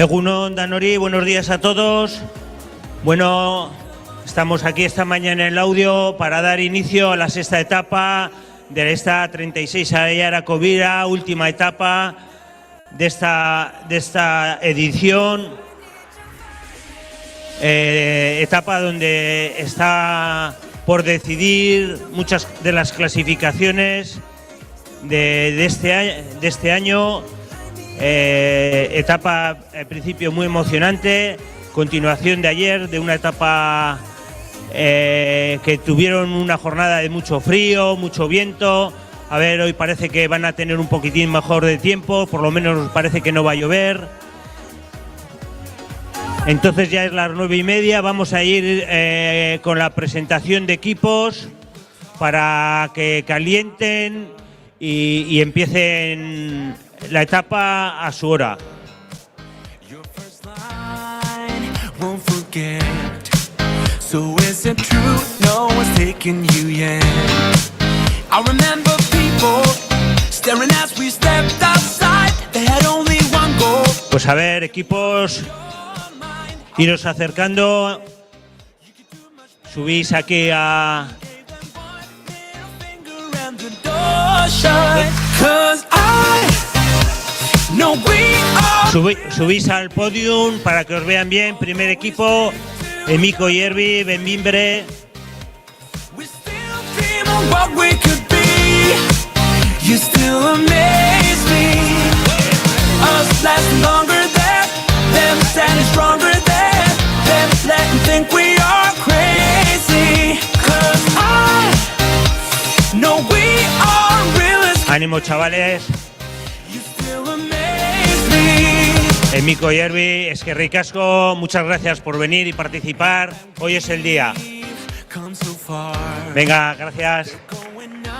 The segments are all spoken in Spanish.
Egunon Danori, buenos días a todos. Bueno, estamos aquí esta mañana en el audio para dar inicio a la sexta etapa de esta 36 Aiara Covira, última etapa de esta edición. Etapa donde está por decidir muchas de las clasificaciones de este año. Etapa al principio muy emocionante, continuación de ayer de una etapa que tuvieron una jornada de mucho frío, mucho viento. A ver, hoy parece que van a tener un poquitín mejor de tiempo, por lo menos parece que no va a llover. Entonces ya es las 9:30, vamos a ir con la presentación de equipos para que calienten y empiecen la etapa a su hora. Pues a ver, equipos, iros acercando, subís aquí a... Subís al podium para que os vean bien. Primer equipo, Emiko Yerbi, Benvimbre. Ánimo, chavales. Emiko Yerbi, eskerrik asko, muchas gracias por venir y participar. Hoy es el día. Venga, gracias.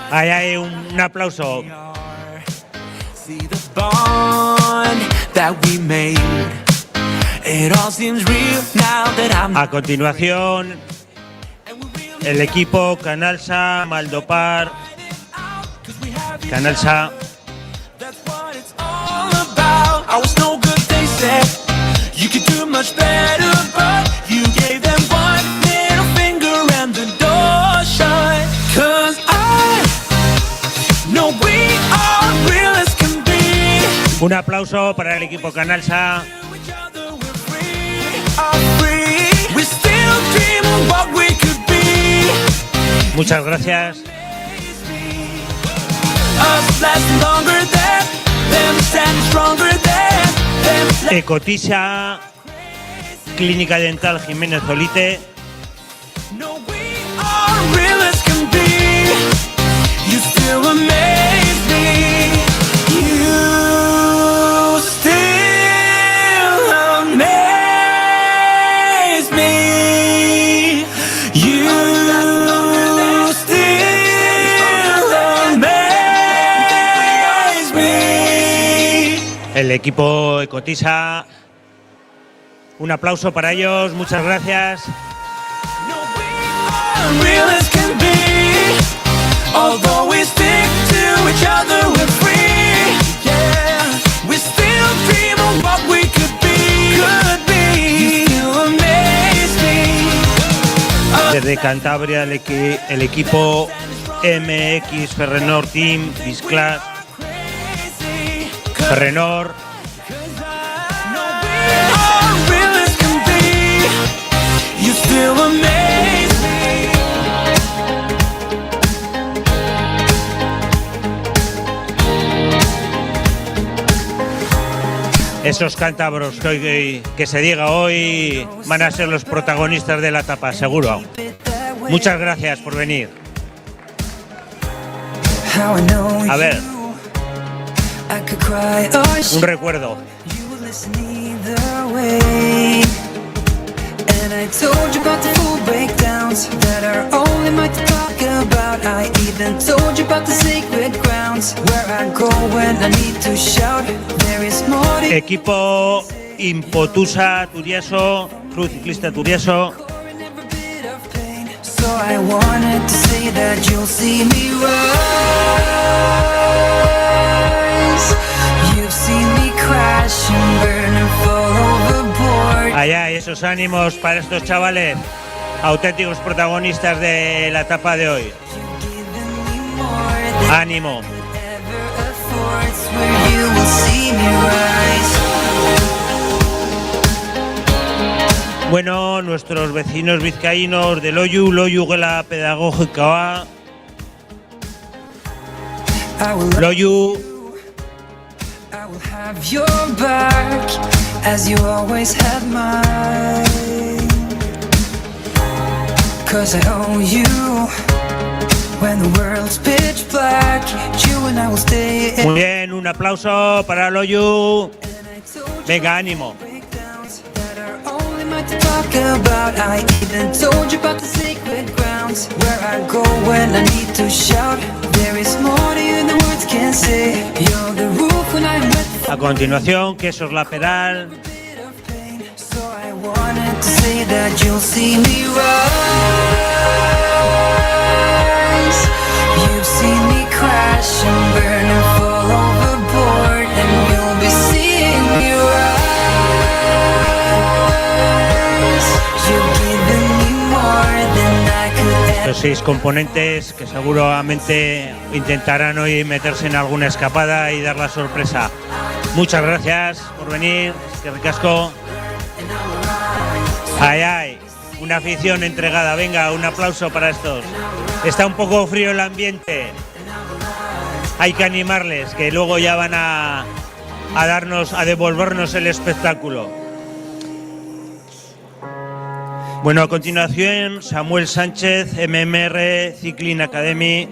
Ahí hay un aplauso. A continuación, el equipo Canalsa, Maldopar. Canalsa. You could do much better, but you gave them one little finger and the door shut. 'Cause I know we are real as can be. Un aplauso para el equipo Canalsa. Muchas gracias. Ecotisa, Clínica Dental Jiménez Olite. El equipo Ecotisa, un aplauso para ellos, muchas gracias. Desde Cantabria el equipo MX Ferrenor Team Bisclass Ferrenor. Esos cántabros que se diga hoy van a ser los protagonistas de la etapa, seguro. Muchas gracias por venir. A ver, un recuerdo. I told you about the full breakdowns that are only mine to talk about. I even told you about the sacred grounds where I go when I need to shout. There is more. Equipo Impotusa Turiaso, Club Ciclista Turiaso. So I wanted to say that you'll see me rise. You've seen me crash and burn and fall over. ánimos, ánimos para estos chavales, auténticos protagonistas de la etapa de hoy. Ánimo. Bueno, nuestros vecinos vizcaínos de Loiu Gela Pedagogikoa. Loiu. I will have your back as you always had mine. 'Cause I owe you when the world's pitch black. You and I will stay. Muy bien, un aplauso para Loiu. Venga, ánimo. To talk about, I even told you about the sacred grounds where I go when I need to shout. There is more to you than words can say. You're the roof when I'm wet. A continuación, Quesos La Peral. So I wanted to say that you'll see me rise. You've seen me crash and burn and fall overboard, and you'll be seeing me rise. Los 6 componentes que seguramente intentarán hoy meterse en alguna escapada y dar la sorpresa. Muchas gracias por venir, que ricasco. Ay, ay, una afición entregada. Venga, un aplauso para estos. Está un poco frío el ambiente. Hay que animarles, que luego ya van a devolvernos el espectáculo. Bueno, a continuación, Samuel Sánchez, MMR Cycling Academy.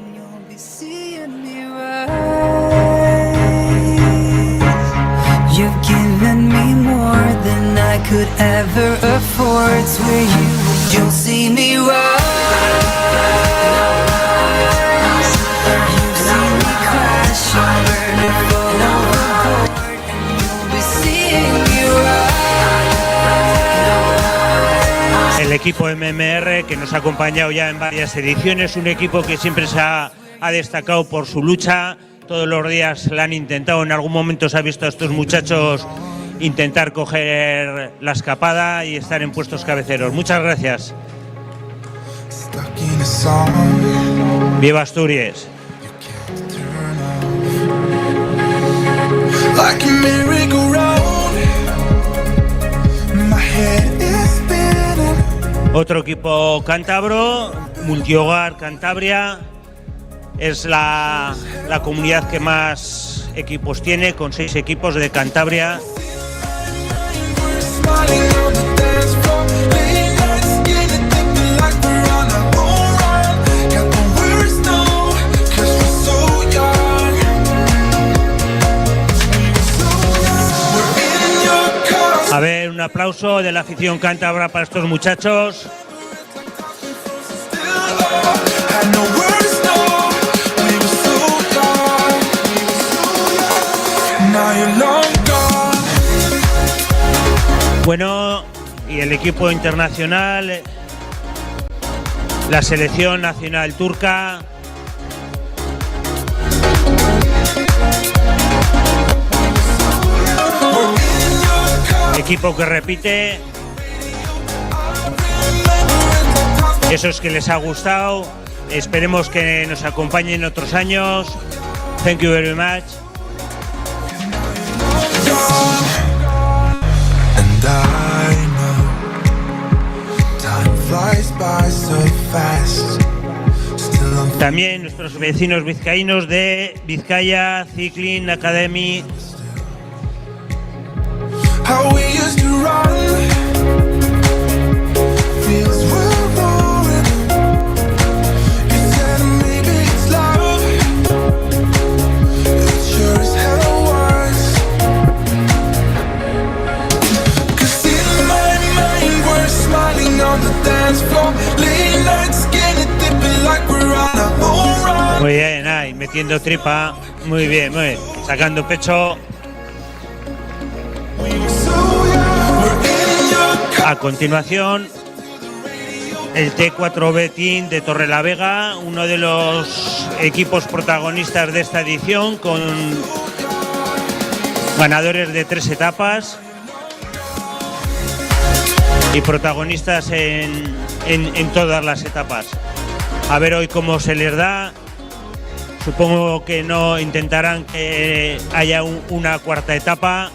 You've given me more than I could ever afford. Swear you'll see me rise. You've seen me crash and burn and fall overboard, and you'll be seeing me rise. El equipo MMR, que nos ha acompañado ya en varias ediciones, un equipo que siempre se ha destacado por su lucha. Todos los días la han intentado, en algún momento se ha visto a estos muchachos intentar coger la escapada y estar en puestos cabeceros. Muchas gracias. Viva Asturias. Otro equipo cántabro, Multihogar Cantabria, es la comunidad que más equipos tiene, con 6 equipos de Cantabria. A ver, un aplauso de la afición cántabra para estos muchachos. Bueno, y el equipo internacional, la selección nacional turca. Equipo que repite. Eso es que les ha gustado. Esperemos que nos acompañen otros años. Thank you very much. También nuestros vecinos vizcaínos de Vizcaya Cycling Academy. How we used to run, feels we're rolling. You said maybe it's love, it sure as hell was. 'Cause in my mind we're smiling on the dance floor, late nights getting dipping like we're on a home run. Muy bien, ahí, metiendo tripa, muy bien, sacando pecho. A continuación, el T4B Team de Torrelavega, uno de los equipos protagonistas de esta edición, con ganadores de 3 etapas. y protagonistas en todas las etapas. A ver hoy cómo se les da. Supongo que no intentarán que haya una cuarta etapa.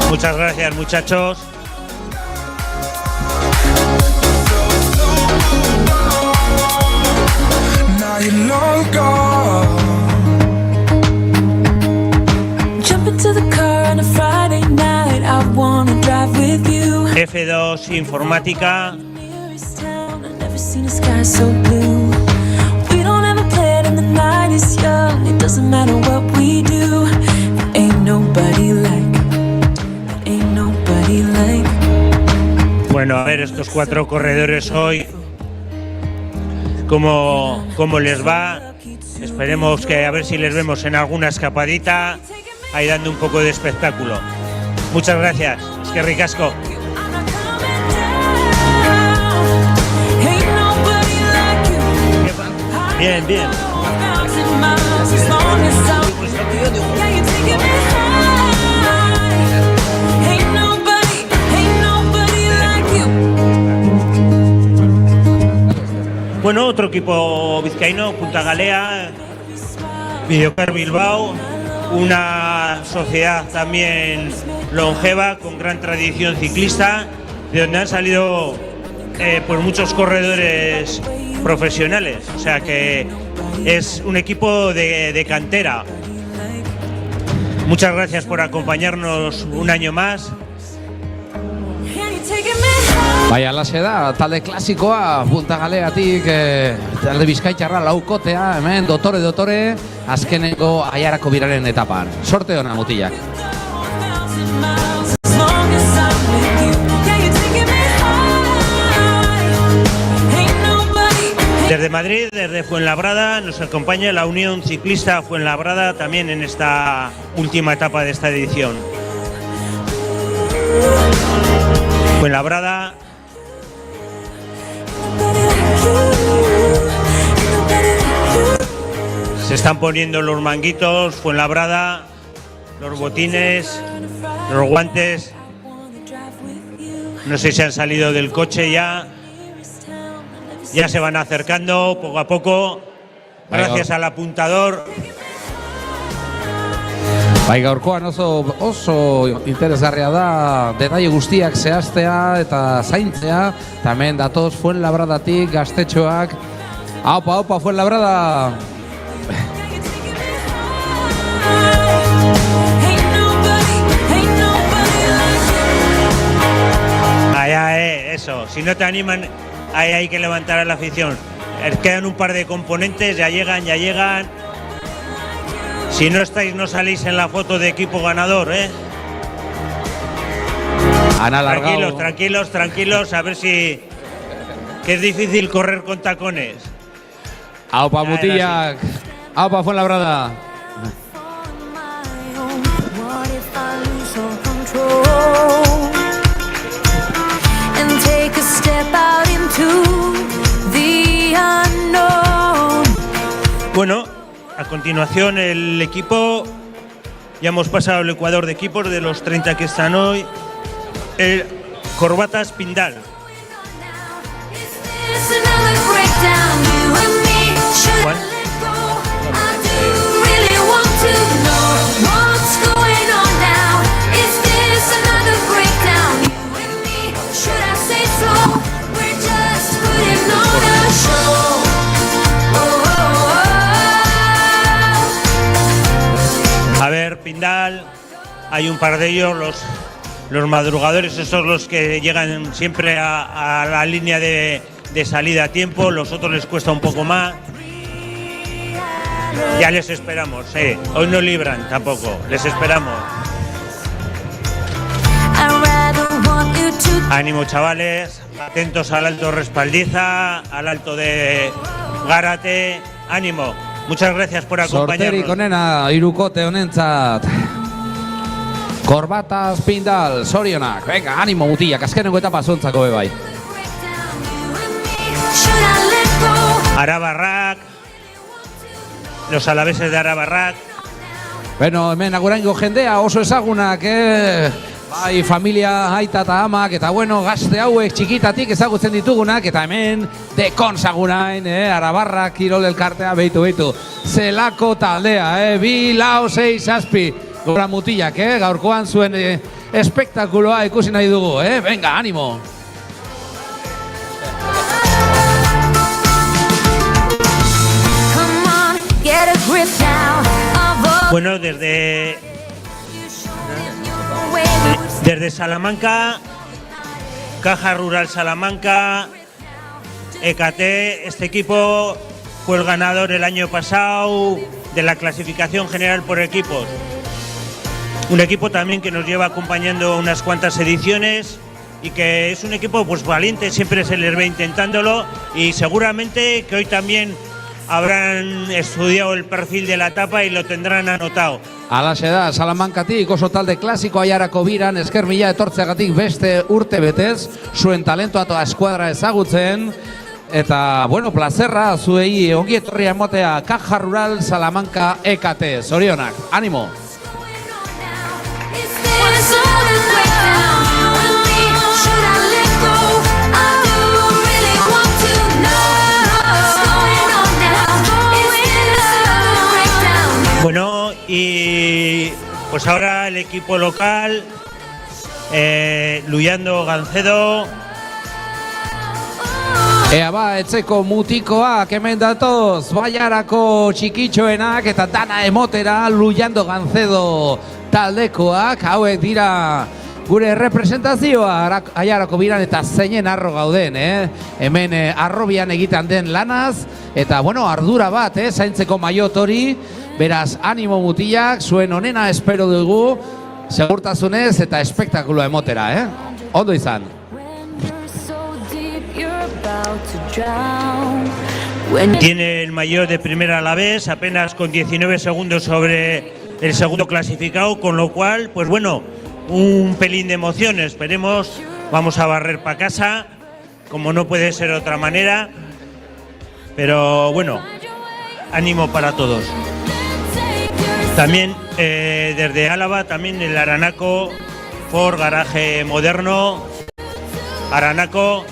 Muchas gracias, muchachos. F2 Informática. Bueno, a ver estos 4 corredores hoy, cómo les va. Esperemos que a ver si les vemos en alguna escapadita, ahí dando un poco de espectáculo. Muchas gracias, es que ricasco. Bien, bien. Bueno, otro equipo vizcaíno, Punta Galea, Videocar Bilbao, una sociedad también longeva, con gran tradición ciclista, de donde han salido pues muchos corredores profesionales, o sea que es un equipo de cantera. Muchas gracias por acompañarnos un año más. Baina alaxe da, talde klasikoa Punta Galeatik, talde bizkaitarra laukotea, hemen dotore, azkeneko aiarako biraren etapan. Sorte ona, mutilak. Desde Madrid, desde Fuenlabrada, nos acompaña la Unión Ciclista Fuenlabrada también en esta última etapa de esta edición. Fuenlabrada. Se están poniendo los manguitos, Fuenlabrada, los botines, los guantes. No sé si han salido del coche ya. Ya se van acercando poco a poco, gracias al apuntador. Bai, gaurkoan oso interesgarria da detaile guztiak zehaztea eta zaintzea. Tamen datoz Fuenlabradatik gaztetxoak. Aupa, Fuenlabrada! Eso, si no te animan, ahí hay que levantar a la afición. Quedan un par de componentes, ya llegan. Si no estáis, no salís en la foto de equipo ganador, ¿eh? Tranquilos, a ver si... que es difícil correr con tacones. Aupa, mutilak! Aupa, Fuenlabrada! Bueno, a continuación el equipo, ya hemos pasado el ecuador de equipos de los 30 que están hoy, el Corbatas Pindal. ¿Cuál? A ver, Pindal, hay un par de ellos, los madrugadores, esos los que llegan siempre a la línea de salida a tiempo, los otros les cuesta un poco más. Ya les esperamos, hoy no libran tampoco, les esperamos. Ánimo, chavales, atentos al alto Respaldiza, al alto de Gárate, ánimo. Muchas gracias por acompañarnos. Sorterik onena, irukote honentzat. Corbatas Pindal, sorionak. Venga, ánimo, mutilak, azkeneko etapa zontzako bebai. Arabarrak, los alaveses de Arabarrak. Bueno, hemen aguraingo jendea oso ezagunak, bai, familia, aita eta amak, eta bueno, gazte hauek txikitatik ezagutzen ditugunak, eta hemen dekonsagurain, Arabarra Kirol Elkartea, behitu, zelako taldea, 2, 4, 6, 7, gora mutilak, gaurkoan zuen espektakuloa ikusi nahi dugu, venga, animo! Bueno, desde Salamanca, Caja Rural Salamanca, EKT, este equipo fue el ganador el año pasado de la clasificación general por equipos. Un equipo también que nos lleva acompañando unas cuantas ediciones y que es un equipo pues valiente, siempre se les ve intentándolo y seguramente que hoy también habrán estudiado el perfil de la etapa y lo tendrán anotado. Alaxe da, Salamankatik oso talde klasiko aiarako biran, esker mila etortzeagatik beste urte betez, zuen talentoa eta eskuadra ezagutzen, eta, bueno, plazerra, zuei ongi etorria emotea Caja Rural Salamanca EKT, zorionak, animo! Bueno, y pues ahora el equipo local, Luyando Gancedo. Ea ba, etzeko mutikoak hemen datoz, baiarako txikitxoenak eta dana emotera Luyando Gancedo taldekoak, hauek dira gure representazioa aiarako biran eta zeinen arro gauden, hemen arrobian egiten den lanaz, eta bueno, ardura bat, zaintzeko maiot hori, beraz, animo mutilak, zuen onena espero dugu, segurtasunez eta espektakuloa emotera, ondo izan. Tiene el maillot de primera a la vez, apenas con 19 segundos sobre el segundo clasificado, con lo cual, pues bueno, un pelín de emoción, esperemos, vamos a barrer para casa, como no puede ser de otra manera, pero bueno, ánimo para todos. También desde Álava, también el Aranaco, Ford Garaje Moderno, Aranaco.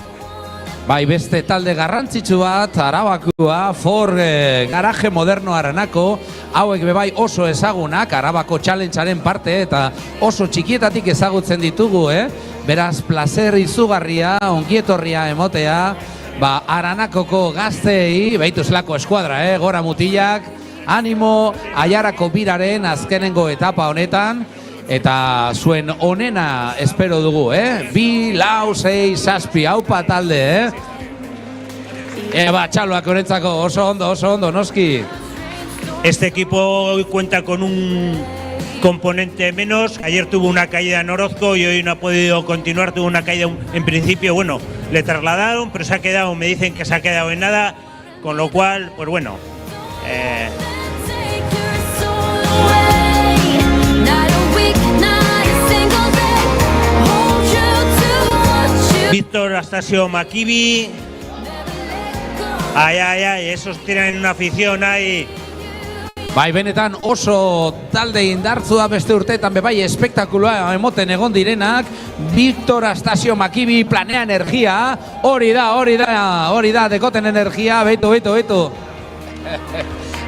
Bai, beste talde garrantzitsu bat, Arabakua, Ford Garaje Moderno Aranako, hauek bebai oso ezagunak, Arabako Challengearen parte, eta oso txikietatik ezagutzen ditugu, Beraz, placer izugarria, ongietorria emotea, ba, Aranakoko gaztei, behitu zelako eskuadra, gora mutilak, animo, aiarako biraren azkenengo etapa honetan, eta zuen onena espero dugu, 2, 4, 6, 7, haupa talde, Ba, txaloak honetzako oso ondo, noski. Este equipo hoy cuenta con un componente menos. Ayer tuvo una caída en Orozco y hoy no ha podido continuar, tuvo una caída en principio, bueno, le trasladaron, pero se ha quedado, me dicen que se ha quedado en nada, con lo cual, pues bueno, Víctor Astasio Makibi, ay, esos tienen una afición ahí. Bai, benetan oso talde indartzua beste urteetan bebai espektakuloa emoten egon direnak. Víctor Astasio Makibi, Planea Energia, hori da, dekoten energia, beto.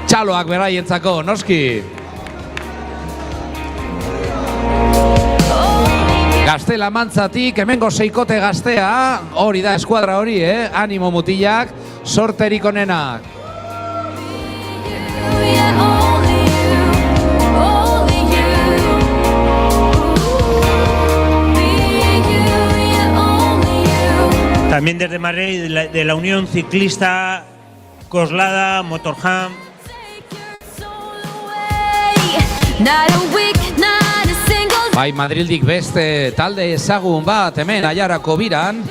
Txaloak beraientzako, noski. Gaztela Mantzatik, hemengo seikote gaztea, hori da eskuadra hori, animo mutilak, sorterik onenak. También desde Madrid, de la Unión Ciclista Coslada, Motorham. Bai, Madrildik beste talde ezagun bat, hemen aiarako biran.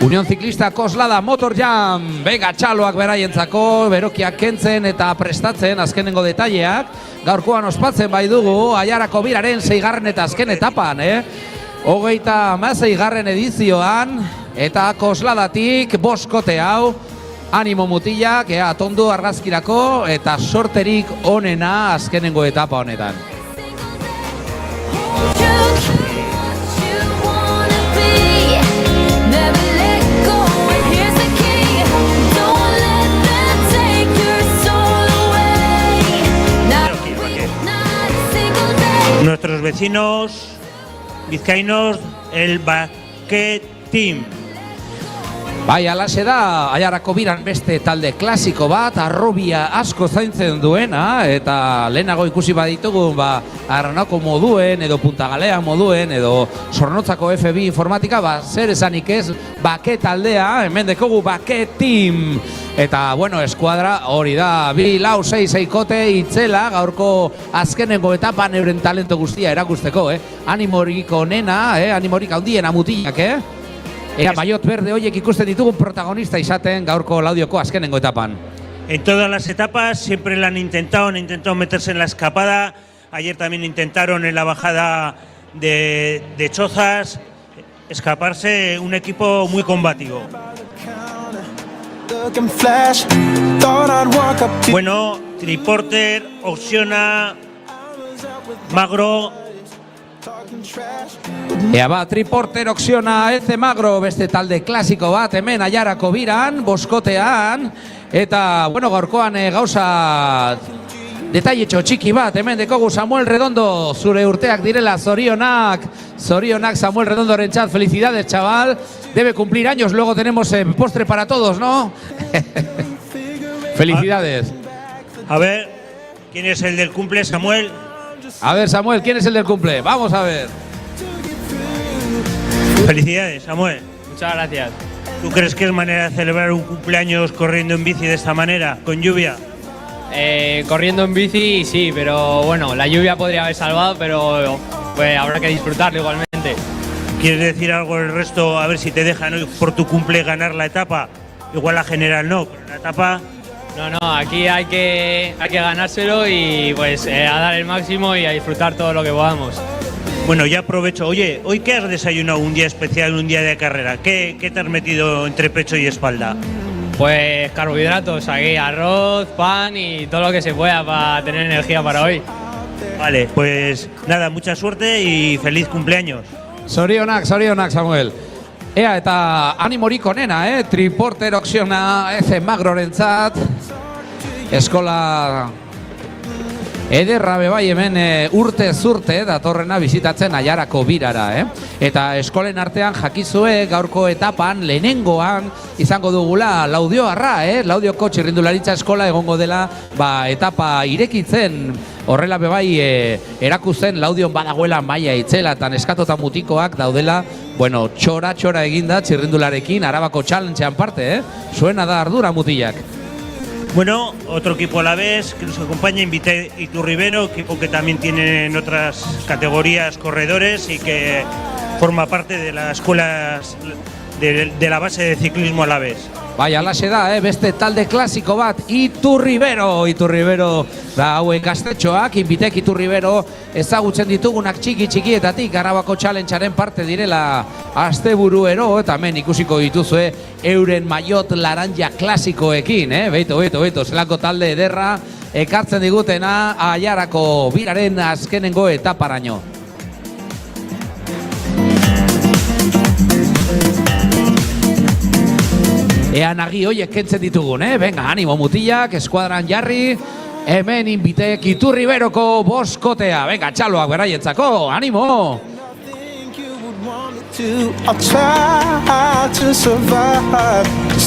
Unión Ciclista Coslada Motorjam, venga, txaloak beraientzako, berokiak kentzen eta prestatzen azkenengo detaileak. Gaurkoan ospatzen bai dugu, aiarako biraren 6. eta azken etapan, 26. edizioan, eta Cosladatik boskote hau, Animo mutilak, ea tondu argazkirako eta sorterik onena azkenengo etapa honetan. Nuestros vecinos vizcaínos, el Basket Team. Bai, alaxe da, Aiarako biran beste talde klasiko bat, arrobia asko zaintzen duena, eta lehenago ikusi baditugu, Arranako moduen, edo Punta Galea moduen, edo Zornotzako FB informatika, zer esanik ez, Basket taldea, hemen dekogu Basket Team. Eta, bueno, eskuadra hori da, 2-6 kote itzela, gaurko azkenengo etapan euren talento guztia erakusteko, Animorik onena, animorik handiena mutilak, Ea maiot berde horiek ikusten ditugun protagonista izaten gaurko Laudioko azkenengo etapan. En todas las etapas siempre han intentado meterse en la escapada. Ayer también intentaron en la bajada de Chozas escaparse, un equipo muy combativo. Bueno, Triporter, Oxiona, Magro. Ea Triporter, Oxiona, Magro, beste talde klasiko bat, hemen Aiarako biran, boskotean, eta, bueno, gaurkoan gauza detailetxo txiki bat, hemen dekogu Samuel Redondo, zure urteak direla, zorionak Samuel Redondoren txat, felicidades, chaval, debe cumplir años, luego tenemos postre para todos, ¿no? Felicidades. A ver, ¿quién es el del cumple, Samuel? A ver, Samuel, ¿quién es el del cumple? Vamos a ver. Felicidades, Samuel. Muchas gracias. ¿Tú crees que es manera de celebrar un cumpleaños corriendo en bici de esta manera, con lluvia? Corriendo en bici sí, pero bueno, la lluvia podría haber salvado, pero pues habrá que disfrutarlo igualmente. ¿Quieres decir algo al resto? A ver si te dejan hoy por tu cumple ganar la etapa. Igual la general no, pero la etapa... No, aquí hay que ganárselo y pues a dar el máximo y a disfrutar todo lo que podamos. Bueno, ya aprovecho. Oye, ¿hoy qué has desayunado? Un día especial, un día de carrera. ¿Qué te has metido entre pecho y espalda? Pues carbohidratos, aquí arroz, pan y todo lo que se pueda para tener energía para hoy. Vale, pues nada, mucha suerte y feliz cumpleaños. Zorionak, Samuel. Ea, eta animorik onena, Triporter, Oxiona, Magrorentzat, eskola ederra bebai hemen urte zurte datorrena bizitatzen Aiarako birara, Eta eskolen artean jakizue gaurko etapan lehenengoan izango dugula Laudioarra, Laudioko txirrindularitza eskola egongo dela etapa irekitzen. Horrela bebai erakusten Laudion badagoela maila itzela eta neskatota mutikoak daudela, bueno, txora eginda txirrindularekin Arabako challengean parte, Suena da ardura mutilak. Bueno, otro equipo a la vez que nos acompaña, Invite Iturribero, equipo que también tiene en otras categorías corredores y que forma parte de las escuelas de la base de ciclismo a la vez. Bai, alaxe da, beste talde klasiko bat, Iturribero da hauek gaztetxoak, Invitek Iturribero ezagutzen ditugunak txikietatik Arabako challengearen parte direla asteburuero, eta hemen ikusiko dituzue euren maiot laranja klasikoekin, beito, zelako talde ederra ekartzen digutena Aiarako biraren azkenengo etaparaino. Ea nagi hoiek kentzen ditugun, Venga, animo mutilak, eskuadran jarri, hemen Invitek Iturriberoko boskotea. Venga, txaloak beraientzako, animo!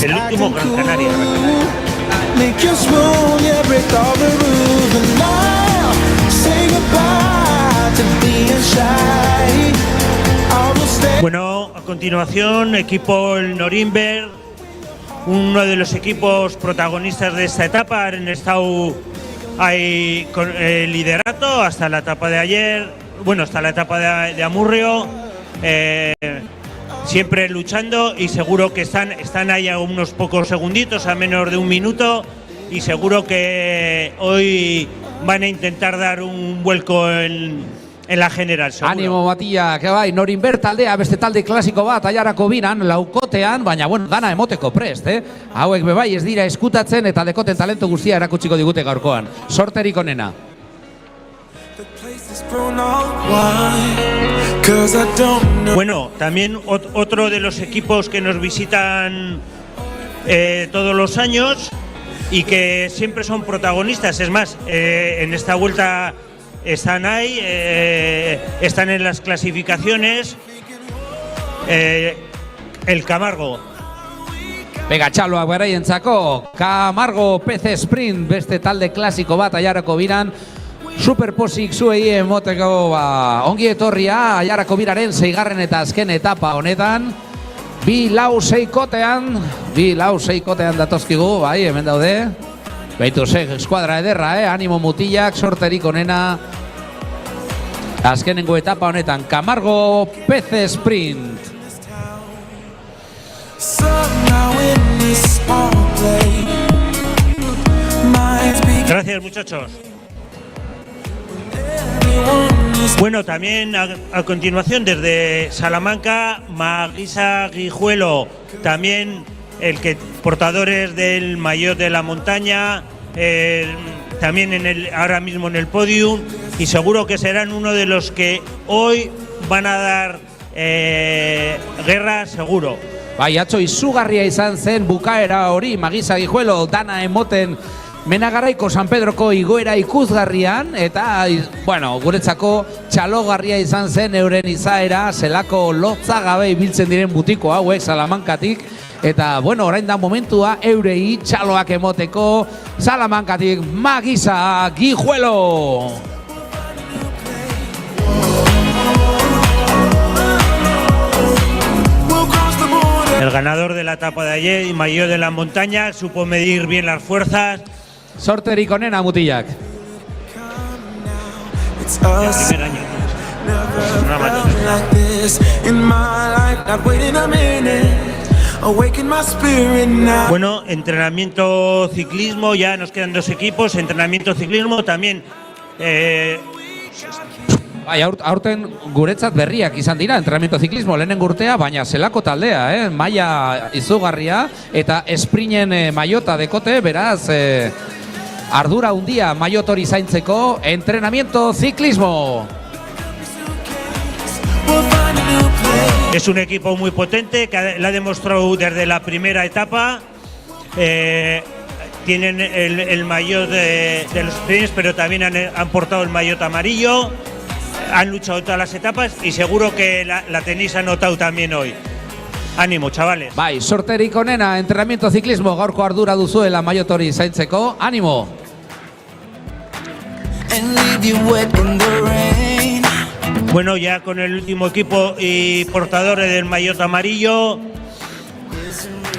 El último Gran Canaria. Bueno, a continuación, equipo el Norimberg, uno de los equipos protagonistas de esta etapa. Han estado ahí con el liderato hasta la etapa de ayer, hasta la etapa de Amurrio, siempre luchando, y seguro que están ahí a unos pocos segunditos, a menos de un minuto, y seguro que hoy van a intentar dar un vuelco en en la general, seguro. Animo Matilla, que bai, Norinber taldea, beste talde klasiko bat, aiarako biran, laukotean, baina, bueno, dana emoteko prest, Hauek bebai ez dira eskutatzen eta dekoten talento guztia erakutsiko digute gaurkoan. Sorterik onena. Bueno, también otro de los equipos que nos visitan todos los años y que siempre son protagonistas. Es más, en esta vuelta están ahí, están en las clasificaciones. El Camargo. Bega txaloak beraientzako, Camargo PC Sprint, beste talde klasiko bat aiarako biran. Superposik zuei emoteko ongi etorria aiarako biraren 6. eta azken etapa honetan. 2-6kotean datozkigu, bai, hemen daude. Baitu eskuadra ederra, animo mutillak, sorterik onena. Azkenengo etapa honetan, Camargo PC Sprint. Gracias, muchachos. Bueno, también a continuación desde Salamanca, Maguisa Guijuelo, también portadores del maillot de la montaña, también ahora mismo en el podium, y seguro que serán uno de los que hoy van a dar guerra, seguro. Bai, atzo izugarria izan zen bukaera hori, Maguisa Guijuelo dana emoten Menagaraiko San Pedroko igoera ikusgarrian, eta, bueno, guretzako txalogarria izan zen euren izaera, zelako lotza gabe ibiltzen diren butiko hauek Salamankatik, eta, bueno, orain da momentua eurei txaloak emoteko Salamankatik Maguisa Guijuelo. El ganador de la etapa de ayer y maillot de la montaña supo medir bien las fuerzas. Sorterik onena mutillak. Primer año. Bueno, entrenamiento ciclismo, ya nos quedan 2 equipos. Entrenamiento ciclismo también. Bai, aurten guretzat berriak izan dira entrenamiento ciclismo lehenengo urtea, baina zelako taldea, maila izugarria eta sprinen maiota dekote, beraz ardura handia maiot hori zaintzeko entrenamiento ciclismo. Es un equipo muy potente que lo ha demostrado desde la primera etapa. Tienen el maillot de los sprints, pero también han portado el maillot amarillo. Han luchado todas las etapas y seguro que la tenéis anotado también hoy. Ánimo, chavales. Bai, sorterik onena, entrenamiento ciclismo, gaurko ardura duzuela maiot hori zaintzeko. Ánimo. Bueno, ya con el último equipo y portadores del maillot amarillo,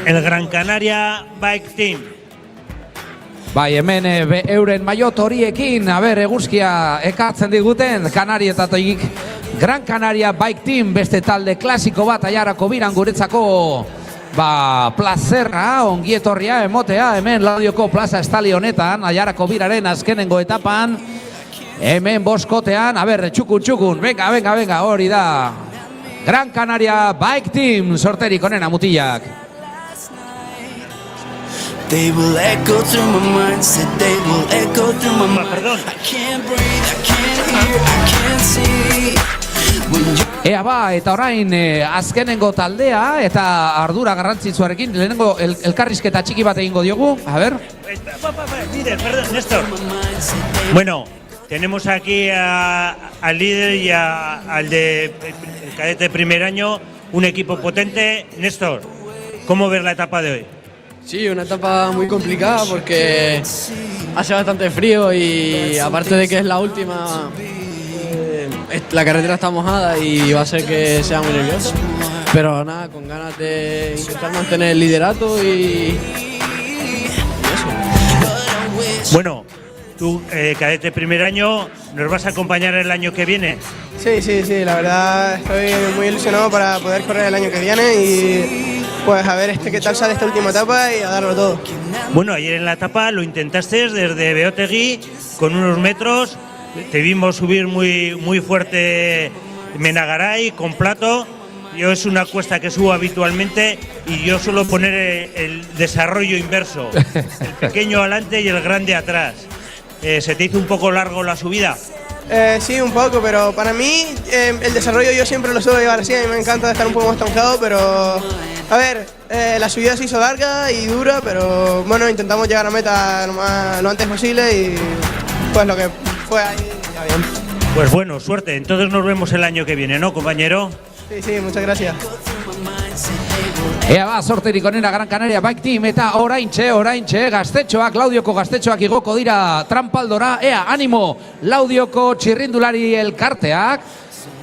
el Gran Canaria Bike Team. Bai, hemen euren maiot horiekin, eguzkia ekartzen diguten, Kanarietatik Gran Canaria Bike Team, beste talde klasiko bat aiarako biran guretzako plazerra, ongietorria emotea, hemen Laudioko plaza estali honetan, aiarako biraren azkenengo etapan, hemen boskotean, txukun, venga, hori da. Gran Canaria Bike Team, sorterik onena mutillak. They will echo through my mind, said they will echo through my mind. Perdón. I can't breathe, I can't hear, I can't see. Ea eta orain azkenengo taldea eta ardura garrantzitsuarekin lehenengo elkarrizketa txiki bat egingo diogu, Líder, perdón, Néstor. Bueno, tenemos aquí al líder y al de cadete primer año, un equipo potente. Néstor, ¿cómo ves la etapa de hoy? Sí, una etapa muy complicada porque hace bastante frío y aparte de que es la última, la carretera está mojada y va a ser que sea muy nervioso. Pero nada, con ganas de intentar mantener el liderato y eso. Bueno, tú, cadete primer año, ¿nos vas a acompañar el año que viene? Sí, la verdad estoy muy ilusionado para poder correr el año que viene y pues a ver qué tal sale esta última etapa y a darlo todo. Bueno, ayer en la etapa lo intentaste desde Beotegui con unos metros te vimos subir muy fuerte Menagaray con plato. Yo es una cuesta que subo habitualmente y yo suelo poner el desarrollo inverso, el pequeño adelante y el grande atrás. ¿Se te hizo un poco largo la subida? Sí, un poco, pero para mí el desarrollo yo siempre lo suelo llevar así. A mí me encanta estar un poco más estancado, pero a ver, la subida se hizo larga y dura, pero bueno, intentamos llegar a meta lo antes posible y pues lo que fue ahí ya bien. Pues bueno, suerte. Entonces nos vemos el año que viene, ¿no, compañero? Sí, muchas gracias. Ea ba, sorterik onena Gran Canaria Bike Team eta oraintxe, gaztetxoak, Laudioko gaztetxoak igoko dira trampaldora. Ea, animo, Laudioko txirrindulari elkarteak.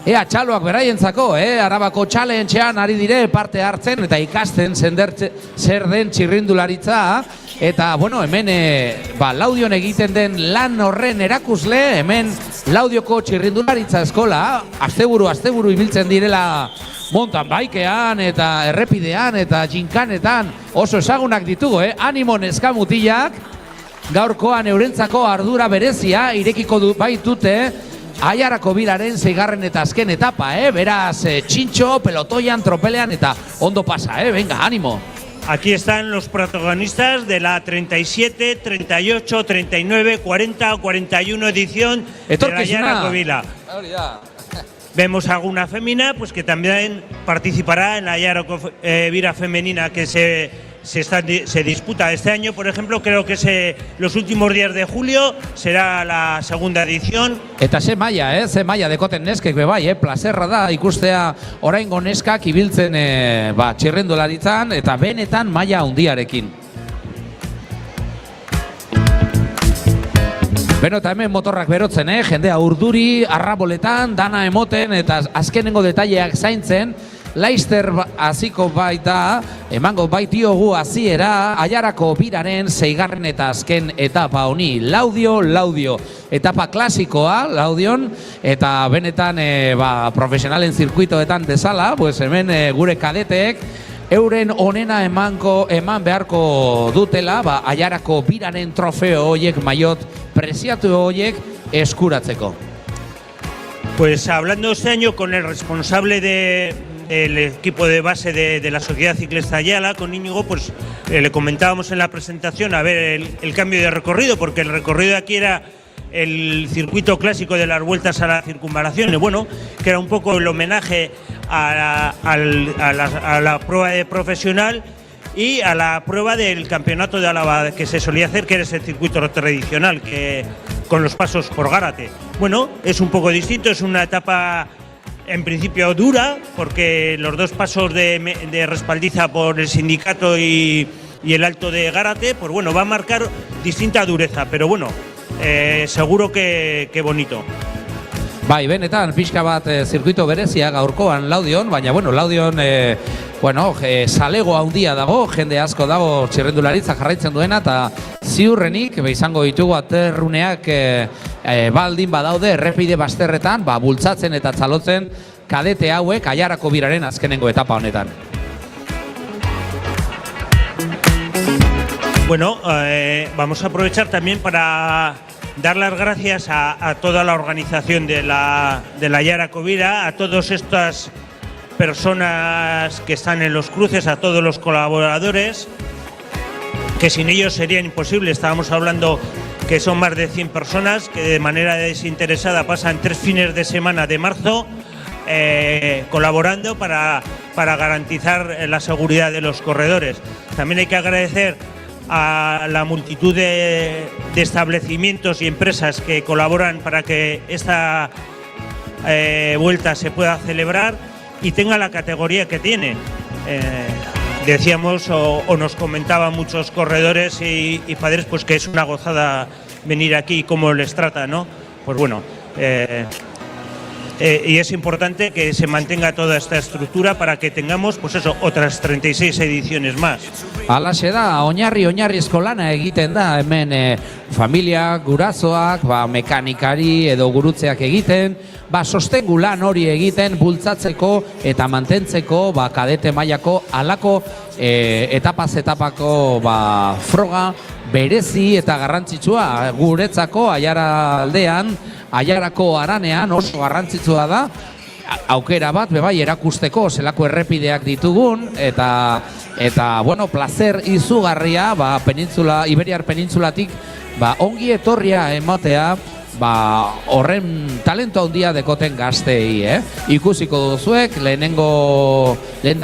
Ea, txaloak beraientzako, Arabako challengean ari dire parte hartzen eta ikasten zer den txirrindularitza. Eta, bueno, hemen Laudion egiten den lan horren erakusle, hemen Laudioko txirrindularitza eskola, asteburu ibiltzen direla mountain bikean eta errepidean eta jinkanetan oso ezagunak ditugu, animo neska mutilak, gaurkoan eurentzako ardura berezia irekiko baitute Aiarako biraren 6. eta azken etapa, beraz txintxo, pelotoian, tropelean eta ondo pasa, venga, animo. Aquí están los protagonistas de la 37, 38, 39, 40 o 41 edición de la Aiarako Vila. Vemos alguna fémina pues que también participará en la Aiarako Vila femenina que se disputa este año. Por ejemplo, creo que los últimos días de julio será la segunda edición. Eta ze maila dekoten neskek bebai, plazerra da ikustea oraingo neskak ibiltzen txirrindularitzan eta benetan maila handiarekin. Beno, eta hemen motorrak berotzen, jendea urduri, arraboletan, dana emoten eta azkenengo detaileak zaintzen. Laister hasiko baita, emango baitiogu hasiera Aiarako biraren 6. eta azken etapa honi. Laudio. Etapa klasikoa, Laudion, eta benetan profesionalen zirkuitoetan bezala, pues hemen gure kadeteek euren onena eman beharko dutela, Aiarako biraren trofeo horiek, maiot preziatu horiek eskuratzeko. Pues hablando este año con el responsable del equipo de base de la Sociedad Ciclista Ayala, con Íñigo, pues le comentábamos en la presentación a ver el cambio de recorrido, porque el recorrido de aquí era el circuito clásico de las vueltas a la circunvalación, y bueno, que era un poco el homenaje a la prueba de profesional y a la prueba del campeonato de Álava que se solía hacer, que era ese circuito tradicional que con los pasos por Gárate. Bueno, es un poco distinto, es una etapa en principio dura, porque los dos pasos de respaldiza por el sindicato y el alto de Gárate, pues bueno, va a marcar distinta dureza, pero bueno, seguro que bonito. Bai, benetan, pixka bat zirkuito berezia gaurkoan Laudion, baina bueno, Laudion salego handia dago, jende asko dago txirrendularitza jarraitzen duena, eta ziurrenik izango ditugu aterruneak baldin badaude errepide bazterretan, bultzatzen eta txalotzen kadete hauek Aiarako biraren azkenengo etapa honetan. Bueno, vamos a aprovechar también para dar las gracias a toda la organización de la Aiarako Vila, a todas estas personas que están en los cruces, a todos los colaboradores, que sin ellos sería imposible. Estábamos hablando que son más de 100 personas que de manera desinteresada pasan 3 fines de semana de marzo colaborando para garantizar la seguridad de los corredores. También hay que agradecer a la multitud de establecimientos y empresas que colaboran para que esta vuelta se pueda celebrar y tenga la categoría que tiene. Decíamos o nos comentaban muchos corredores y padres pues que es una gozada venir aquí y cómo les trata, ¿no? Pues bueno, y es importante que se mantenga toda esta estructura para que tengamos pues eso, otras 36 ediciones más. Alaxe da, oinarrizko lana egiten da, hemen familia, gurasoak, mekanikari edo gurutzeak egiten, sostengu lan hori egiten bultzatzeko eta mantentzeko kadete mailako alako etapako froga berezi eta garrantzitsua guretzako Aiara aldean, Aiarako haranean oso garrantzitsua da, aukera bat, bebai, erakusteko zelako errepideak ditugun, eta bueno, placer izugarria, Iberiar penintzulatik, ongi etorria ematea, horren talento handia dekoten gaztei, Ikusiko duzuek, lehen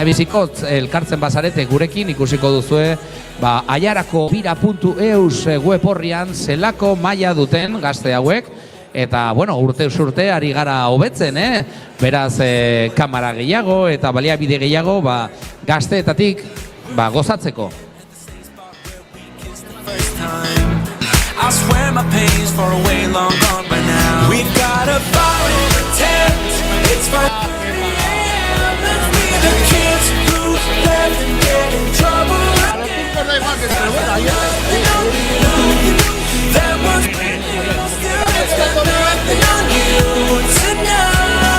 bizikotz elkartzen bazarete gurekin, ikusiko duzue, aiarako bira.eus web horrian zelako maila duten gazte hauek, eta, bueno, urte ari gara hobetzen, Beraz, kamara gehiago eta baliabide gehiago, gazteetatik, gozatzeko. I swear my pain's far away, long gone by now. We've got a fire in the tent. It's 5:30 a.m. Let's be the kids who left and get in trouble again. That was still it's got nothing on you tonight.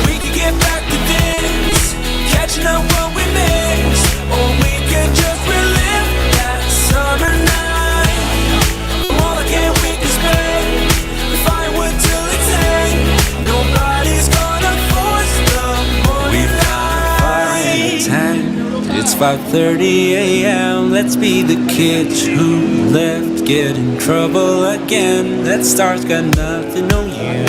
We could get back to this, catching up what we missed, or we could just relive that summer night. All again we can spend the firewood till it's end. Nobody's gonna force the morning light. It's 5:30 a.m. Let's be the kids who left, get in trouble again. That star's got nothing on you.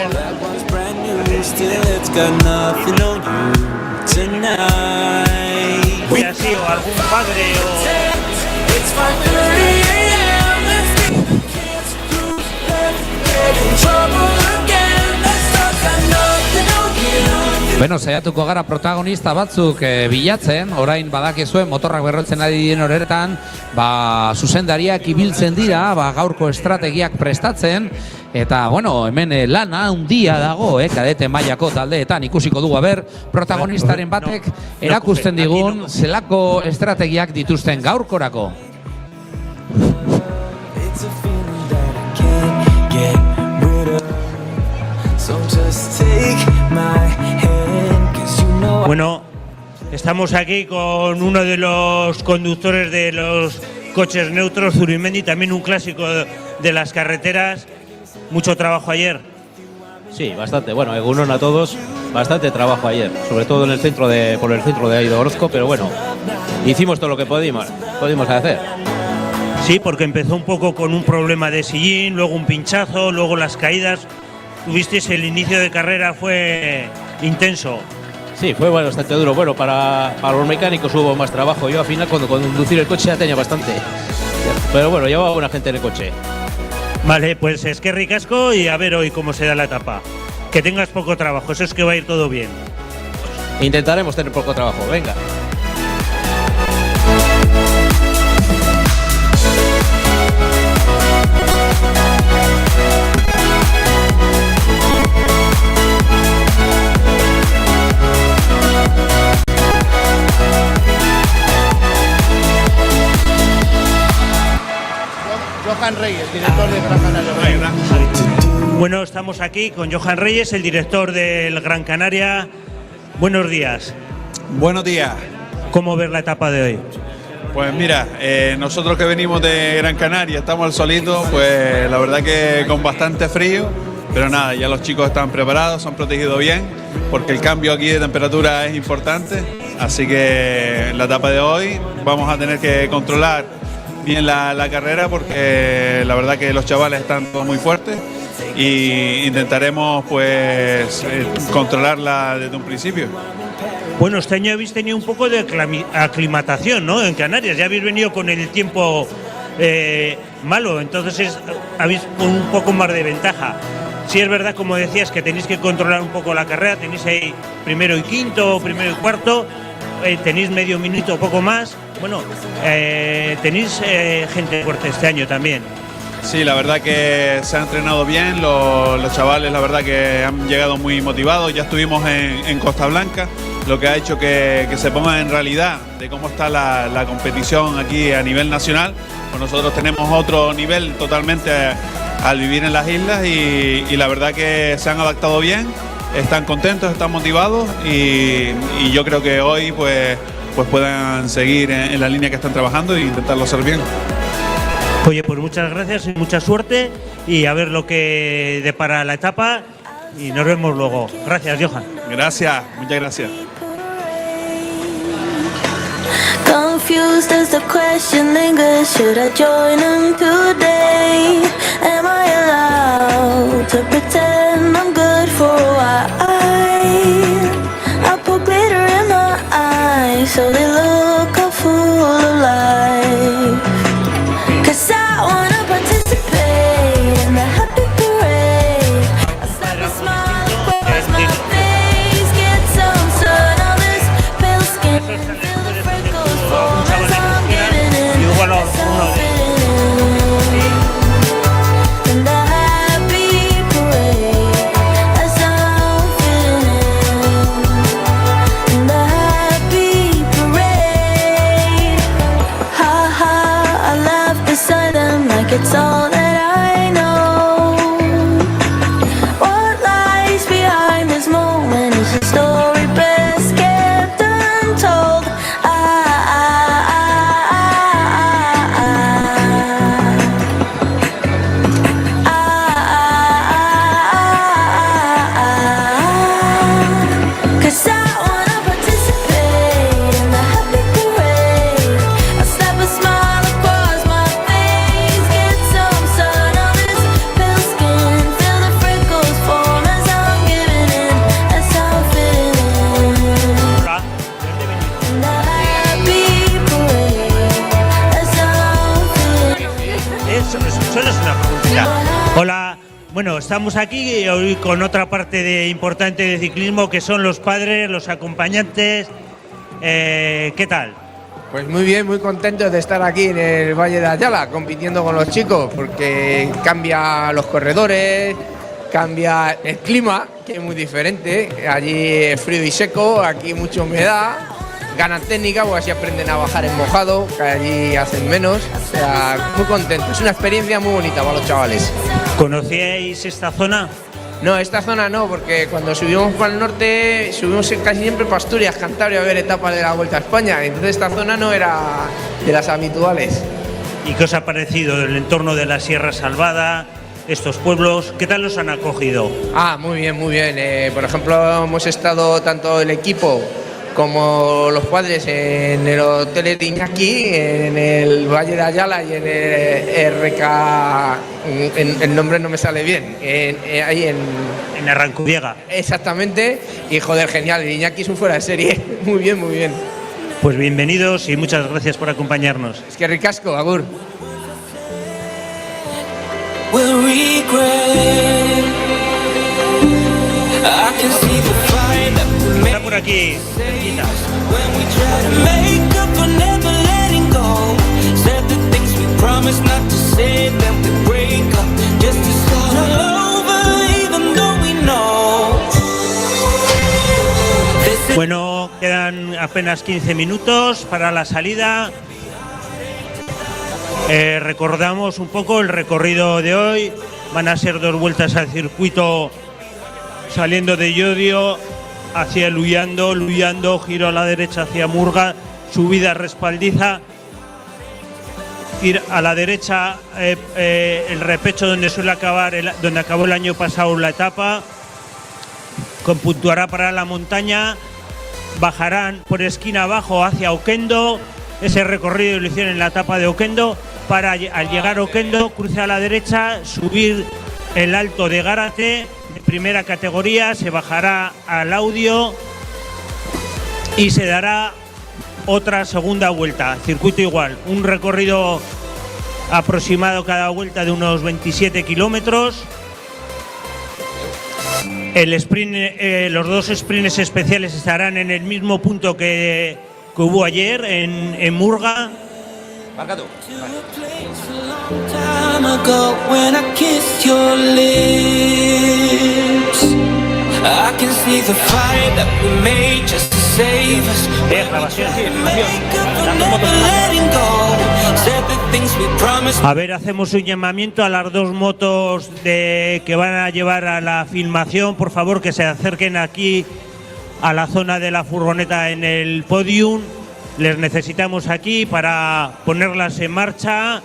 That one's brand new, still it's got nothing on you tonight. ¿Hubiera sido algún padre o...? It's 5:30 a.m. Let's be the kids who left, get in trouble again. That star's got nothing on you. Beno, saiatuko gara protagonista batzuk bilatzen, orain badakizue motorrak berrotzen ari diren horretan, zuzendariak ibiltzen dira, gaurko estrategiak prestatzen, eta, bueno, hemen lana handia dago, kadete mailako taldeetan, ikusiko dugu, protagonistaren batek erakusten digun zelako estrategiak dituzten gaurkorako. It's a feeling that I can't get rid of. So just take my hand, 'cause you know Bueno, estamos aquí con uno de los conductores de los coches neutros, Zurimendi, también un clásico de las carreteras. Mucho trabajo ayer. Sí, bastante. Bueno, egunon a todos. Bastante trabajo ayer, sobre todo por el centro de ahí de Orozco, pero bueno, hicimos todo lo que pudimos hacer. Sí, porque empezó un poco con un problema de sillín, luego un pinchazo, luego las caídas. Tuvisteis el inicio de carrera, fue intenso. Sí, fue bastante duro. Bueno, para los mecánicos hubo más trabajo. Yo al final cuando conducir el coche ya tenía bastante. Pero bueno, llevaba buena gente en el coche. Vale, pues es que ricasco y a ver hoy cómo se da la etapa. Que tengas poco trabajo, eso es que va a ir todo bien. Intentaremos tener poco trabajo, venga. Johan Reyes, director de Gran Canaria. Bueno, estamos aquí con Johan Reyes, el director del Gran Canaria. Buenos días. Buenos días. ¿Cómo ves la etapa de hoy? Pues mira, nosotros que venimos de Gran Canaria, estamos al solito, pues la verdad que con bastante frío, pero nada, ya los chicos están preparados, se han protegido bien, porque el cambio aquí de temperatura es importante, así que en la etapa de hoy vamos a tener que controlar bien la carrera, porque la verdad que los chavales están todos muy fuertes y intentaremos pues controlarla desde un principio. Bueno, este año habéis tenido un poco de aclimatación, ¿no? En Canarias, ya habéis venido con el tiempo malo, entonces habéis un poco más de ventaja. Sí es verdad, como decías, que tenéis que controlar un poco la carrera, tenéis ahí primero y quinto, primero y cuarto, tenéis medio minuto, poco más. Bueno, tenéis gente fuerte este año también. Sí, la verdad que se ha entrenado bien, los chavales la verdad que han llegado muy motivados, ya estuvimos en Costa Blanca, lo que ha hecho que se ponga en realidad de cómo está la competición aquí a nivel nacional. Pues nosotros tenemos otro nivel totalmente al vivir en las islas y la verdad que se han adaptado bien, están contentos, están motivados y yo creo que hoy pues puedan seguir en la línea que están trabajando e intentarlo hacer bien. Oye, pues muchas gracias y mucha suerte y a ver lo que depara la etapa y nos vemos luego. Gracias, Johan. Gracias, muchas gracias. Confused as the question lingers, should I join them today? Am I allowed to pretend I'm good for a while? I put glitter in my eyes so they look all full of life. 'Cause I wanna participate in the happy parade. I slap a smile across my face, get some sun on this pale skin, feel the freckles form as I'm giving in, as I'm fitting in. In the happy parade, as I'm fitting in the happy parade. Ha ha, I laugh beside them like it's all that I know. What lies behind this moment is a story best kept untold. Cause I wanna participate in the happy parade. I slap a smile across my face, get some sun on this pale skin, feel the freckles form as I'm giving in, as I'm fitting in. In the happy parade, as I'm fitting Solo es una preguntita. Hola. Bueno, estamos aquí hoy con otra parte importante de ciclismo que son los padres, los acompañantes. ¿Qué tal? Pues muy bien, muy contentos de estar aquí en el Valle de Ayala compitiendo con los chicos porque cambia los corredores, cambia el clima, que es muy diferente. Allí es frío y seco, aquí mucha humedad, ganan técnica porque así aprenden a bajar en mojado, que allí hacen menos. O sea, muy contentos, es una experiencia muy bonita para los chavales. ¿Conocíais esta zona? No, esta zona no, porque cuando subimos para el norte, subimos casi siempre para Asturias, Cantabria, a ver etapas de la Vuelta a España. Entonces esta zona no era de las habituales. ¿Y qué os ha parecido el entorno de la Sierra Salvada, estos pueblos? ¿Qué tal los han acogido? Ah, muy bien, muy bien. Por ejemplo, hemos estado tanto el equipo como los padres en el hotel de Iñaki, en el Valle de Ayala y en el RK, el nombre no me sale bien, ahí en Arrancudiega. Exactamente, y joder, genial, Iñaki es un fuera de serie, muy bien, muy bien. Pues bienvenidos y muchas gracias por acompañarnos. Es que ricasco, agur. Will regret. I can see the fire that we Está por aquí, cerquita. when we try to make up for never letting go. Said the things we promised not to say, then we break up just to start all over, even though we know. This is Bueno, quedan apenas 15 minutos para la salida. Recordamos un poco el recorrido de hoy. Van a ser 2 vueltas al circuito saliendo de Llodio hacia Luyando, giro a la derecha hacia Murga, subida Respaldiza, ir a la derecha el repecho donde suele acabar, donde acabó el año pasado la etapa, puntuará para la montaña, bajarán por esquina abajo hacia Oquendo, ese recorrido lo hicieron en la etapa de Oquendo, para al llegar a Oquendo, cruce a la derecha, subir el Alto de Gárate, de primera categoría, se bajará al Audio y se dará otra segunda vuelta, circuito igual, un recorrido aproximado cada vuelta de unos 27 kilómetros. El sprint, los 2 sprints especiales estarán en el mismo punto que hubo ayer en Murga. Marca tú. time ago when I kissed your lips. I can see the fire that we made just to save us. A ver, hacemos un llamamiento a las 2 motos que van a llevar a la filmación, por favor que se acerquen aquí a la zona de la furgoneta en el podium. Les necesitamos aquí para ponerlas en marcha.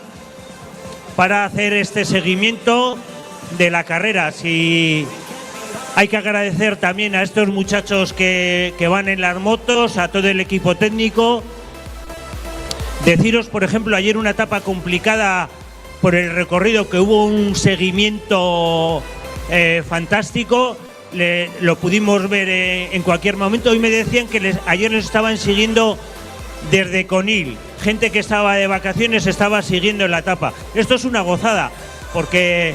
para hacer este seguimiento de la carrera. Si hay que agradecer también a estos muchachos que van en las motos, a todo el equipo técnico. Deciros, por ejemplo, ayer una etapa complicada por el recorrido, que hubo un seguimiento fantástico. Lo pudimos ver en cualquier momento. Hoy me decían que ayer les estaban siguiendo desde Conil. Gente que estaba de vacaciones estaba siguiendo la etapa. Esto es una gozada, porque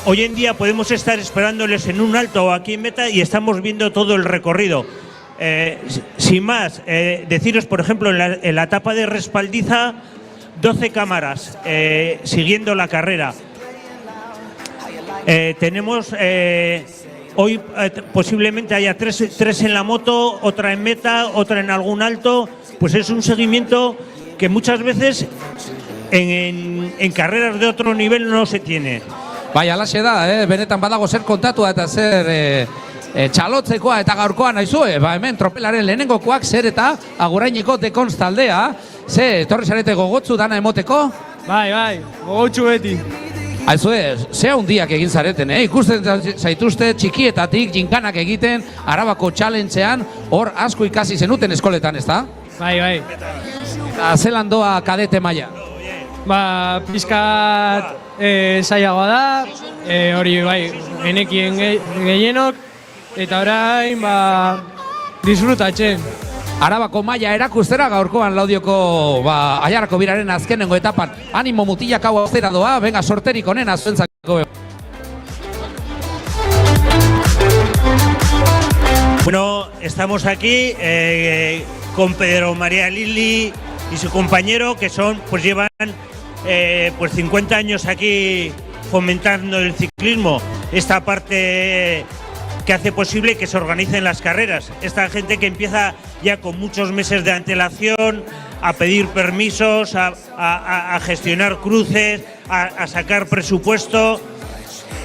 hoy en día podemos estar esperándoles en un alto o aquí en meta y estamos viendo todo el recorrido. Sin más, deciros, por ejemplo, en la etapa de Respaldiza, 12 cámaras siguiendo la carrera. Tenemos hoy posiblemente haya tres en la moto, otra en meta, otra en algún alto. Pues es un seguimiento que muchas veces en carreras de otro nivel no se tiene. Bai, alaxe da, benetan badago zer kontatua eta zer txalotzekoa eta gaurkoa naizue. Ba, hemen tropelaren lehenengokoak zer eta aguraineko Dekons taldea. Ze, etorri zarete gogotzu dana emoteko? Bai, gogotsu beti. Aizue, ze handiak egin zareten, ikusten zaituzte txikietatik jinkanak egiten Arabako challengean, hor asko ikasi zenuten eskoletan, ezta? Bai. Eta zelan doa kadete maila? Ba, pizkat zailagoa da, hori bai, genekien gehienok, eta orain, ba, disfrutatzen. Arabako maila erakustera gaurkoan Laudioko Aiarako biraren azkenengo etapan. Animo mutilak hau austera doa, venga, sorterik onena zuentzako. Bueno, estamos aquí con Pedro María Lili y su compañero, que pues llevan 50 años aquí fomentando el ciclismo, esta parte que hace posible que se organicen las carreras. Esta gente que empieza ya con muchos meses de antelación a pedir permisos, a gestionar cruces, a sacar presupuesto,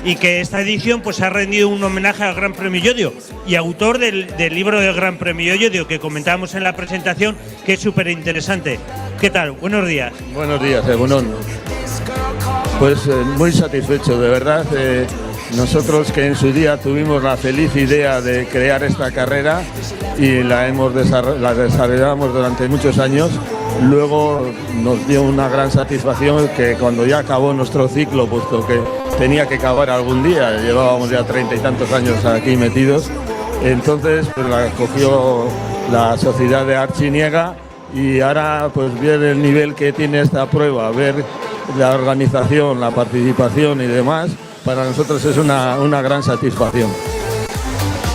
y que esta edición pues ha rendido un homenaje al Gran Premio Llodio y autor del libro del Gran Premio Llodio que comentábamos en la presentación, que es súper interesante. ¿Qué tal? Buenos días. Buenos días, Egunon. Pues muy satisfecho, de verdad. Nosotros, que en su día tuvimos la feliz idea de crear esta carrera y la desarrollamos durante muchos años, luego nos dio una gran satisfacción que cuando ya acabó nuestro ciclo, puesto que tenía que acabar algún día, llevábamos ya 30 y tantos años aquí metidos, entonces pues la cogió la sociedad de Archiniega, y ahora pues ver el nivel que tiene esta prueba, ver la organización, la participación y demás, para nosotros es una gran satisfacción.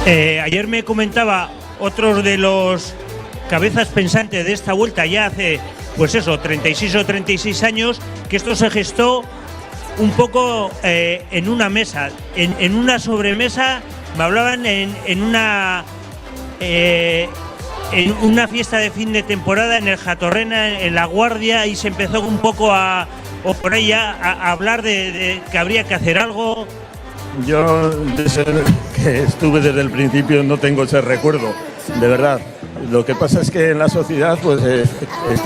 Ayer me comentaba otros de los cabezas pensantes de esta vuelta, ya hace, pues eso, 36 o 36 años, que esto se gestó un poco en una mesa, en una sobremesa. Me hablaban en una fiesta de fin de temporada en el Jatorrena, en La Guardia, y se empezó un poco o por ahí a hablar de que habría que hacer algo. Yo, desde que estuve desde el principio, no tengo ese recuerdo, de verdad. Lo que pasa es que en la sociedad pues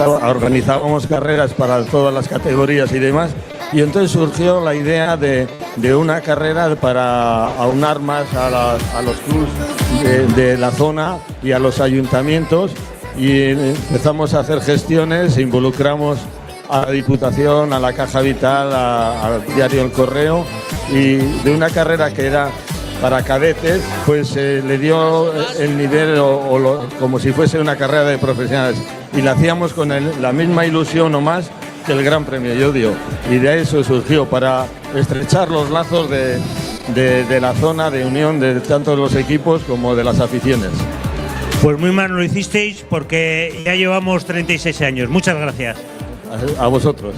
organizábamos carreras para todas las categorías y demás, y entonces surgió la idea de una carrera para aunar más a los clubs de la zona y a los ayuntamientos, y empezamos a hacer gestiones, involucramos a la Diputación, a la Caja Vital, al diario El Correo, y de una carrera que era para cadetes, pues le dio el nivel como si fuese una carrera de profesionales, y la hacíamos con la misma ilusión o más que el Gran Premio Llodio, y de eso surgió, para estrechar los lazos de la zona de unión de tanto los equipos como de las aficiones. Pues muy mal lo hicisteis, porque ya llevamos 36 años. Muchas gracias. A vosotros.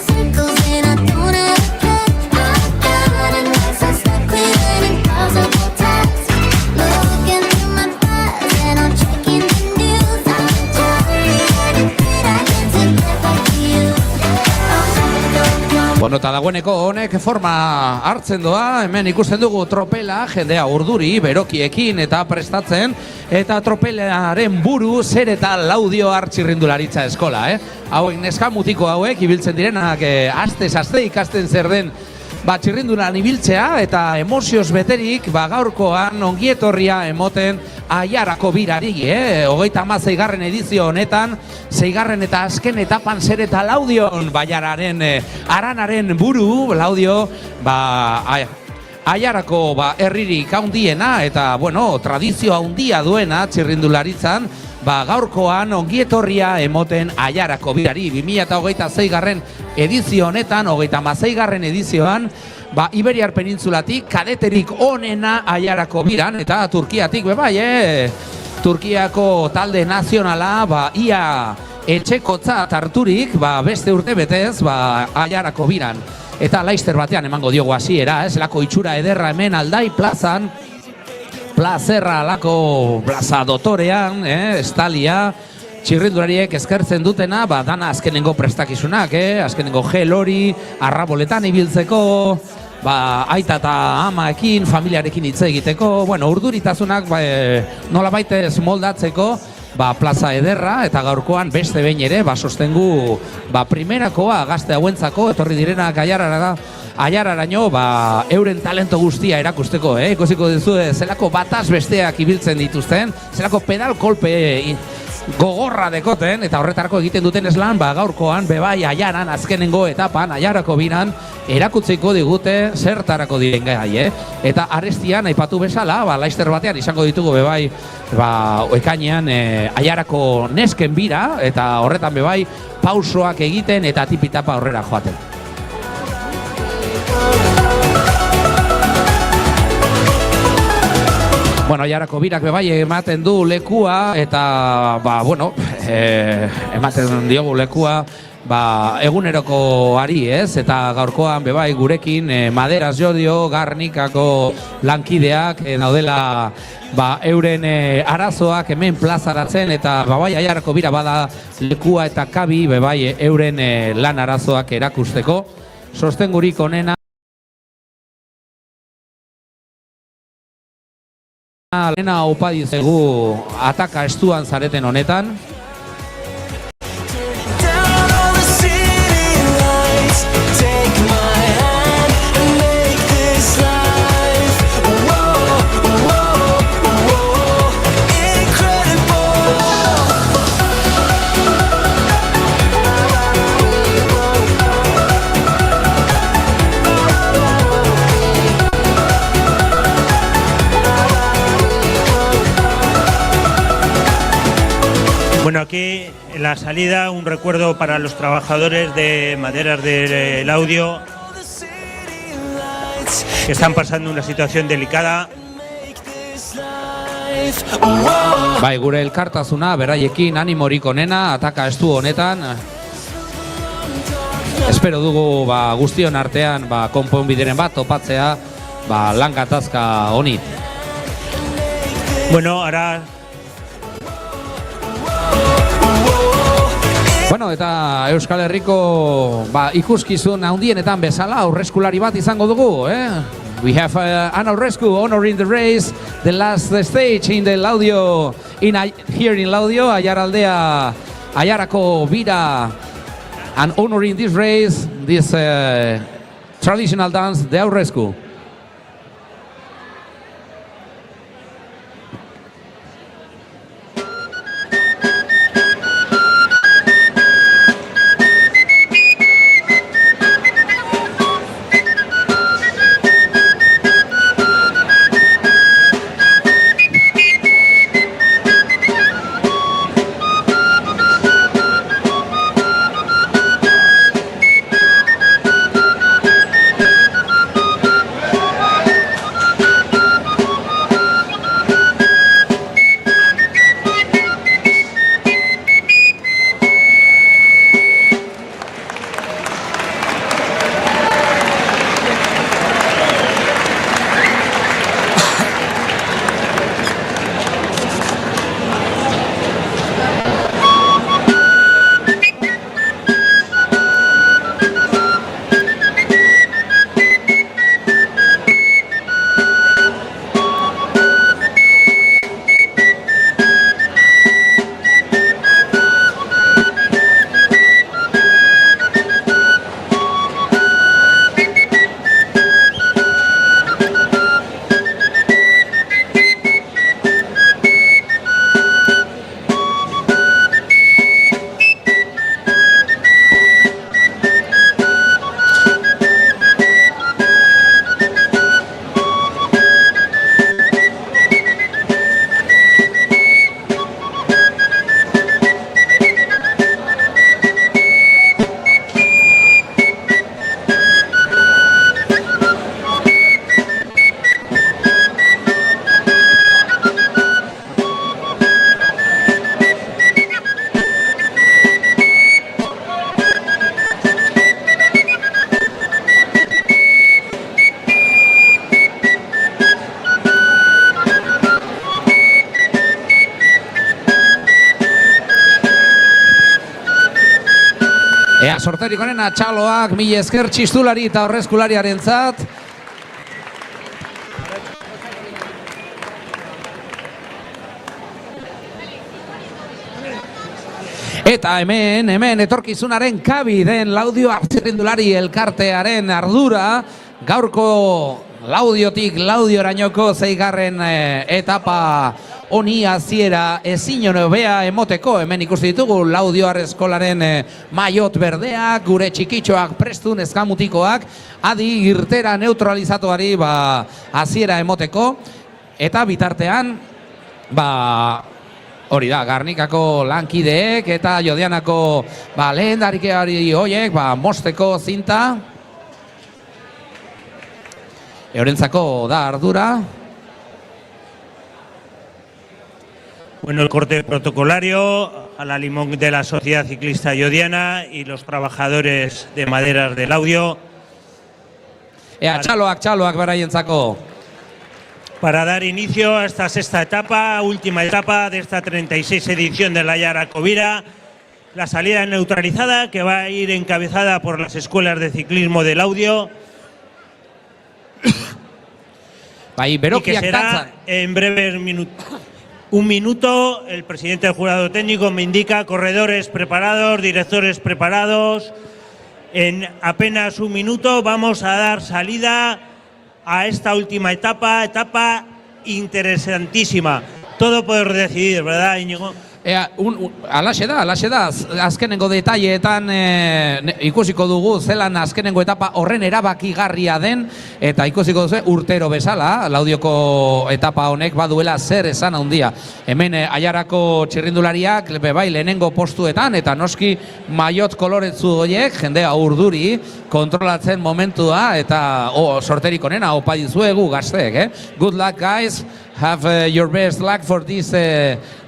Circles and I don't ever care. I got an access like we Bueno, eta dagoeneko honek forma hartzen doa, hemen ikusten dugu tropela, jendea urduri, berokiekin eta prestatzen, eta tropelaren buru zer eta Laudio Txirrindularitza eskola, Hauek neska mutiko hauek ibiltzen direnak aste ikasten zer den txirrindulan ibiltzea eta emozioz beterik gaurkoan ongietorria emoten Aiarako birari, 36. edizio honetan, 6. eta azken etapan zer eta Laudion Baiararen aranaren buru, Laudio Aiarako herririk handiena eta, bueno, tradizio handia duena txirrindularitzan, gaurkoan ongietorria emoten Aiarako birari. 2026. edizio honetan, 36. edizioan, Iberiar Penintzulatik kadeterik onena Aiarako biran, eta Turkiatik bebai, Turkiako talde nazionala, ia etxekotza harturik, beste urte betez, Aiarako biran. Eta Laister batean emango diogu hasiera, zelako itxura ederra hemen Aldai plazan, plazerra alako plaza dotorean, estalia, txirrindulariek eskertzen dutena, dana azkenengo prestakizunak, azkenengo gel hori, arraboletan ibiltzeko, aita eta amaekin, familiarekin hitz egiteko, bueno, urduritasunak nola baitez moldatzeko, plaza ederra, eta gaurkoan beste behin ere, sostengu, primerakoa gazte hauentzako, etorri direnak Aiararaino, euren talento guztia erakusteko, ikusiko duzu, zelako bataz besteak ibiltzen dituzten, zelako pedal kolpe gogorra dekoten, eta horretarako egiten duten eslan, gaurkoan, bebai Aiaran azkenengo etapan, Aiarako biran, erakutzeko digute zertarako diren gai, Eta arestian, aipatu bezala, Laister batean izango ditugu bebai, ekainean Aiarako nesken bira, eta horretan bebai, pausoak egiten eta tipitapa horrera joaten. Bueno, Aiarako birak bebai ematen du lekua, eta, ematen diogu lekua, egunerokoari, eta gaurkoan bebai gurekin Maderas Jodio, Garnikako lankideak daudela euren arazoak hemen plazaratzen, eta Aiarako bira bada lekua eta kabi bebai euren lan arazoak erakusteko. Sostengurik onena lehena opa dizegu ataka estuan zareten honetan. Bueno, aquí en la salida un recuerdo para los trabajadores de Maderas del Audio que están pasando una situación delicada. Gure elkartasuna beraiekin animorik onena ataka estu honetan. Espero dugu guztion artean konponbideren bat topatzea lan gatazka honi. Bueno, ahora eta Euskal Herriko ikuskizun handienetan bezala aurreskulari bat izango dugu, We have an aurresku honoring the race, the last stage in the Laudio, here in Laudio, Aiaraldea, Aiarako bira, and honoring this race, this traditional dance, the aurresku. Sorterik onena txaloak, mila esker txistulari eta horrezkulariaren zat. Eta hemen etorkizunaren kabi den Laudio Txirrindulari elkartearen ardura, gaurko Laudiotik Laudiorainoko 6. Etapa honi hasiera ezin hobea emoteko. Hemen ikusi ditugu Laudioar eskolaren maiot berdeak, gure txikitxoak prestun eskamutikoak, adi irtera neutralizatuari hasiera emoteko. Eta bitartean, hori da, Garnikako lankideek eta Jodianako lehendarikeari hoiek mosteko zinta. Eurentzako da ardura. Bueno, el corte protocolario a la limón de la Sociedad Ciclista Jodiana y los trabajadores de maderas del Laudio. Txaloak beraientzako. Para dar inicio a esta 6ª etapa, última etapa de esta 36 edición de la Yaracovira, la salida neutralizada que va a ir encabezada por las escuelas de ciclismo del Laudio. Y que será en breves un minuto. El presidente del jurado técnico me indica corredores preparados, directores preparados. En apenas un minuto vamos a dar salida a esta última etapa interesantísima. Todo poder decidir, ¿verdad, Íñigo? Alaxe da, azkenengo detaileetan ikusiko dugu zelan azkenengo etapa horren erabakigarria den, eta ikusiko duzu urtero bezala, Laudioko etapa honek baduela zer esan handia. Hemen Aiarako txirrindulariak bai lehenengo postuetan, eta noski maiot koloretzu horiek, jendea urduri, kontrolatzen momentua, eta sorterik onena, opa dizuegu gazteek, Good luck, guys. Have your best luck for this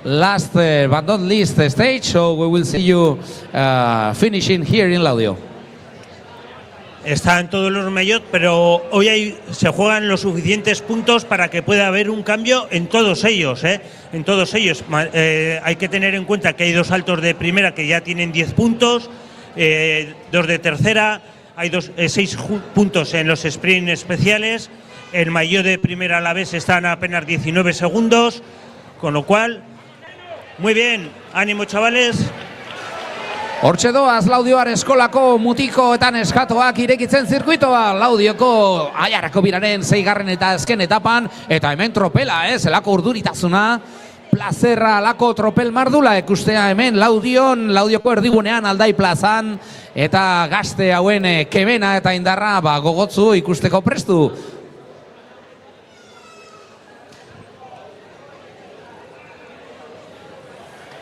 last but not least stage, so we will see you finishing here in Laudio. Están todos los maillot, pero hoy se juegan los suficientes puntos para que pueda haber un cambio en todos ellos, En todos ellos. Hay que tener en cuenta que hay 2 saltos de primera que ya tienen 10 puntos, 2 de tercera, hay 6 puntos en los sprint especiales. El maillot de primera a la vez están a apenas 19 segundos, con lo cual, muy bien, ánimo chavales. Hortxe doaz Laudioar eskolako mutiko eta neskatoak irekitzen zirkuitoa Laudioko Aiarako biraren 6. eta azken etapan, eta hemen tropela, zelako urduritasuna, plazerra alako tropel mardula ikustea hemen Laudioko erdigunean Aldai plazan, eta gazte hauen kemena eta indarra gogotzu ikusteko prestu.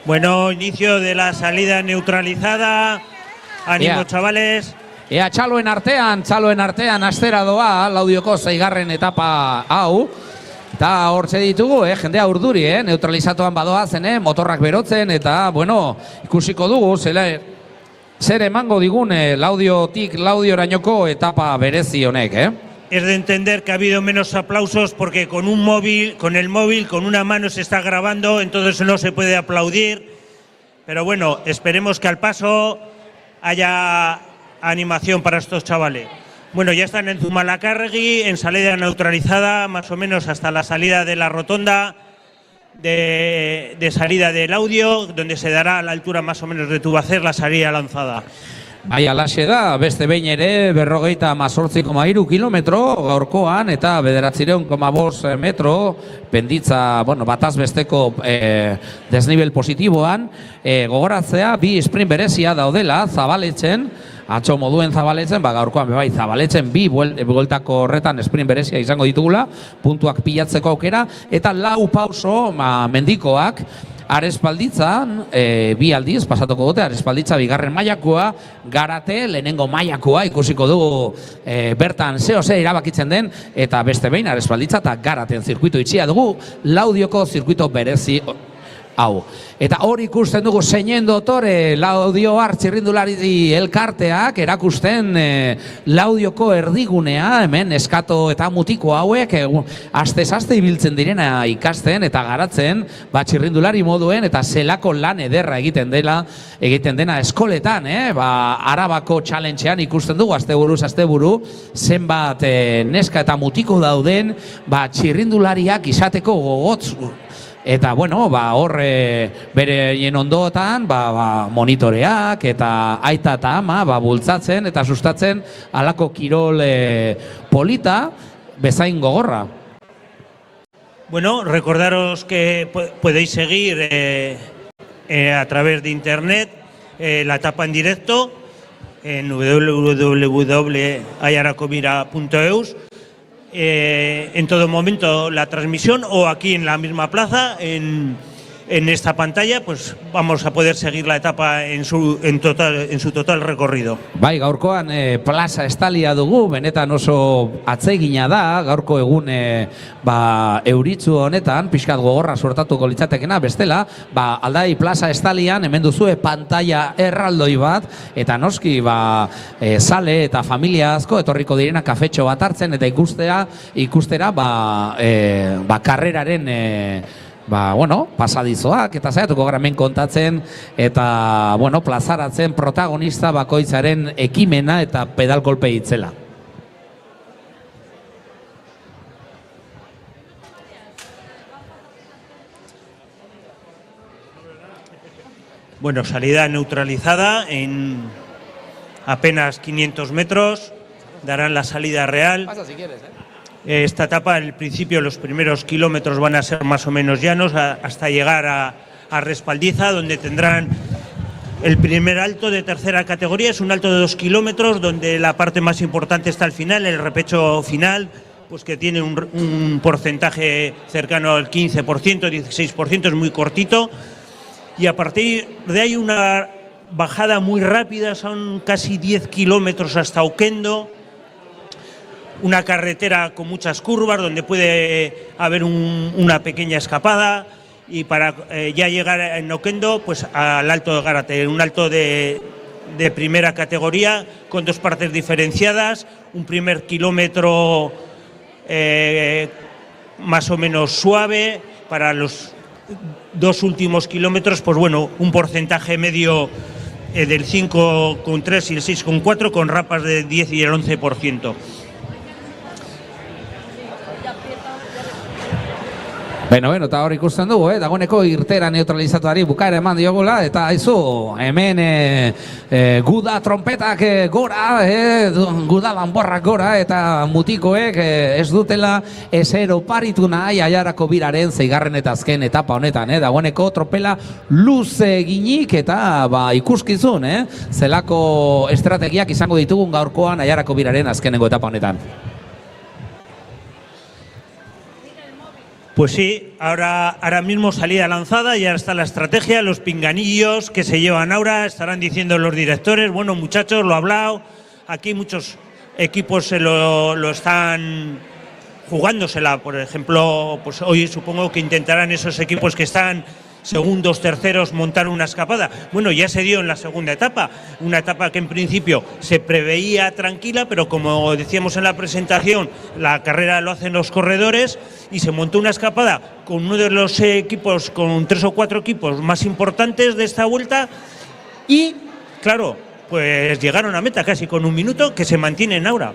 Bueno, inicio de la salida neutralizada. Ánimo, chavales. Txaloen artean astera doa Laudioko 6. etapa hau. Eta hortxe ditugu, jendea urduri, neutralizatuan badoa zen, motorrak berotzen, eta, bueno, ikusiko dugu, zer emango digun Laudiotik Laudiorainoko etapa berezi honek, Es de entender que ha habido menos aplausos porque con el móvil, con una mano se está grabando, entonces no se puede aplaudir. Pero bueno, esperemos que al paso haya animación para estos chavales. Bueno, ya están en Zumalacárregui, en salida neutralizada, más o menos hasta la salida de la rotonda de salida del Laudio, donde se dará a la altura más o menos de Tubacer la salida lanzada. Alaxe da, beste behin ere 58,3 kilometro gaurkoan eta 9,5 metro penditza, bataz besteko desnivel positiboan, gogoratzea bi sprint berezia daudela Zabaletzen, atzo moduen Zabaletzen, gaurkoan bai Zabaletzen bi bueltako horretan sprint berezia izango ditugula, puntuak pilatzeko aukera, eta 4 pauso mendikoak, Arespalditzan, bi aldiz, pasatuko dute, Arespalditza bigarren mailakoa, Garate, lehenengo mailakoa, ikusiko dugu bertan zeo-ze irabakitzen den, eta beste behin Arespalditza eta Garaten zirkuito itxia dugu, Laudioko zirkuito berezi hau. Eta hor ikusten dugu zeinen dotore Laudio Art txirrindulari elkarteak erakusten Laudioko erdigunea, hemen eskato eta mutiko hauek aste ibiltzen direna ikasten eta garatzen, txirrindulari moduen eta zelako lan ederra egiten dena eskoletan, Arabako challengean ikusten dugu asteburu zenbat neska eta mutiko dauden txirrindulariak izateko gogotz. Eta, bueno, hor bereien ondoetan monitoreak eta aita eta ama bultzatzen eta sustatzen halako kirol polita bezain gogorra. Bueno, recordaros que podéis seguir a través de internet la etapa en directo en www.ayaracomira.eus. En todo momento la transmisión o aquí en la misma plaza, en esta pantalla, pues vamos a poder seguir la etapa en su total recorrido. Bai, gaurkoan plaza estalia dugu, benetan oso atsegina da, gaurko egun euritzu honetan, pixkat gogorra suertatuko litzatekena, bestela, aldai plaza estalian, hemen duzue pantalla erraldoi bat, eta noski, sale eta familia asko, etorriko direna kafetxo bat hartzen, eta ikustera, karreraren pasadizoak eta saiatuko gara hemen kontatzen eta plazaratzen protagonista bakoitzaren ekimena eta pedalkolpe itzela. Bueno, salida neutralizada en apenas 500 metros, darán la salida real. Pasa si quieres, Esta etapa, al principio, los primeros kilómetros van a ser más o menos llanos hasta llegar a Respaldiza, donde tendrán el primer alto de tercera categoría. Es un alto de 2 kilómetros, donde la parte más importante está al final, el repecho final, pues que tiene un porcentaje cercano al 15%, 16%, es muy cortito. Y a partir de ahí una bajada muy rápida, son casi 10 kilómetros hasta Oquendo. Una carretera con muchas curvas donde puede haber una pequeña escapada y para ya llegar en Oquendo pues al Alto de Gárate, un alto de primera categoría con 2 partes diferenciadas, un primer kilómetro más o menos suave, para los 2 últimos kilómetros pues bueno, un porcentaje medio del 5,3 y el 6,4 con rapas del 10 y el 11%. Bueno, eta hor ikusten dugu, dagoeneko irtera neutralizatuari bukaera eman diogula, eta aizu, hemen guda trompetak gora, guda lanborrak gora, eta mutikoek ez dutela ezer oparitu nahi Aiarako biraren 6. eta azken etapa honetan, dagoeneko tropela luze eginik, eta ikuskizun, zelako estrategiak izango ditugun gaurkoan Aiarako biraren azkenengo etapa honetan. Pues sí, ahora mismo salida lanzada, ya está la estrategia, los pinganillos que se llevan ahora, estarán diciendo los directores, bueno muchachos, lo he hablado, aquí muchos equipos se lo están jugándosela, por ejemplo, pues hoy supongo que intentarán esos equipos que están segundos, terceros, montar una escapada. Bueno, ya se dio en la segunda etapa, una etapa que en principio se preveía tranquila, pero como decíamos en la presentación, la carrera lo hacen los corredores y se montó una escapada con uno de los equipos, con 3 o 4 equipos más importantes de esta vuelta y, claro, pues llegaron a meta casi con 1 minuto, que se mantienen ahora.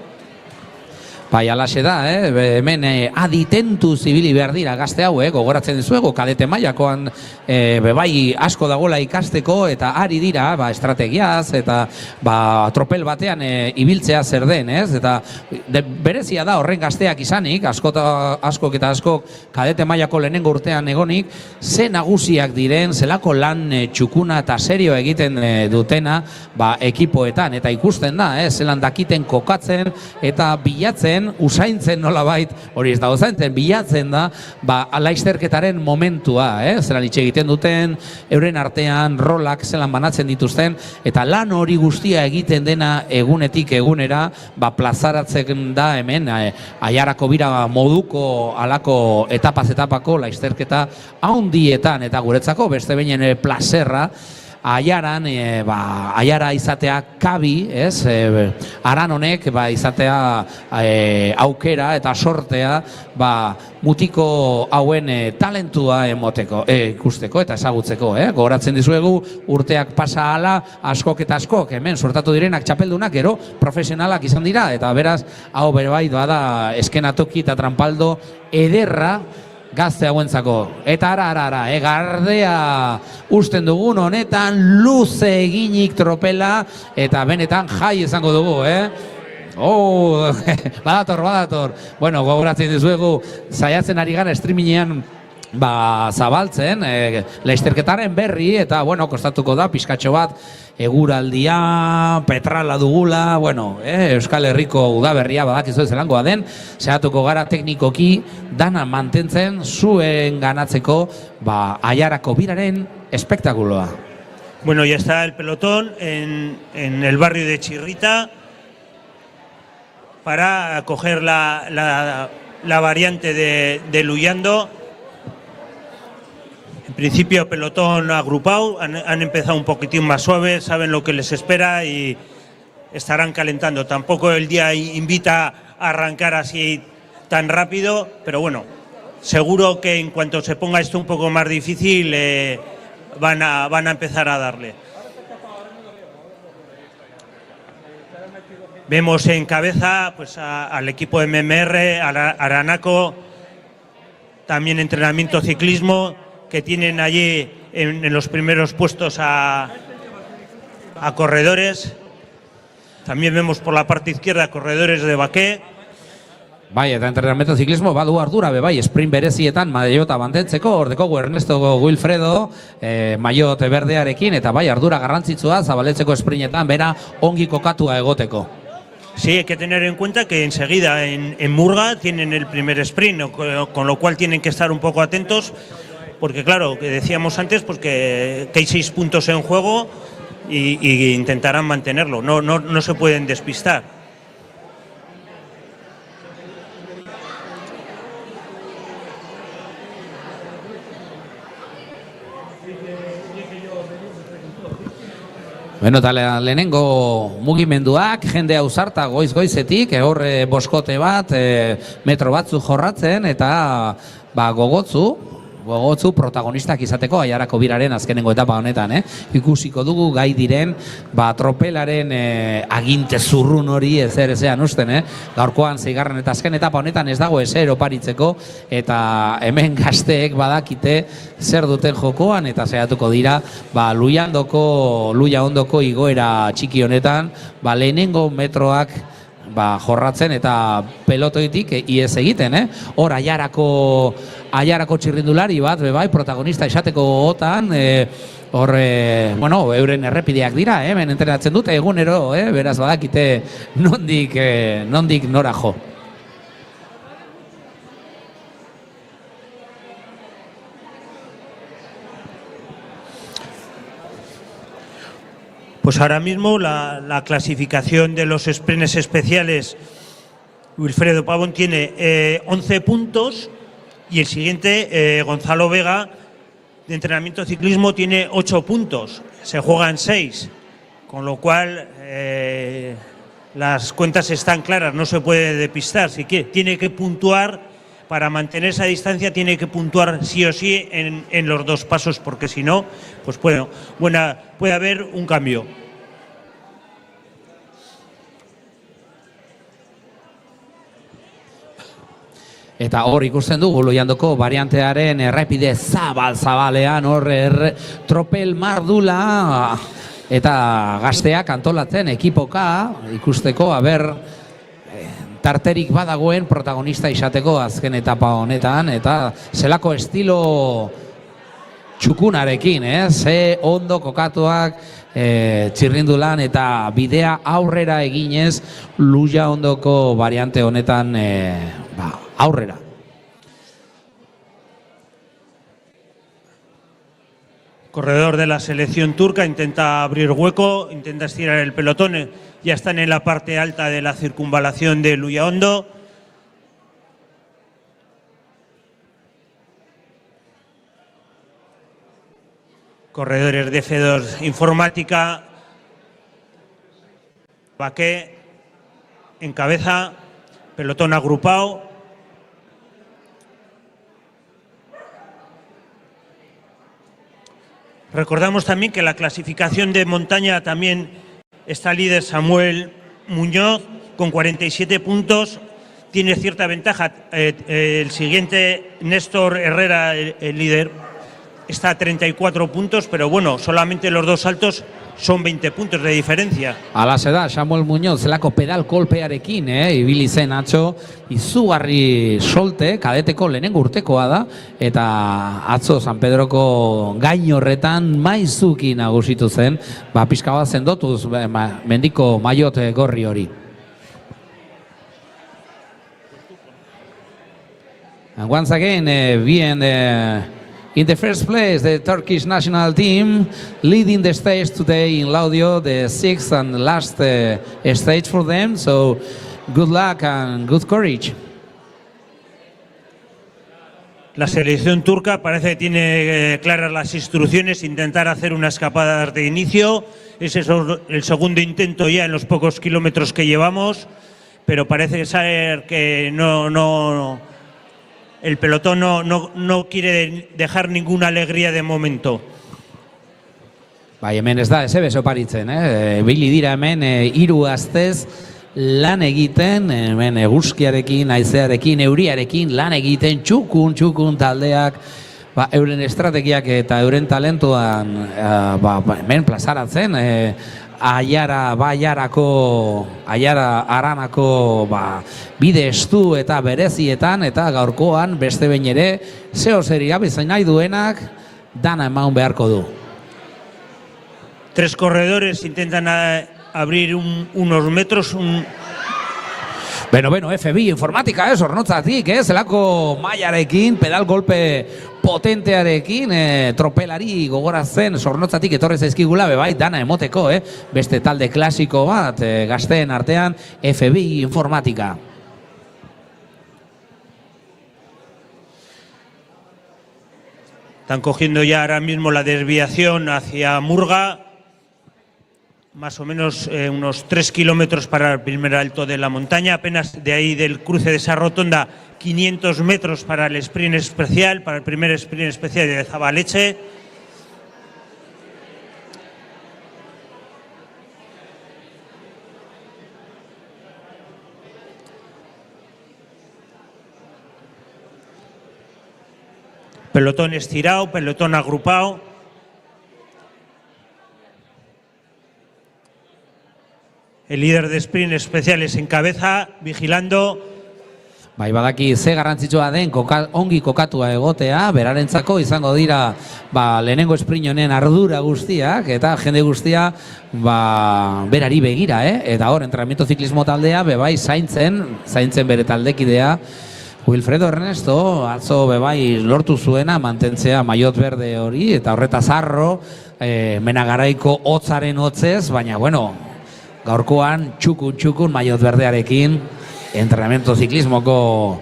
Bai, alaxe da, hemen aditentu zibili behar dira gazte hau, gogoratzen dizuegu, kadete mailakoan bai asko dagoela ikasteko, eta ari dira, estrategiaz, eta tropel batean ibiltzea zer den, eta berezia da horren gazteak izanik, askok eta askok kadete mailako lehenengo urtean egonik, ze nagusiak diren, zelako lan txukuna eta serio egiten dutena ekipoetan, eta ikusten da, zelan dakiten kokatzen, eta bilatzen bilatzen, usaintzen nolabait, hori ez da usaintzen, bilatzen da, lasterketaren momentua, zelan hitz egiten duten, euren artean rolak zelan banatzen dituzten, eta lan hori guztia egiten dena egunetik egunera, plazaratzen da hemen, Aiarako bira moduko alako etapako lasterketa haundietan, eta guretzako beste behin plazerra, Aiaran, Aiara izatea kabi, Aran honek izatea aukera eta sortea mutiko hauen talentua ikusteko eta ezagutzeko. Gogoratzen dizuegu urteak pasa ala askok eta askok, hemen sortatu direnak txapeldunak gero profesionalak izan dira, eta beraz, hau berbait bada eskenatoki eta trampaldo ederra gazte hauentzako. Eta ara, gardea usten dugun honetan luze eginik tropela eta benetan jai izango dugu, badator. Bueno, gogoratzen dizuegu, saiatzen ari gara streamingean zabaltzen, lasterketaren berri, eta, kostatuko da, pizkatxo bat, eguraldia, petrala dugula, Euskal Herriko udaberria badakizu zelangoa den, saiatuko gara teknikoki dana mantentzen zuen ganatzeko Aiarako biraren espektakuloa. Bueno, ya está el pelotón en el barrio de Chirrita para coger la variante de Luyando. En principio pelotón agrupado, han empezado un poquitín más suave, saben lo que les espera y estarán calentando. Tampoco el día invita a arrancar así tan rápido, pero bueno, seguro que en cuanto se ponga esto un poco más difícil van a empezar a darle. Vemos en cabeza pues al equipo de MMR, Aranaco, también entrenamiento ciclismo, que tienen allí en los primeros puestos a corredores. También vemos por la parte izquierda corredores de Baqué. Eta entrenamiento ciclismo badu ardura sprint berezietan maiota mantentzeko, ordeko Ernesto Wilfredo maiote berdearekin, eta ardura garrantzitsua zabaletzeko sprintetan bera ongi kokatua egoteko. Sí, hay que tener en cuenta que enseguida en Murga tienen el primer sprint, con lo cual tienen que estar un poco atentos, porque claro, que decíamos antes, pues que hay 6 puntos en juego y intentarán mantenerlo, no se pueden despistar. Eta lehenengo mugimenduak, jende ausarta goiz-goizetik, horre boskote bat, metro batzu jorratzen, eta gogotzu protagonistak izateko Aiarako biraren azkenengo etapa honetan. Ikusiko dugu gai diren tropelaren aginte zurrun hori ezean usten. Gaurkoan 6. eta azken etapa honetan ez dago ezer oparitzeko, eta hemen gazteek badakite zer duten jokoan, eta saiatuko dira Luia ondoko igoera txiki honetan lehenengo metroak jorratzen eta pelotoitik iez egiten. Hor Aiarako txirrindulari bat, protagonista esateko otan, euren errepideak dira, hemen entrenatzen dute egunero, beraz badakite nondik nora jo. Pues ahora mismo la clasificación de los sprints especiales, Wilfredo Pavón tiene 11 puntos y el siguiente, Gonzalo Vega, de entrenamiento ciclismo, tiene 8 puntos. Se juegan 6, con lo cual las cuentas están claras, no se puede despistar. Si tiene que puntuar, para mantener esa distancia tiene que puntuar sí o sí en los 2 pasos, porque si no, pues puede haber un cambio. Eta hor ikusten dugu Luiandoko variantearen errepide zabalean, hor tropel mardula eta gazteak antolatzen ekipoka ikusteko, tarterik badagoen protagonista izateko azken etapa honetan, eta zelako estilo txukunarekin, ze ondo kokatuak txirrindulan eta bidea aurrera eginez Luia ondoko variante honetan aurrera. Corredor de la selección turca intenta abrir hueco, intenta estirar el pelotón, ya están en la parte alta de la circunvalación de Luyaondo. Corredores de F2 Informática, Baqué en cabeza, pelotón agrupado. Recordamos también que la clasificación de montaña también está líder Samuel Muñoz con 47 puntos. Tiene cierta ventaja. El siguiente, Néstor Herrera, el líder, está a 34 puntos, pero bueno, solamente los dos saltos son 20 puntos de diferencia. Alaxe da, Samuel Muñoz zelako pedal kolpearekin, ibili zen atzo, izugarri solte, kadeteko lehenengo urtekoa da, eta atzo San Pedroko gain horretan maizuki nagusitu zen, pixka bat sendotuz mendiko maiot gorri hori. And once again, in the first place, the Turkish national team leading the stage today in Laudio, the sixth and last stage for them. So good luck and good courage. La selección turca parece que tiene claras las instrucciones, intentar hacer una escapada de inicio. Ese es el segundo intento ya en los pocos kilómetros que llevamos, pero parece ser que el pelotón no quiere dejar ninguna alegría de momento. Bai, hemen ez da, ez oparitzen, bili dira hemen 3 astez lan egiten, hemen eguzkiarekin, haizearekin, euriarekin lan egiten, txukun taldeak, euren estrategiak eta euren talentuan hemen plazaratzen, Aiara Aranako bide estu eta berezietan, eta gaurkoan beste behin ere zeo zeri abizain nahi duenak dana eman beharko du. 3 corredores intentan abrir unos metros. Bueno, FB Informática, zornotzatik, zelako mailarekin, pedal golpe potentearekin, tropelari gogoratzen zornotzatik etorri zaizkigula, bai, dana emoteko, beste talde klasiko bat, gazteen artean, FB Informática. Están cogiendo ya ahora mismo la desviación hacia Murga, más o menos unos 3 kilómetros para el primer alto de la montaña, apenas de ahí del cruce de esa rotonda 500 metros para el sprint especial, para el primer sprint especial de Zabaleche. Pelotón estirado, pelotón agrupado. El líder de sprint especiales en cabeza, vigilando. Bai, badaki ze garrantzitsua den ongi kokatua egotea, berarentzako izango dira lehenengo sprint honen ardura guztiak, eta jende guztia berari begira, eta hor, entrenamiento ziklismo taldea, bebai zaintzen bere taldekidea. Wilfredo Ernesto, atzo bebai lortu zuena mantentzea maiot berde hori, eta horretaz harro, Menagaraiko hotzaren hotzez, baina, bueno, gaurkoan txukun maiot berdearekin entrenamiento ciclismoko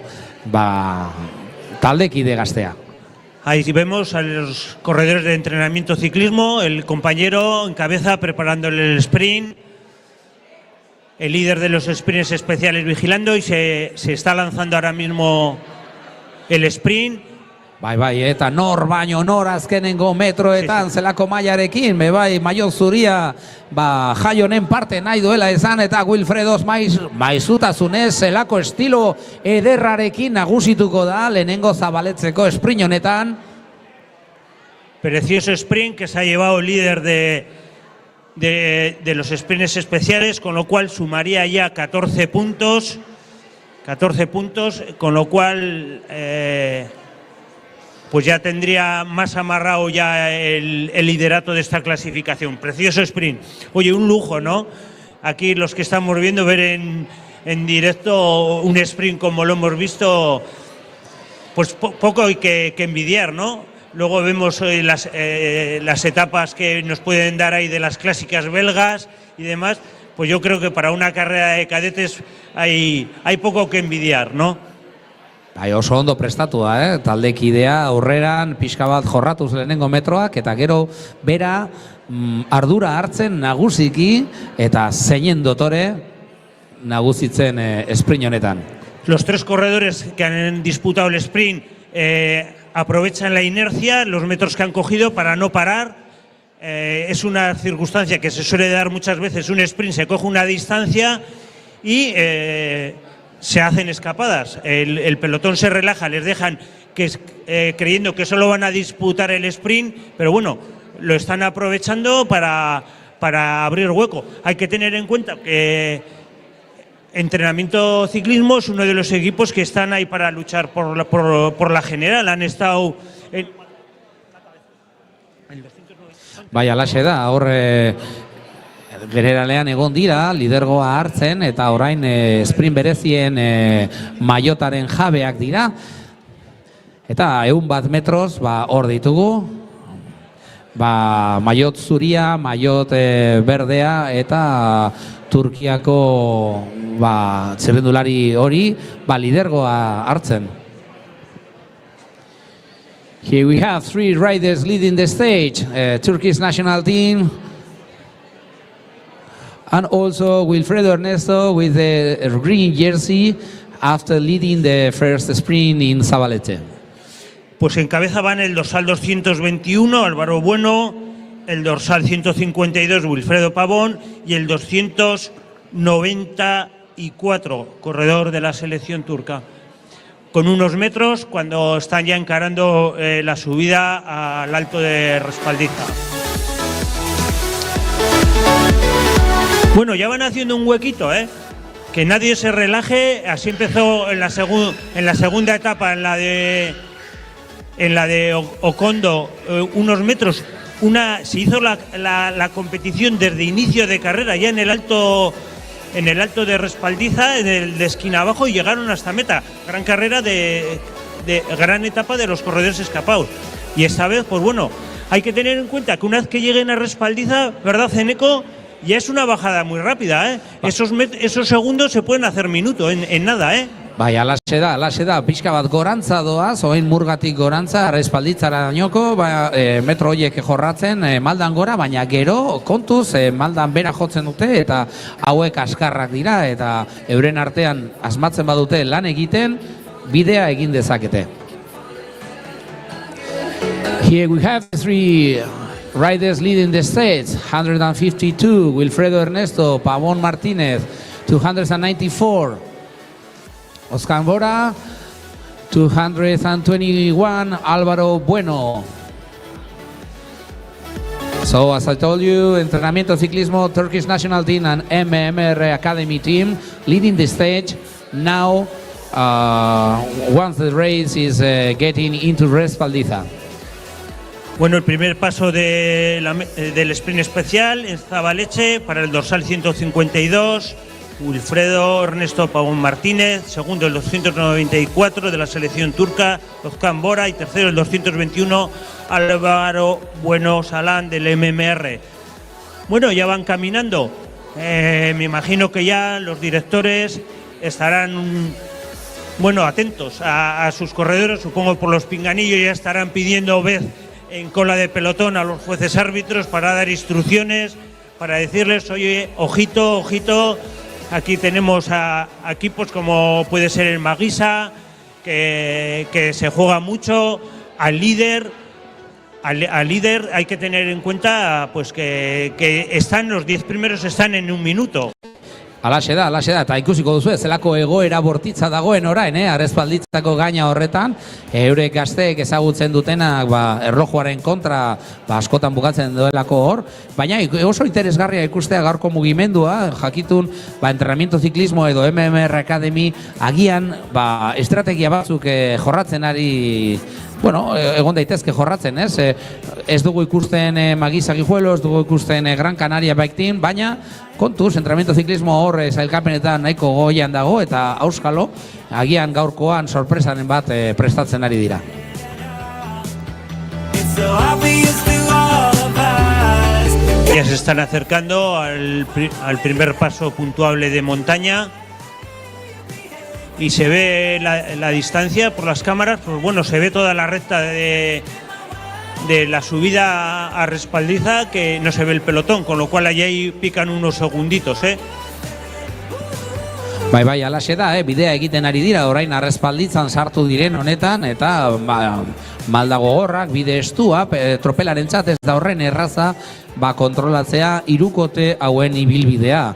taldekide gaztea. Ahí vemos a los corredores de entrenamiento ciclismo, el compañero en cabeza preparándole el sprint, el líder de los sprints especiales vigilando y se está lanzando ahora mismo el sprint. Bai, eta nor baino nor azkenengo metroetan zelako mailarekin, maio zuria jaionen parte nahi duela esan, eta Wilfredoz maizutasunez zelako estilo ederrarekin nagusituko da lehenengo Zabaletzeko sprint honetan. Precioso sprint que se ha llevado el líder de los sprints especiales, con lo cual sumaría ya 14 puntos, con lo cual pues ya tendría más amarrado ya el liderato de esta clasificación. Precioso sprint. Oye, un lujo, ¿no? Aquí los que estamos viendo, ver en directo un sprint como lo hemos visto, pues poco hay que envidiar, ¿no? Luego vemos las etapas que nos pueden dar ahí de las clásicas belgas y demás. Pues yo creo que para una carrera de cadetes hay poco que envidiar, ¿no? Bai, oso ondo prestatua, taldekidea aurreran pixka bat jorratuz lehenengo metroak, eta gero bera ardura hartzen nagusiki eta zeinen dotore nagusitzen sprint honetan. Los tres corredores que han disputado el sprint aprovechan la inercia, los metros que han cogido para no parar. Es una circunstancia que se suele dar muchas veces. Un sprint se coge una distancia y se hacen escapadas. El pelotón se relaja, les dejan creyendo que solo van a disputar el sprint, pero bueno, lo están aprovechando para abrir hueco. Hay que tener en cuenta que Entrenamiento Ciclismo es uno de los equipos que están ahí para luchar por la general. Han estado Bai, alaxe da, hor generalean egon dira, lidergoa hartzen, eta orain sprint berezien maiotaren jabeak dira. Eta 100 metroz, hor ditugu, maiot zuria, maiot berdea, eta Turkiako txirrindulari hori lidergoa hartzen. Here we have 3 riders leading the stage, Turkish national team, and also Wilfredo Ernesto with the green jersey after leading the first sprint in Zabalete. Pues en cabeza van el dorsal 221, Álvaro Bueno, el dorsal 152, Wilfredo Pavón, y el 294, corredor de la selección turca. Con unos metros cuando están ya encarando la subida al Alto de Respaldiza. Bueno, ya van haciendo un huequito, que nadie se relaje. Así empezó en la segunda etapa, en la de Okondo, unos metros. Se hizo la competición desde inicio de carrera, ya en el Alto de Respaldiza, en el de esquina abajo, y llegaron hasta meta. Gran carrera gran etapa de los corredores escapados. Y esta vez, pues bueno, hay que tener en cuenta que una vez que lleguen a Respaldiza, ¿verdad, Ceneco? Ya es una bajada muy rápida, Esos segundos se pueden hacer minuto en nada, Bai, alaxe da, pixka bat gorantza doaz, oain murgatik gorantza, Respalditzara dainoko, metro horiek jorratzen, maldan gora, baina gero, kontuz, maldan bera jotzen dute, eta hauek askarrak dira, eta euren artean asmatzen badute lan egiten, bidea egin dezakete. Here we have 3 riders leading the stage, 152, Wilfredo Ernesto, Pavón Martínez, 294, Oscar Bora, 221, Álvaro Bueno. So, as I told you, Entrenamiento Ciclismo, Turkish National Team and MMR Academy team leading the stage. Now, once the race is getting into Respaldiza. Bueno, el primer paso del sprint especial en Zabaleche para el dorsal 152. Wilfredo Ernesto Pavón Martínez, segundo el 294 de la selección turca, Özkan Bora, y tercero el 221 Álvaro Bueno Salán del MMR. Bueno, ya van caminando. Me imagino que ya los directores estarán atentos a sus corredores, supongo por los pinganillos ya estarán pidiendo vez en cola de pelotón a los jueces árbitros para dar instrucciones, para decirles, oye, ojito, ojito. Aquí tenemos a equipos como puede ser el Maguisa, que se juega mucho, al líder hay que tener en cuenta pues que están los 10 primeros están en un minuto. Alaxe da, eta ikusiko duzu zelako egoera bortitza dagoen orain, Arespalditzako gaina horretan, eurek gazteek ezagutzen dutenak erlojuaren kontra askotan bukatzen duelako hor, baina oso interesgarria ikustea gaurko mugimendua, jakitun entrenamiento ziklismo edo MMR Academy agian estrategia batzuk jorratzen ari, egon daitezke jorratzen, ez? Ez dugu ikusten Magisa Guijuelo, ez dugu ikusten Gran Canaria Bike Team, baina kontuz, entrenamiento ziklismo hor sailkapenetan nahiko goian dago eta auskalo, agian gaurkoan sorpresaren bat prestatzen ari dira. Ya se están acercando al primer paso puntuable de montaña y se ve la distancia por las cámaras, pues bueno, se ve toda la recta de la subida a Respaldiza, que no se ve el pelotón, con lo cual ahí pican unos segunditos, Bai, alaxe da, bidea egiten ari dira, orain Arrespalditzan sartu diren honetan, eta malda gogorrak, bide estua, tropelarentzat ez da horren erraza, kontrolatzea hirukote hauen ibilbidea.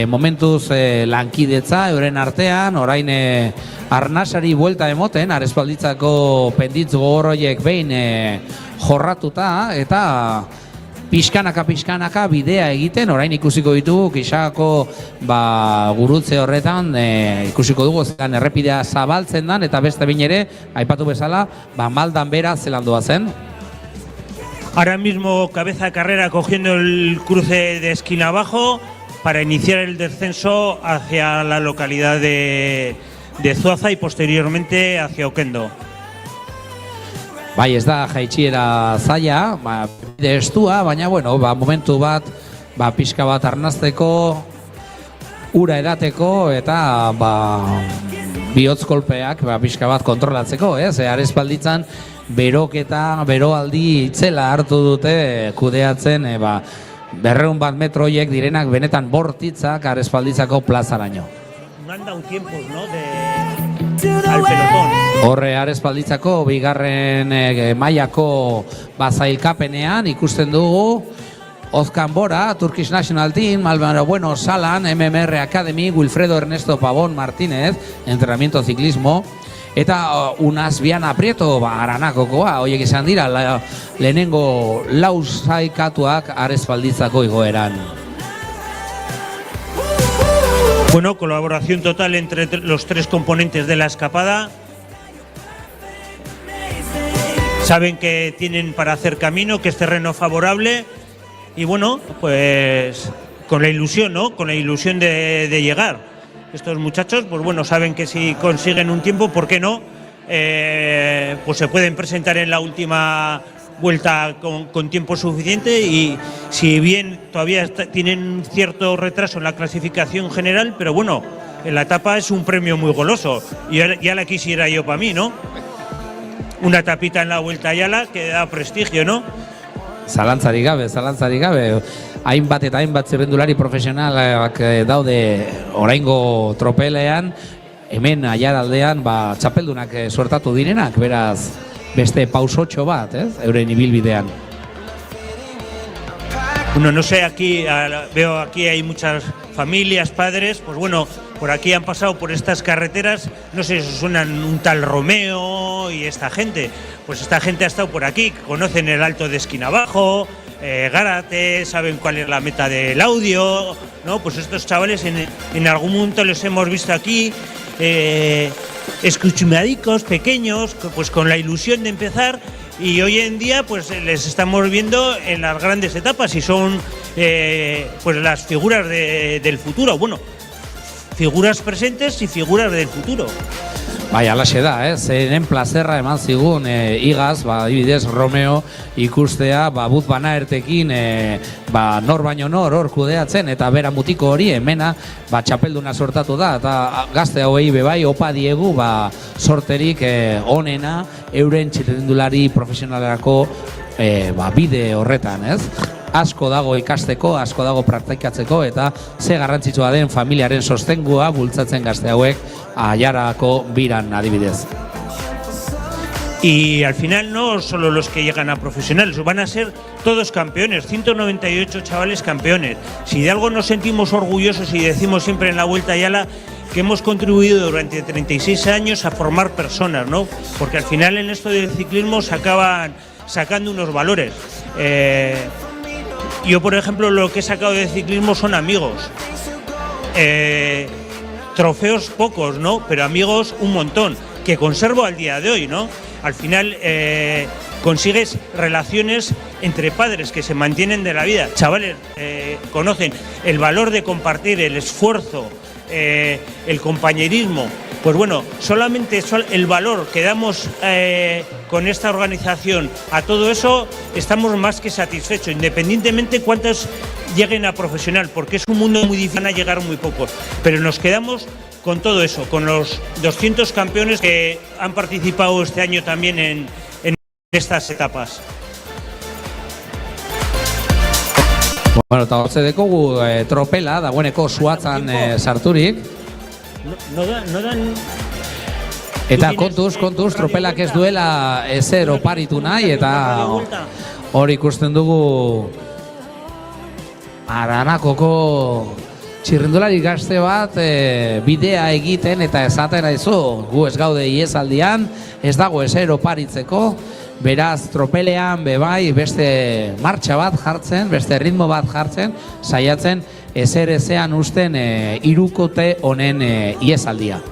Momentuz lankidetza euren artean, orain arnasari buelta emoten, Arrespalditzako penditz gogorroiek behin jorratuta, eta pixkanaka bidea egiten, orain ikusiko ditugu, Kixako gurutze horretan, ikusiko dugu, zelan errepidea zabaltzen dan, eta beste behin ere, aipatu bezala, maldan bera zelandoa zen. Ahora mismo cabeza de carrera cogiendo el cruce de esquina abajo para iniciar el descenso hacia la localidad de Zuaza y posteriormente hacia Okendo. Bai, ez da jaitsiera zaila, bide estua, baina momentu bat, pixka bat arnazteko, ura edateko eta bihotz kolpeak pixka bat kontrolatzeko, Arrespalditzan beroketa, beroaldi itzela hartu dute kudeatzen, 200 metro horiek direnak benetan bortitzak Arrespalditzako plazaraino. No han dado tiempos, ¿no?, al pelotón. Horre Arrespalditzako bigarren mailako zailkapenean ikusten dugu Ozkan Bora, Turkish National Team, Álvaro Bueno Salan, MMR Academy, Wilfredo Ernesto Pavón Martínez, entrenamiento ciclismo, eta Unas Viana Prieto Aranakokoa, horiek izan dira lehenengo lau sailkatuak Arrespalditzako igoeran. Bueno, colaboración total entre los tres componentes de la escapada. Saben que tienen para hacer camino, que es terreno favorable y bueno, pues con la ilusión, ¿no? Con la ilusión de llegar. Estos muchachos, pues bueno, saben que si consiguen un tiempo, ¿por qué no? Pues se pueden presentar en la última vuelta con tiempo suficiente y si bien todavía tienen cierto retraso en la clasificación general, pero bueno, en la etapa es un premio muy goloso y ya la quisiera yo para mí, ¿no? Una tapita en la Vuelta a Ayala que da prestigio, ¿no? Zalantzarik gabe. Hainbat eta hainbat zirrendulari profesionalak daude oraingo tropelean, hemen Aiaraldean txapeldunak suertatu direnak, beraz beste pausotxo bat, euren ibilbidean. Bueno, no sé, aquí veo aquí hay muchas familias, padres, pues bueno, por aquí han pasado por estas carreteras, no sé si suenan un tal Romeo y esta gente, pues esta gente ha estado por aquí, conocen el Alto de Esquina Abajo, Gárate, saben cuál es la meta del audio, ¿no? Pues estos chavales en algún momento los hemos visto aquí, escuchumadicos, pequeños, pues con la ilusión de empezar. Y hoy en día pues les estamos viendo en las grandes etapas y son pues las figuras del futuro. Bueno, figuras presentes y figuras del futuro. Bai, alaxe da, zeren plazerra eman zigun igaz, adibidez Romeo ikustea, buz banaertekin nor baino nor hor kudeatzen eta bera mutiko hori hemena txapelduna sortatu da eta gazte hauei bebai opa diegu sorterik onena euren txirrindulari profesionalerako bide horretan, asko dago ikasteko, asko dago praktikatzeko eta ze garrantzitsua den familiaren sostengua bultzatzen gazte hauek Aiarako biran adibidez. Y al final no solo los que llegan a profesionales, van a ser todos campeones, 198 chavales campeones. Si de algo nos sentimos orgullosos y decimos siempre en la Vuelta a Ayala que hemos contribuido durante 36 años a formar personas, ¿no? Porque al final en esto del ciclismo se acaban sacando unos valores. Yo, por ejemplo, lo que he sacado del ciclismo son amigos. Trofeos pocos, ¿no? Pero amigos un montón, que conservo al día de hoy, ¿no? Al final consigues relaciones entre padres que se mantienen de la vida. Chavales conocen el valor de compartir, el esfuerzo, el compañerismo. Pues bueno, solamente el valor que damos con esta organización a todo eso, estamos más que satisfechos, independientemente cuántos lleguen a profesional, porque es un mundo muy difícil, van a llegar muy pocos. Pero nos quedamos con todo eso, con los 200 campeones que han participado este año también en estas etapas. Bueno, eta hortze dekogu tropela, dagoeneko suatzan sarturik. No dan... Eta kontuz, tropelak ez duela ezer oparitu nahi, eta hori ikusten dugu Aranakoko txirrindulari gazte bat bidea egiten eta esaten aizu, gu ez gaude iezaldian, ez dago ezer oparitzeko, beraz tropelean bebai beste martxa bat jartzen, beste ritmo bat jartzen, saiatzen ezer ezean usten hirukote honen iezaldia.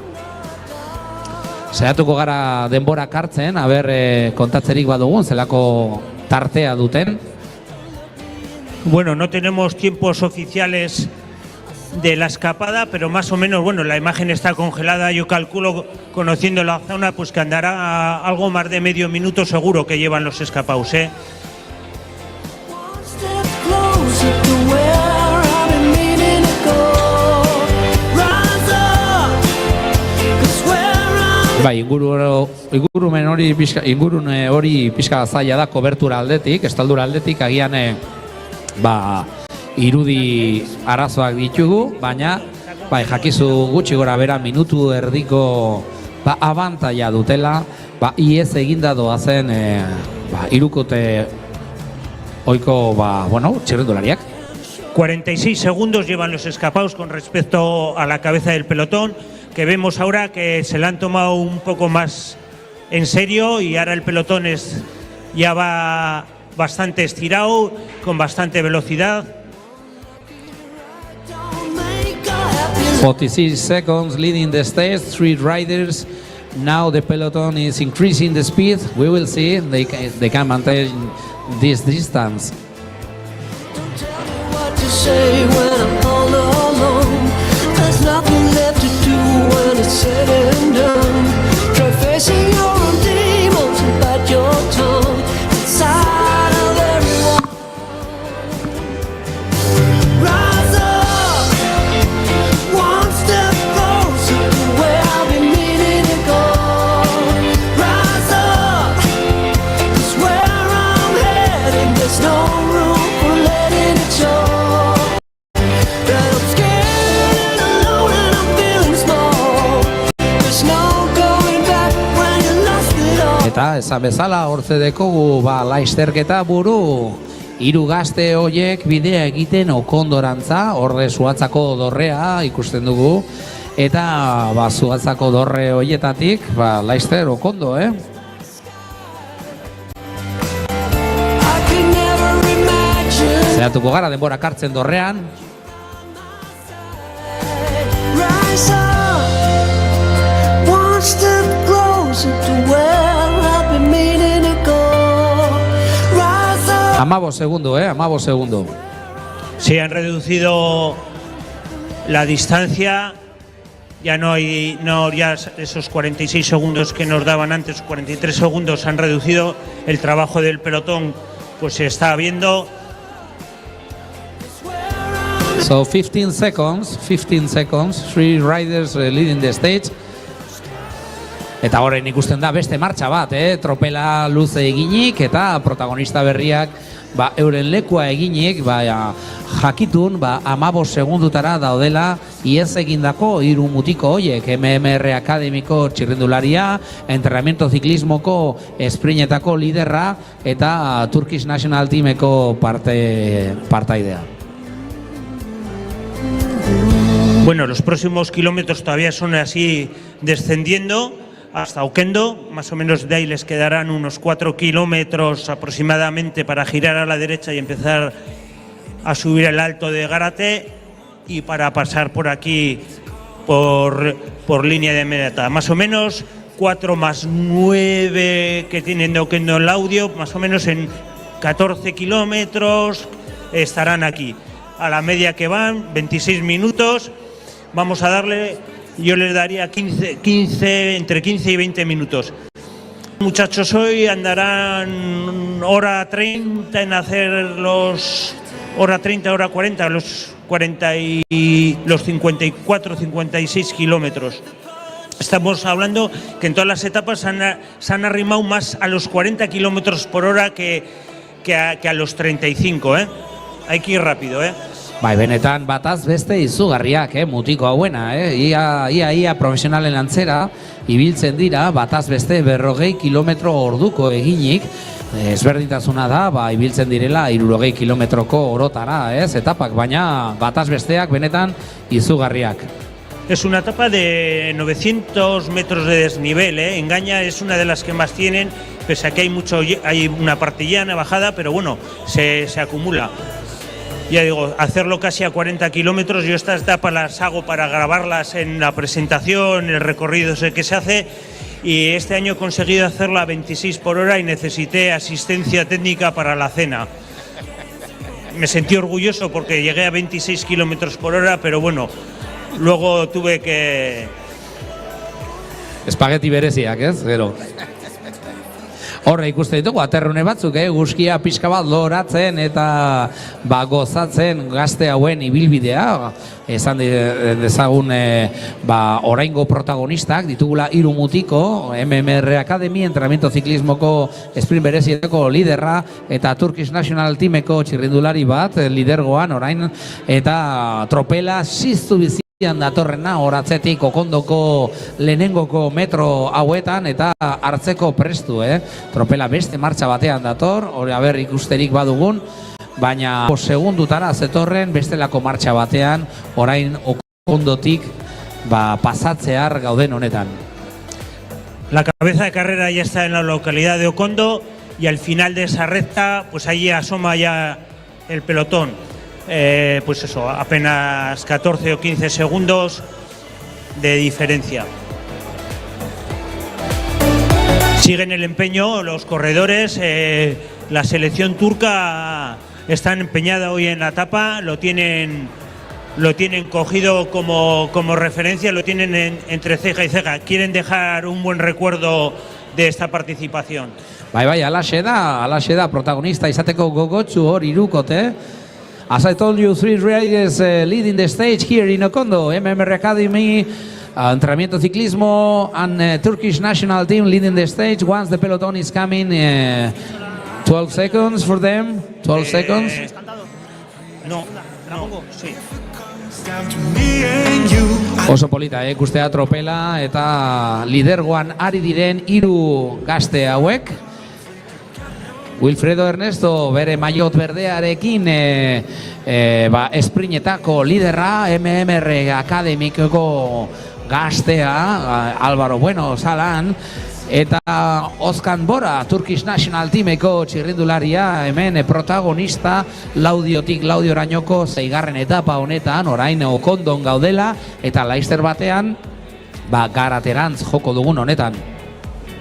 Saiatuko gara denborak hartzen, aber kontatzerik badugun, zelako tartea duten. Bueno, no tenemos tiempos oficiales de la escapada, pero más o menos, bueno, la imagen está congelada, yo calculo, conociendo la zona, pues que andará algo más de medio minuto seguro que llevan los escapados, ¿eh? Bai, ingurune hori pixka zaila da kobertura aldetik, estaldura aldetik, agian irudi arazoak ditugu, baina bai, jakizu gutxi gora bera minutu erdiko abantaila dutela, iez eginda doazen hirukote oiko txirrindulariak. 46 segundos llevan los escapados con respecto a la cabeza del pelotón, que vemos ahora que se la han tomado un poco más en serio y ahora el pelotón ya va bastante estirado, con bastante velocidad. 46 seconds leading the stage, 3 riders. Now the peloton is increasing the speed. We will see they can maintain this distance. Say when I'm all alone, there's nothing left to do when it's said and done. Try facing your own demons and bite your tongue inside of everyone. Rise up, one step closer to where I've been meaning to go. Rise up, 'cause where I'm heading, there's no room for letting it show. Eta esan bezala hortze dekogu laizterketa buru, hiru gazte horiek bidea egiten okondorantza, horre Zuhatzako dorrea ikusten dugu, eta Zuhatzako dorre horietatik laizter okondo, Zeratuko gara denbora kartzen dorrean. Amabo segundo. Se han reducido la distancia, ya no hay ya esos 46 segundos que nos daban antes, 43 segundos han reducido, el trabajo del pelotón pues se está viendo. So 15 seconds, 3 riders leading the stage. Eta horrein ikusten da beste martxa bat, tropela luze eginik eta protagonista berriak euren lekua eginik, jakitun, 15 segundutara daudela iez egindako 3 mutiko hoiek, MMR Akademiko txirrindularia, entrenamiento ziklismoko sprintetako liderra eta Turkish National Teameko partaidea. Bueno, los próximos kilómetros todavía son así descendiendo hasta Oquendo, más o menos de ahí les quedarán unos 4 kilómetros aproximadamente para girar a la derecha y empezar a subir el alto de Gárate y para pasar por aquí por línea de meta. Más o menos 4 más 9 que tienen de Oquendo el audio, más o menos en 14 kilómetros estarán aquí. A la media que van, 26 minutos, vamos a darle, yo les daría entre 15 y 20 minutos. Muchachos hoy andarán hora 30 en hacer hora 30, hora 40, los 54, 56 kilómetros. Estamos hablando que en todas las etapas se han arrimado más a los 40 kilómetros por hora que a los 35, ¿eh? Hay que ir rápido, ¿eh? Bai, benetan bataz beste izugarriak, mutiko hauena, ia profesionalen antzera ibiltzen dira, bataz beste 40 kilometro orduko eginik, ezberdintasuna da, ibiltzen direla 60 kilometroko orotara, etapak, baina bataz besteak benetan izugarriak. Es una etapa de 900 metros de desnivel, Engaña es una de las que más tienen, pese a que hay una parte llana, bajada, pero bueno, se acumula. Ya digo, hacerlo casi a 40 kilómetros, yo estas etapas las hago para grabarlas en la presentación, el recorrido que se hace, y este año he conseguido hacerla a 26 por hora y necesité asistencia técnica para la cena. Me sentí orgulloso porque llegué a 26 kilómetros por hora, pero bueno, luego tuve que... Espageti bereziak, gero. Horre ikusten ditugu, aterrune batzuk, guzkia pixka bat loratzen eta gozatzen gazte hauen ibilbidea. Esan dezagun oraingo protagonistak ditugula 3 mutiko, MMR Academy, entrenamiento ziklismoko sprint berezietako liderra eta Turkish National Teameko txirrindulari bat, lidergoan orain, eta tropela ziztu bizi datorrena horatzetik Okondoko lehenengoko metro hauetan eta hartzeko prestu, Tropela beste martxa batean dator, hori aber ikusterik badugun, baina segundutara zetorren bestelako martxa batean orain Okondotik pasatzear gauden honetan. La cabeza de carrera ya está en la localidad de Okondo y al final de esa recta, pues allí asoma ya el pelotón. Pues eso, apenas 14 o 15 segundos de diferencia. Siguen el empeño los corredores, la selección turca está empeñada hoy en la etapa, lo tienen cogido como referencia, lo tienen entre ceja y ceja, quieren dejar un buen recuerdo de esta participación. Bai, alaxe da protagonista izateko gogotsu hor irukote. As I told you, 3 riders leading the stage here in Okondo, MMR Academy, entrenamiento ciclismo, and Turkish National Team leading the stage. Once the peloton is coming, 12 seconds for them, 12 seconds. No, sí. Oso polita, ikustea tropela eta lidergoan ari diren 3 gazte hauek. Wilfredo Ernesto bere maillot berdearekin sprintetako liderra, MMR Akademikoko gaztea, Álvaro Bueno Salan, eta Ozkan Bora, Turkish National Teameko txirrindularia, hemen protagonista Laudiotik Laudiorainoko 6. etapa honetan, orain Okondon gaudela, eta laister batean Garaterantz joko dugun honetan.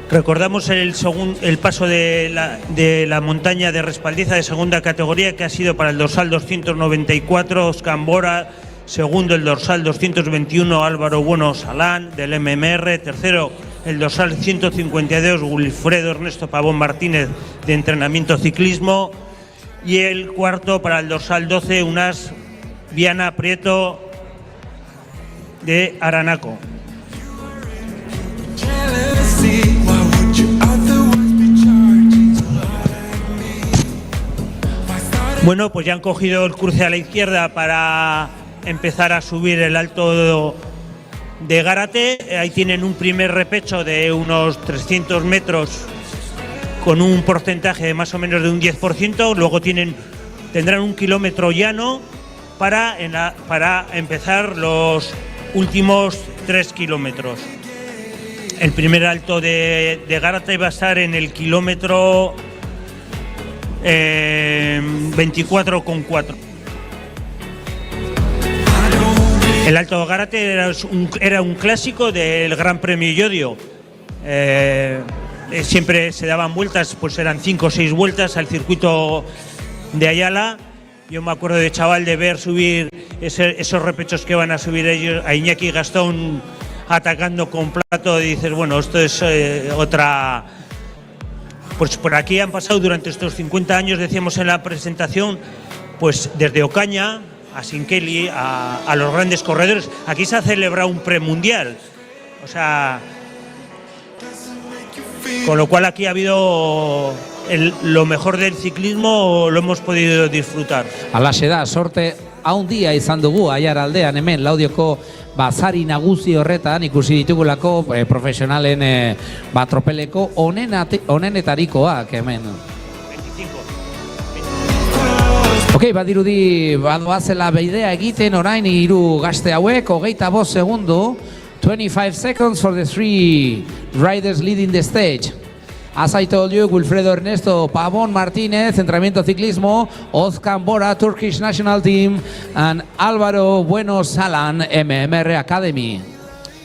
Recordamos el paso de la montaña de respaldiza de segunda categoría, que ha sido para el dorsal 294 Ozkan Bora, segundo el dorsal 221 Álvaro Bueno Salán del MMR, tercero el dorsal 152 Wilfredo Ernesto Pavón Martínez de entrenamiento ciclismo y el cuarto para el dorsal 12 Unas Viana Prieto de Aranaco. Bueno, pues ya han cogido el cruce a la izquierda para empezar a subir el alto de Gárate. Ahí tienen un primer repecho de unos 300 metros con un porcentaje de más o menos de un 10%. Luego tendrán un kilómetro llano para empezar los últimos 3 kilómetros. El primer alto de Gárate va a estar en el kilómetro 24,4. El Alto de Gárate era un clásico del Gran Premio Llodio. Siempre se daban vueltas, pues eran 5 o 6 vueltas al circuito de Ayala. Yo me acuerdo de chaval de ver subir esos repechos que van a subir ellos, a Iñaki Gastón atacando con plato, y dices, bueno, esto es otra... Pues por aquí han pasado durante estos 50 años, decíamos en la presentación, pues desde Ocaña a Sinkeli, a los grandes corredores. Aquí se ha celebrado un premundial, o sea, con lo cual aquí ha habido lo mejor del ciclismo, lo hemos podido disfrutar. Alaxe da, sorte haundia izan dugu Aiaraldean hemen Laudioko bazari nagusi horretan ikusi ditugulako profesionalen tropeleko onenetarikoak hemen. 25. Ok, badirudi badoazela beidea egiten orain hiru gazte hauek, 25 segundo, 25 seconds for the 3 riders leading the stage. As I told you, Wilfredo Ernesto Pavón Martínez, entrenamiento ciclismo, Ozkan Bora, Turkish National Team, and Álvaro Bueno Salan, MMR Academy.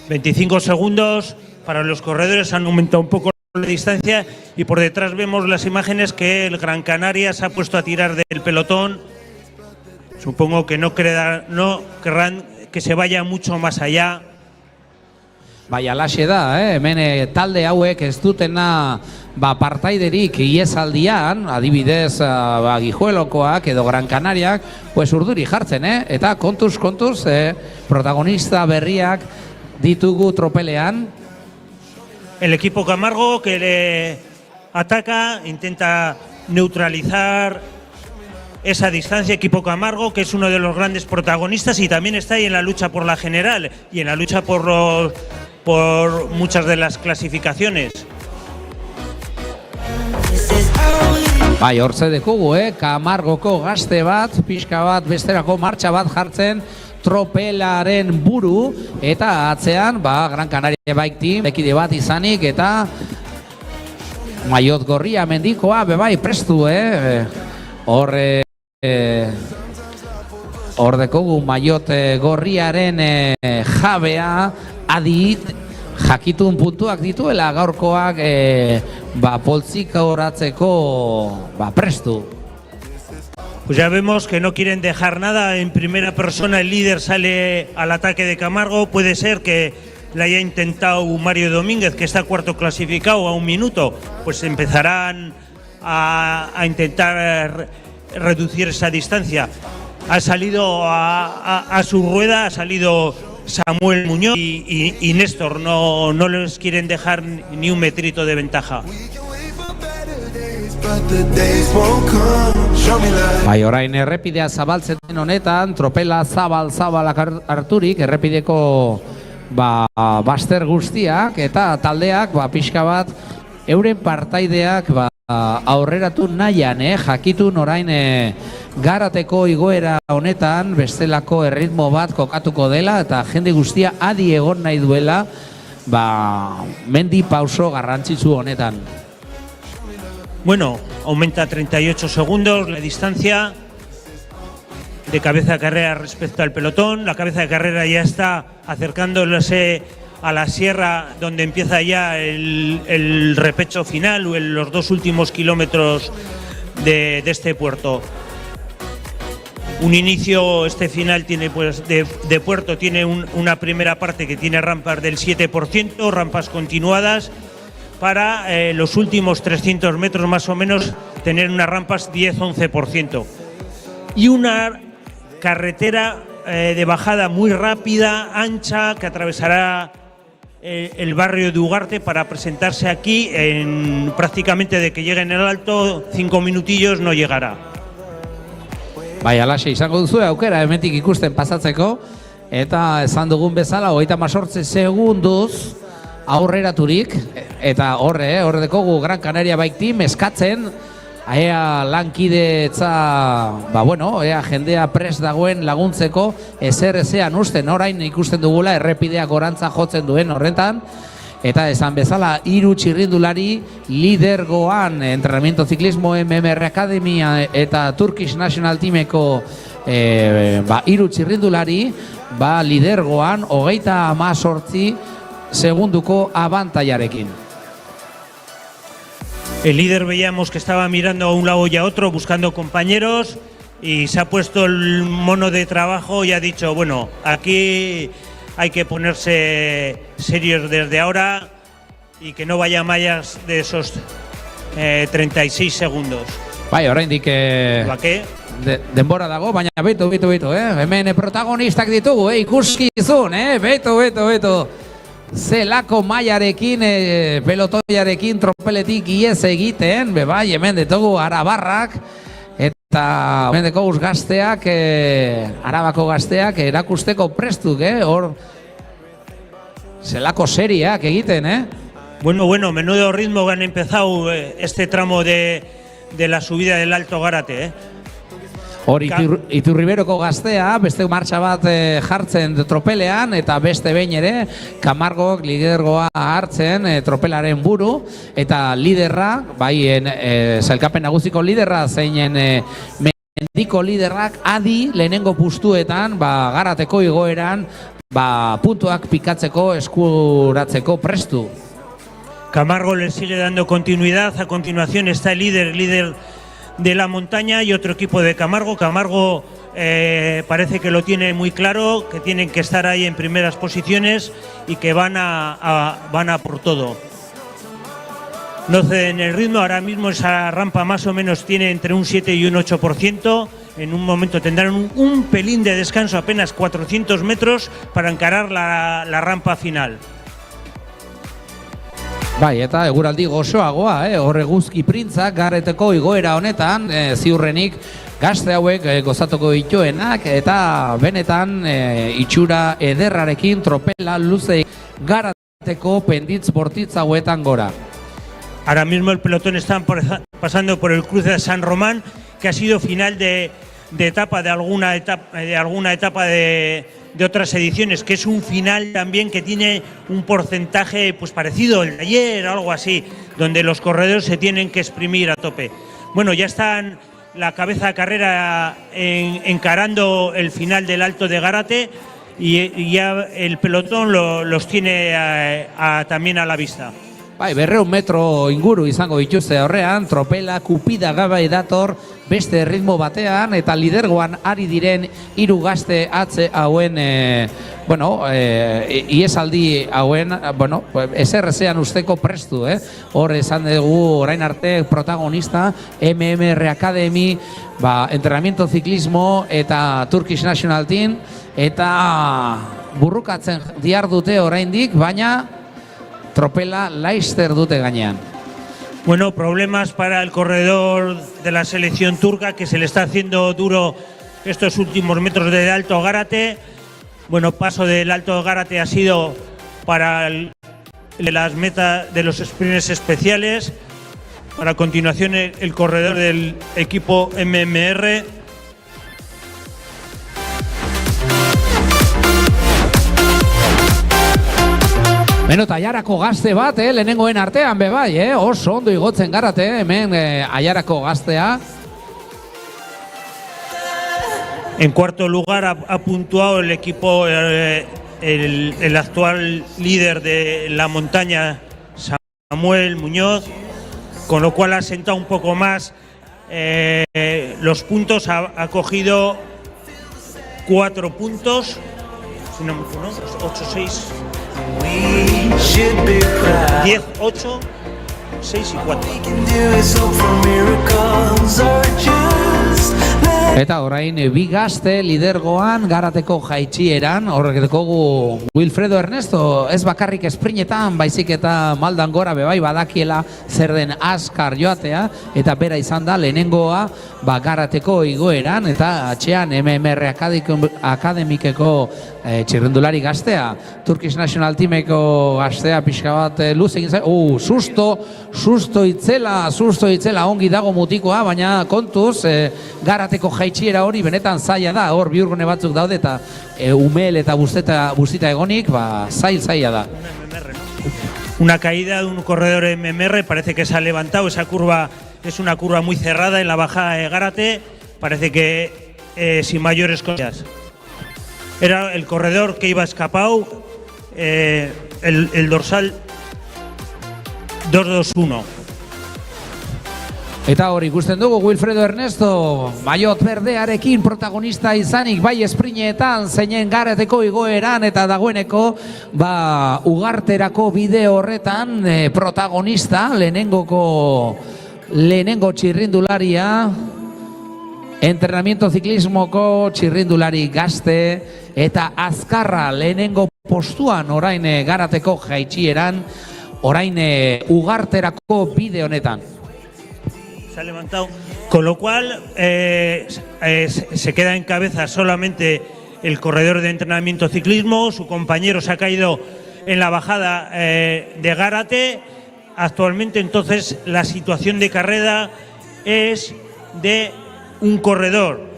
25 segundos para los corredores, han aumentado un poco la distancia y por detrás vemos las imágenes que el Gran Canaria se ha puesto a tirar del pelotón. Supongo que no querrán que se vaya mucho más allá. Bai, alaxe da, hemen talde hauek ez dutena partaiderik iesaldian, adibidez Guijuelokoak edo Gran Canariak, pues urduri jartzen, eta kontuz, protagonista berriak ditugu tropelean. El equipo Camargo que le ataca, intenta neutralizar esa distancia. Equipo Camargo, que es uno de los grandes protagonistas y también está ahí en la lucha por la general y en la lucha por muchas de las clasificaciones. Bai, hortze dekugu, Camargoko gazte bat, pixka bat, besterako martxa bat jartzen tropelaren buru, eta atzean, Gran Canaria Bike Team, ekide bat izanik, eta maiot gorria mendikoa, bebai, prestu, Hor dekogu maiot gorriaren jabea adit jakitun puntuak dituela gaurkoak poltsik horatzeko prestu. Pues ya vemos que no quieren dejar nada en primera persona. El líder sale al ataque de Camargo. Puede ser que le haya intentado Mario Domínguez, que está cuarto clasificado a 1 minuto. Pues empezarán a intentar reducir esa distancia. Ha salido a su rueda, ha salido Samuel Muñoz y Néstor, no les quieren dejar ni un metrito de ventaja. Bai, orain errepidea zabaltzen den honetan, tropela zabalak harturik, errepideko baster guztiak eta taldeak pixka bat euren partaideak aurreratu nahian, jakitun orain Garateko igoera honetan bestelako erritmo bat kokatuko dela eta jende guztia adi egon nahi duela mendi pauso garrantzitsu honetan. Bueno, aumenta 38 segundos la distancia de cabeza de carrera respecto al pelotón. La cabeza de carrera ya está acercándose a la sierra donde empieza ya el repecho final o los 2 últimos kilómetros de este puerto. Un inicio, este final tiene de puerto tiene una primera parte que tiene rampas del 7%, rampas continuadas, para los últimos 300 metros más o menos tener unas rampas 10-11%. Y una carretera de bajada muy rápida, ancha, que atravesará el barrio de Ugarte para presentarse aquí. Prácticamente de que llegue en el alto, 5 minutillos no llegará. Bai, alaxe izango duzu aukera hemendik ikusten pasatzeko, eta esan dugun bezala 38 segunduz aurreraturik, eta horre dekogu Gran Canaria Bike Team eskatzen, ea lankidetza, ea jendea prest dagoen laguntzeko ezean usten, orain ikusten dugula errepideak gorantza jotzen duen horretan, eta esan bezala 3 txirrindulari lidergoan Entrenamiento Ciclismo MMR Akademia eta Turkish National Teameko 3 txirrindulari lidergoan 38 segunduko abantailarekin. El líder veíamos que estaba mirando a un lado y a otro buscando compañeros y se ha puesto el mono de trabajo y ha dicho, bueno, aquí hay que ponerse serios desde ahora y que no vaya más de esos 36 segundos. Bai, oraindik denbora dago, baina beto, hemen protagonistak ditugu, ikuskizun, beto. Zelako mailarekin, pelotoiarekin, tropeletik iez egiten, bai, hemen ditugu arabarrak, eta hemen dekogu gazteak, Arabako gazteak erakusteko prestuk, hor zelako seriak egiten, Bueno, menudo ritmo que han empezado este tramo de la subida del Alto Gárate, Hor Iturriberoko gaztea, beste martxa bat jartzen tropelean, eta beste behin ere, Camargok lidergoa hartzen tropelaren buru, eta liderra, sailkapen nagusiko liderra, zeinen mendiko liderrak adi lehenengo pustuetan, Garateko igoeran, puntuak pikatzeko, eskuratzeko prestu. Camargo le sigue dando continuidad, a continuación está el líder de la montaña y otro equipo de Camargo. Camargo parece que lo tiene muy claro, que tienen que estar ahí en primeras posiciones y que van a por todo. No ceden el ritmo, ahora mismo esa rampa más o menos tiene entre un 7 y un 8%. En un momento tendrán un pelín de descanso, apenas 400 metros, para encarar la rampa final. Bai, eta eguraldi gozoagoa, horre guzki printzak Gareteko igoera honetan, ziurrenik gazte hauek gozatuko dituenak, eta benetan itxura ederrarekin tropela luze Garateko penditz bortitz hauetan gora. Ahora mismo el pelotón está pasando por el cruce de San Román, que ha sido final de etapa de alguna etapa de otras ediciones, que es un final también que tiene un porcentaje pues parecido al de ayer, algo así, donde los corredores se tienen que exprimir a tope. Bueno, ya están la cabeza de carrera encarando el final del Alto de Gárate y ya el pelotón los tiene también a la vista. Bai, 200 metro inguru izango dituzte horrean, tropela kupida gabai dator beste ritmo batean, eta lidergoan ari diren 3 gazte atze hauen, iesaldi hauen, ezean usteko prestu, Hor esan dugu orain arte protagonista, MMR Academy, Entrenamiento Ciclismo eta Turkish National Team, eta burrukatzen diardute oraindik, baina tropela laister dute gainean. Bueno, problemas para el corredor de la selección turca, que se le está haciendo duro estos últimos metros del Alto Gárate. Bueno, paso del Alto Gárate ha sido para las metas de los sprints especiales. Para continuación el corredor del equipo MMR. Beno, eta Aiarako gazte bat, lehenengoen artean bebai, oso ondo igotzen Garate, hemen Aiarako gaztea. En cuarto lugar ha puntuado el equipo, el actual líder de la montaña, Samuel Muñoz, con lo cual ha sentado un poco más los puntos, ha cogido 4 puntos, si no me equivoco, 8-6. 10, 8, 6 y 4. Eta orain bi gazte lidergoan garateko jaitsieran, horrek dekogu Wilfredo Ernesto, ez bakarrik esprinetan, baizik eta maldan gora bebai badakiela zer den azkar joatea, eta bera izan da lehenengoa garateko igoeran, eta atxean MMR Akademikeko txirrendulari gaztea, Turkish National Teameko gaztea pixka bat luz egin zain, susto itzela, ongi dago mutikoa, baina kontuz, garateko jaitsiera hori benetan zaila da, hor bihurgune batzuk daude eta umel eta bustita egonik, zaila da. Una caída de un corredor MMR, parece que se ha levantado, esa curva es una curva muy cerrada en la bajada de Gárate, parece que sin mayores cosas. Era el corredor que iba escapado, el dorsal 221. Eta hori ikusten dugu Wilfredo Ernesto, maiot berdearekin protagonista izanik bai esprineetan, zeinen garateko igoeran eta dagoeneko ugarterako bide horretan protagonista, lehenengo txirrindularia, entrenamiento ziklismoko txirrindulari gazte eta azkarra lehenengo postuan orain garateko jaitsieran, orain ugarterako bide honetan. Se ha levantado, con lo cual se queda en cabeza solamente el corredor de entrenamiento ciclismo, su compañero se ha caído en la bajada de Gárate. Actualmente entonces la situación de carrera es de un corredor.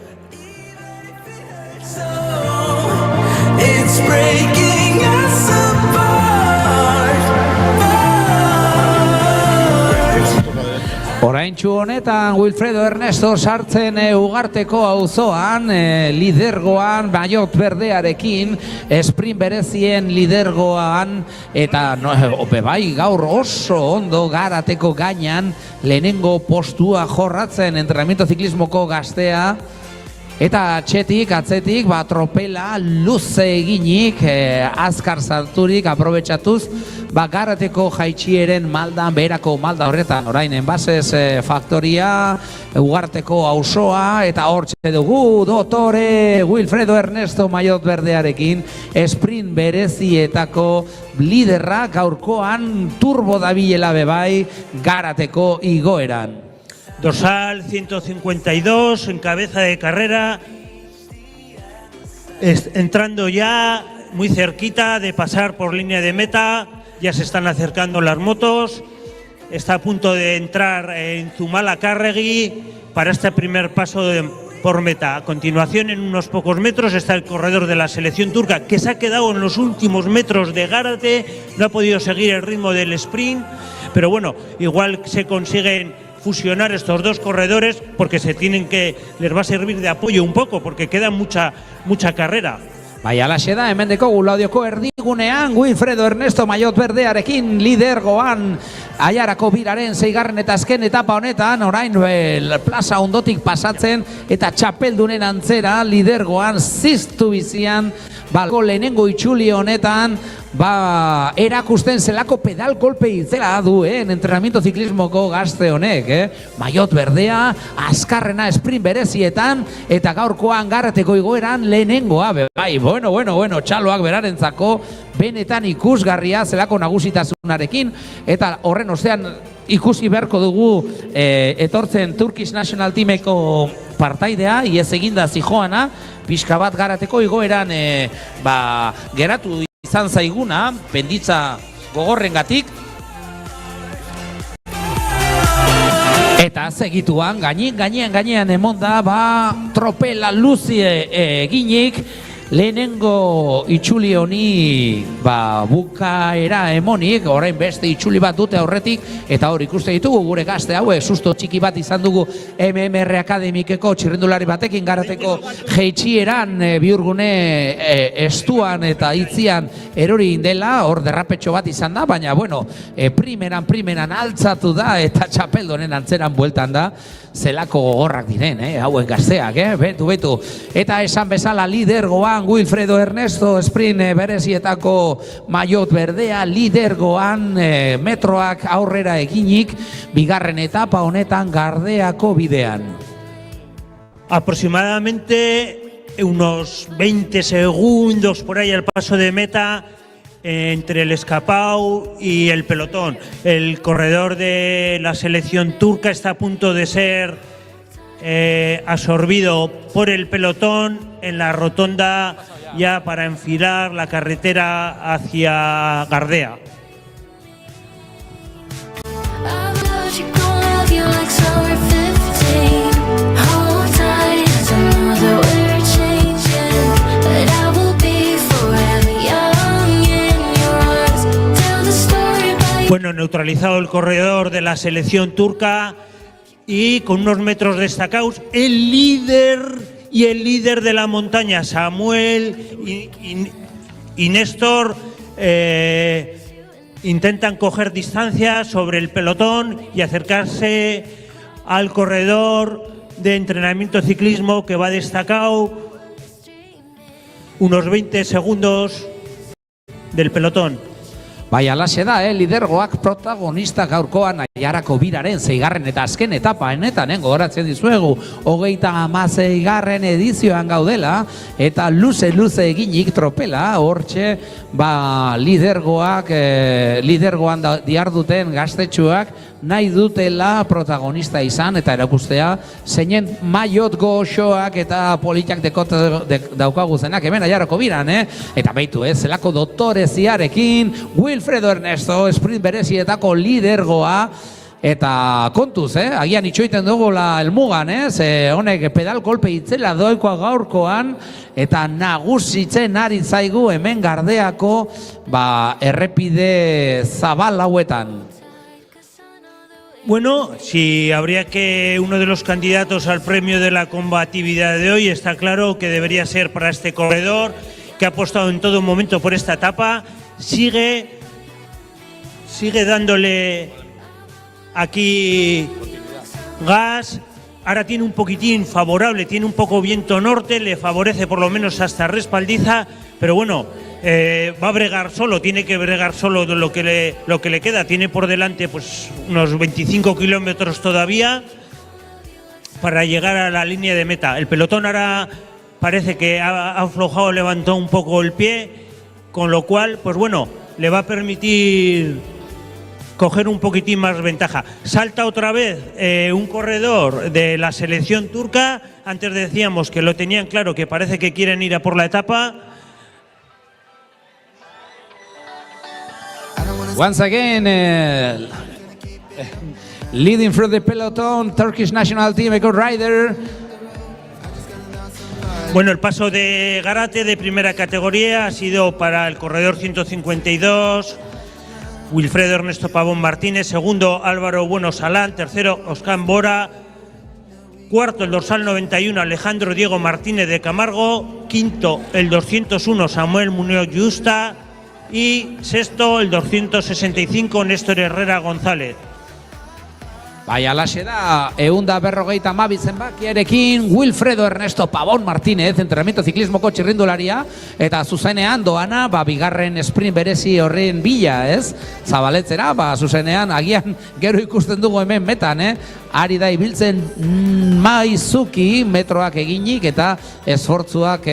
Oraintxu honetan Wilfredo Ernesto sartzen ugarteko auzoan, lidergoan, maiot berdearekin, sprint berezien lidergoan, eta bai gaur oso ondo garateko gainan lehenengo postua jorratzen entrenamiento ziklismoko gaztea, eta atzetik, tropela luze eginik, azkar sarturik, aprobetxatuz, garateko jaitsieren maldan, beherako malda horretan, orain enbasez faktoria, ugarteko auzoa, eta hortxe dugu dotore Wilfredo Ernesto maiot berdearekin, sprint berezietako liderra gaurkoan turbo dabilela bebai garateko igoeran. Dorsal 152 en cabeza de carrera, entrando ya muy cerquita de pasar por línea de meta, ya se están acercando las motos, está a punto de entrar en Zumalacárregui para este primer paso por meta. A continuación, en unos pocos metros, está el corredor de la selección turca, que se ha quedado en los últimos metros de Gárate, no ha podido seguir el ritmo del sprint, pero bueno, igual se consiguen fusionar estos dos corredores porque les va a servir de apoyo un poco, porque queda mucha carrera. Bai, alaxe da, hemen dekogu Laudioko erdigunean, Wilfredo Ernesto maiot berdearekin lidergoan aiarako biraren 6. eta azken etapa honetan, orain plaza ondotik pasatzen eta txapeldunen antzera lidergoan ziztu bizian, lehenengo itxuli honetan, erakusten zelako pedal kolpe itzela duen entrenamiento ziklismoko gazte honek, maiot berdea, azkarrena sprint berezietan, eta gaurkoan garateko igoeran lehenengoa, bai, bueno, txaloak berarentzako, benetan ikusgarria zelako nagusitasunarekin, eta horren ostean ikusi beharko dugu etortzen Turkish National Teameko partaidea, iez eginda zijoana, pixka bat garateko igoeran geratu izan zaiguna, penditza gogorrengatik, eta segituan, gainean emonda, tropela luzie eginik, lehenengo itxuli honi bukaera emonik, orain beste itxuli bat dute aurretik, eta hor ikuste ditugu gure gazte hauek, susto txiki bat izan dugu MMR Akademikeko txirrindulari batekin garateko jeitsieran bihurgune estuan eta itzian erori indela, hor derrapetxo bat izan da, baina bueno, primeran altzatu da eta txapeldonen antzeran bueltan da, zelako gogorrak diren, hauen gazteak, betu. Eta esan bezala lidergoan Wilfredo Ernesto, sprint berezietako maiot berdea, lidergoan metroak aurrera eginik, bigarren etapa honetan Gardeako bidean. Aproximadamente unos 20 segundos por ahí al paso de meta entre el escapado y el pelotón. El corredor de la selección turca está a punto de ser absorbido por el pelotón en la rotonda ya para enfilar la carretera hacia Gardea. Bueno, neutralizado el corredor de la selección turca y con unos metros destacados el líder de la montaña, Samuel y Néstor, intentan coger distancia sobre el pelotón y acercarse al corredor de entrenamiento ciclismo que va destacado unos 20 segundos del pelotón. Bai, alaxe da, lidergoak protagonista gaurkoan Aiarako biraren 6. eta azken etapa honetan, gogoratzen dizuegu, 36. edizioan gaudela, eta luze eginik tropela, hortxe, lidergoan diarduten gaztetxuak nahi dutela protagonista izan, eta erakustea, zeinen maiot goxoak eta politiak daukagu zenak, hemen Aiarako biran, eta beitu, zelako doktoreziarekin, Wilfredo Ernesto, sprint berezietako lidergoa, eta kontuz, agian itxoiten dugula elmugan, honek pedal kolpe itzela doikoa gaurkoan, eta nagusitzen ari zaigu hemen Gardeako errepide zabal hauetan. Bueno, si habría que uno de los candidatos al premio de la combatividad de hoy, está claro que debería ser para este corredor, que ha apostado en todo momento por esta etapa, sigue dándole aquí gas, ahora tiene un poquitín favorable, tiene un poco viento norte, le favorece por lo menos hasta respaldiza, pero bueno, va a bregar solo, tiene que bregar solo lo que le queda, tiene por delante pues unos 25 kilómetros todavía para llegar a la línea de meta. El pelotón ahora parece que ha aflojado, levantó un poco el pie, con lo cual, pues bueno, le va a permitir coger un poquitín más ventaja. Salta otra vez un corredor de la selección turca. Antes decíamos que lo tenían claro, que parece que quieren ir a por la etapa. Once again, leading through the peloton, Turkish national team, Eco Rider. Bueno, el paso de Garate de primera categoría ha sido para el corredor 152, Wilfredo Ernesto Pavón Martínez, segundo Álvaro Bueno Salán, tercero Oscar Bora, cuarto el dorsal 91 Alejandro Diego Martínez de Camargo, quinto el 201 Samuel Muñoz Justa y sexto el 265 Néstor Herrera González. Bai, alaxe da, 152 zenbakiarekin Wilfredo Ernesto Pavón Martínez, entrenamiento ciclismoko txirrindularia, eta zuzenean doana, bigarren sprint berezi horren bila, zabaletzera, zuzenean, agian gero ikusten dugu hemen metan, ari da ibiltzen maizuki metroak eginik eta esfortzuak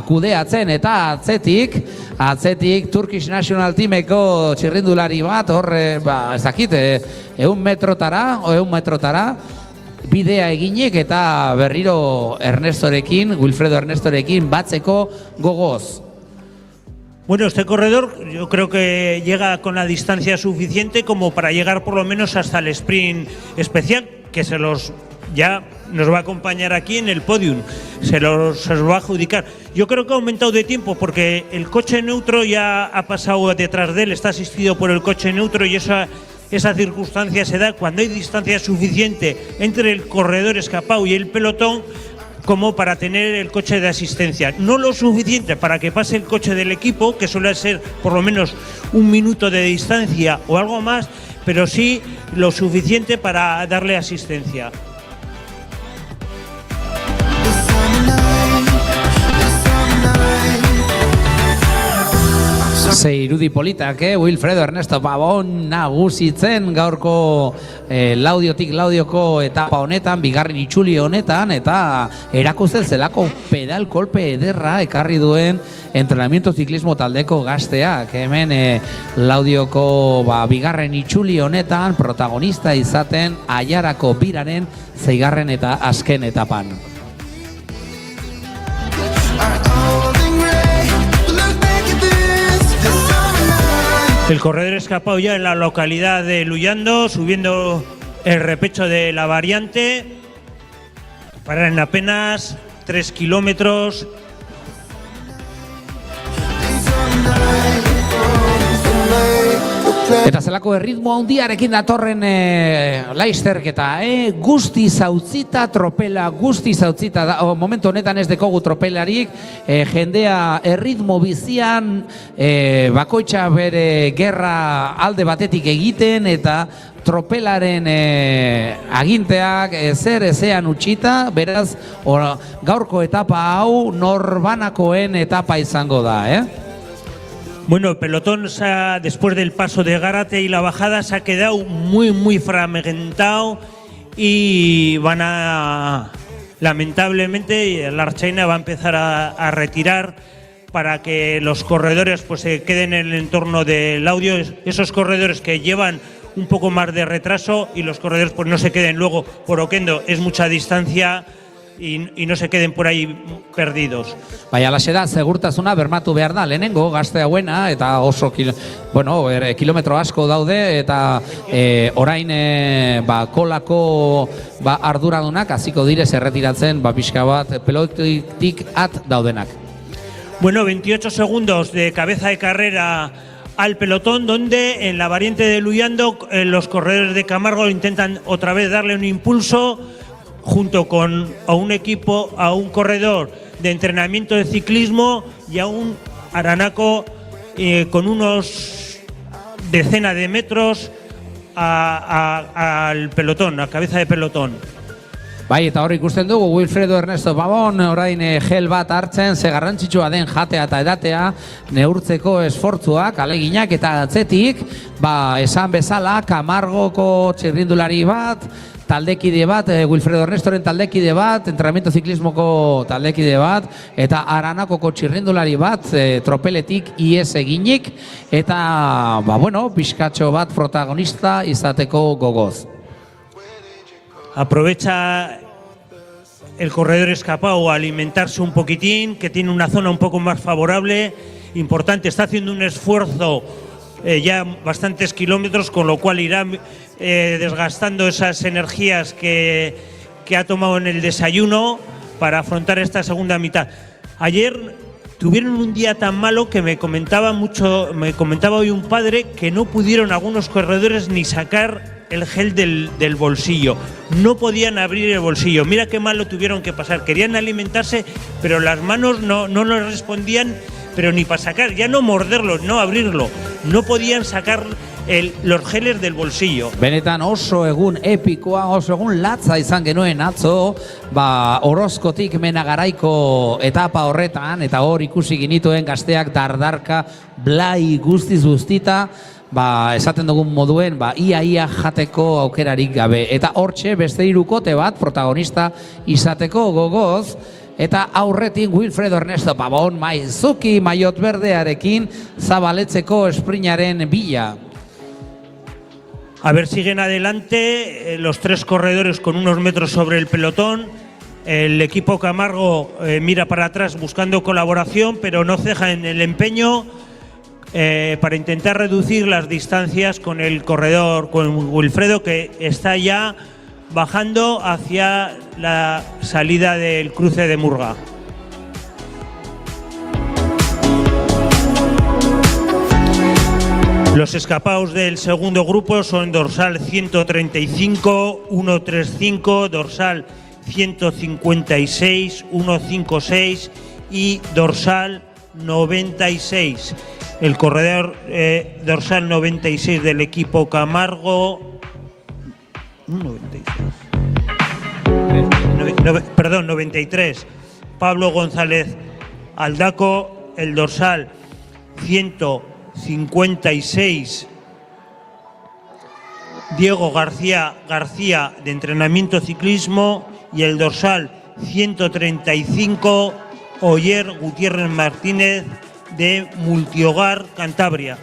kudeatzen, eta atzetik Turkish National Teameko txirrindulari bat, horre, ez dakit, 100 metrotara bidea eginek eta berriro Wilfredo Ernestorekin batzeko gogoz. Bueno, este corredor yo creo que llega con la distancia suficiente como para llegar por lo menos hasta el sprint especial, que ya nos va a acompañar aquí en el podium, se los va a adjudicar. Yo creo que ha aumentado de tiempo porque el coche neutro ya ha pasado detrás de él, está asistido por el coche neutro y esa circunstancia se da cuando hay distancia suficiente entre el corredor escapado y el pelotón como para tener el coche de asistencia. No lo suficiente para que pase el coche del equipo, que suele ser por lo menos 1 minuto de distancia o algo más, pero sí lo suficiente para darle asistencia. Ze irudi politak, Wilfredo Ernesto Pabon nagusitzen gaurko Laudiotik Laudioko etapa honetan, bigarren itxuli honetan, eta erakusten zelako pedal kolpe ederra ekarri duen entrenamiento ziklismo taldeko gazteak. Hemen Laudioko bigarren itxuli honetan protagonista izaten Aiarako biraren 6. eta azken etapan. El corredor escapado ya en la localidad de Luyando, subiendo el repecho de la variante para en apenas 3 kilómetros. Eta zelako erritmo handiarekin datorren laizterketa, guzti zautzita tropela, guzti zautzita, momentu honetan ez dekogu tropelarik, jendea erritmo bizian, bakoitza bere gerra alde batetik egiten, eta tropelaren aginteak ezer ezean utxita, beraz gaurko etapa hau norbanakoen etapa izango da, Bueno, el pelotón después del paso de Gárate y la bajada se ha quedado muy fragmentado y van a, lamentablemente, la Archaina va a empezar a retirar para que los corredores pues se queden en el entorno del audio, esos corredores que llevan un poco más de retraso y los corredores pues no se queden luego por Oquendo, es mucha distancia y no se queden por ahí perdidos. Bai, alaxe da, segurtasuna bermatu behar da, lehenengo gazte hauena, eta oso kilometro asko daude, eta orain kolako arduradunak hasiko direz erretiratzen pixka bat pelotik at daudenak. Bueno, 28 segundos de cabeza de carrera al pelotón, donde en la variante de Luyando los corredores de Camargo intentan otra vez darle un impulso junto con un equipo, a un corredor de entrenamiento de ciclismo y a un aranaco con unos decenas de metros al pelotón, a cabeza de pelotón. Bai, eta hor ikusten dugu Wilfredo Ernesto Pabon orain gel bat hartzen, ze garrantzitsua den jatea eta edatea neurtzeko esfortzuak, aleginak eta atzetik, esan bezala, Camargoko txirrindulari bat, taldekide bat, Wilfredo Ernestoren taldekide bat, entrenamiento ziklismoko taldekide bat, eta Aranakoko txirrindulari bat, tropeletik ies eginik, eta, pixkatxo bat protagonista izateko gogoz. Aprovecha el corredor escapado a alimentarse un poquitín, que tiene una zona un poco más favorable, importante, está haciendo un esfuerzo ya bastantes kilómetros, con lo cual irá desgastando esas energías que ha tomado en el desayuno para afrontar esta segunda mitad. Ayer tuvieron un día tan malo que me comentaba hoy un padre que no pudieron algunos corredores ni sacar el gel del bolsillo, no podían abrir el bolsillo, mira qué mal lo tuvieron que pasar, querían alimentarse pero las manos no nos respondían, pero ni para sacar, ya no morderlo, no abrirlo, no podían sacar los geles del bolsillo. Benetan oso egun epikoa, oso egun latza izan genuen atzo, Orozkotik Menagaraiko etapa horretan, eta hor ikusi ginituen gazteak dardarka, blai guztiz guztita, esaten dugun moduen, ia jateko aukerarik gabe. Eta hortxe beste hirukote bat protagonista izateko gogoz, eta aurretik Wilfredo Ernesto Pabon maizuki maiot berdearekin zabaletzeko esprinaren bila. A ver, siguen adelante los tres corredores con unos metros sobre el pelotón. El equipo Camargo mira para atrás buscando colaboración, pero no ceja en el empeño para intentar reducir las distancias con el corredor, con Wilfredo, que está ya bajando hacia la salida del cruce de Murga. Los escapados del segundo grupo son dorsal 135, 135, dorsal 156, 156 y dorsal 96. El corredor dorsal 96 del equipo Camargo... 93. Pablo González Aldaco, el dorsal 156. 56 Diego García de entrenamiento ciclismo y el dorsal 135 Oyer Gutiérrez Martínez de Multihogar Cantabria.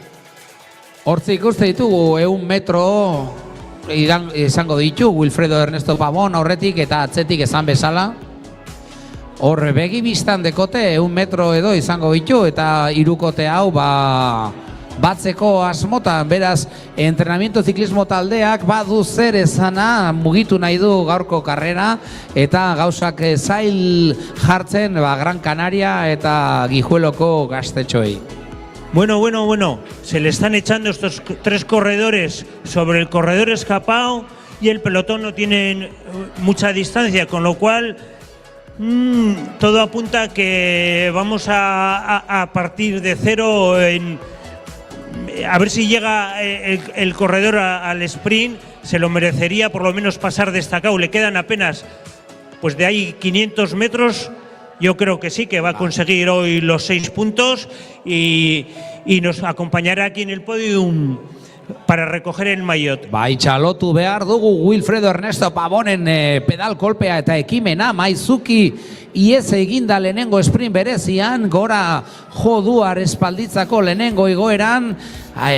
Hortzi ikuste ditugu 100 metro izango ditu Wilfredo Ernesto Pavón aurretik eta atzetik esan bezala. Horre begi biztan dekote 100 metro edo izango ditu eta hirukote hau batzeko asmotan, beraz entrenamiento ciclismo taldeak badu zer esana, mugitu nahi du gaurko karrera eta gauzak zail jartzen Gran Canaria eta Guijueloko gaztetxoei. Bueno, se le están echando estos 3 corredores sobre el corredor escapado y el pelotón no tiene mucha distancia, con lo cual todo apunta a que vamos a partir de cero a ver si llega el corredor al sprint, se lo merecería por lo menos pasar destacado. Le quedan apenas, pues de ahí 500 metros. Yo creo que sí, que va a conseguir hoy los 6 puntos y nos acompañará aquí en el podium para recoger el maillot. Bai, txalotu behar dugu Wilfredo Ernesto Pavonen pedal kolpea eta ekimena, maizuki iez eginda lehenengo sprint berezian, gora joduar espalditzako lehenengo igoeran,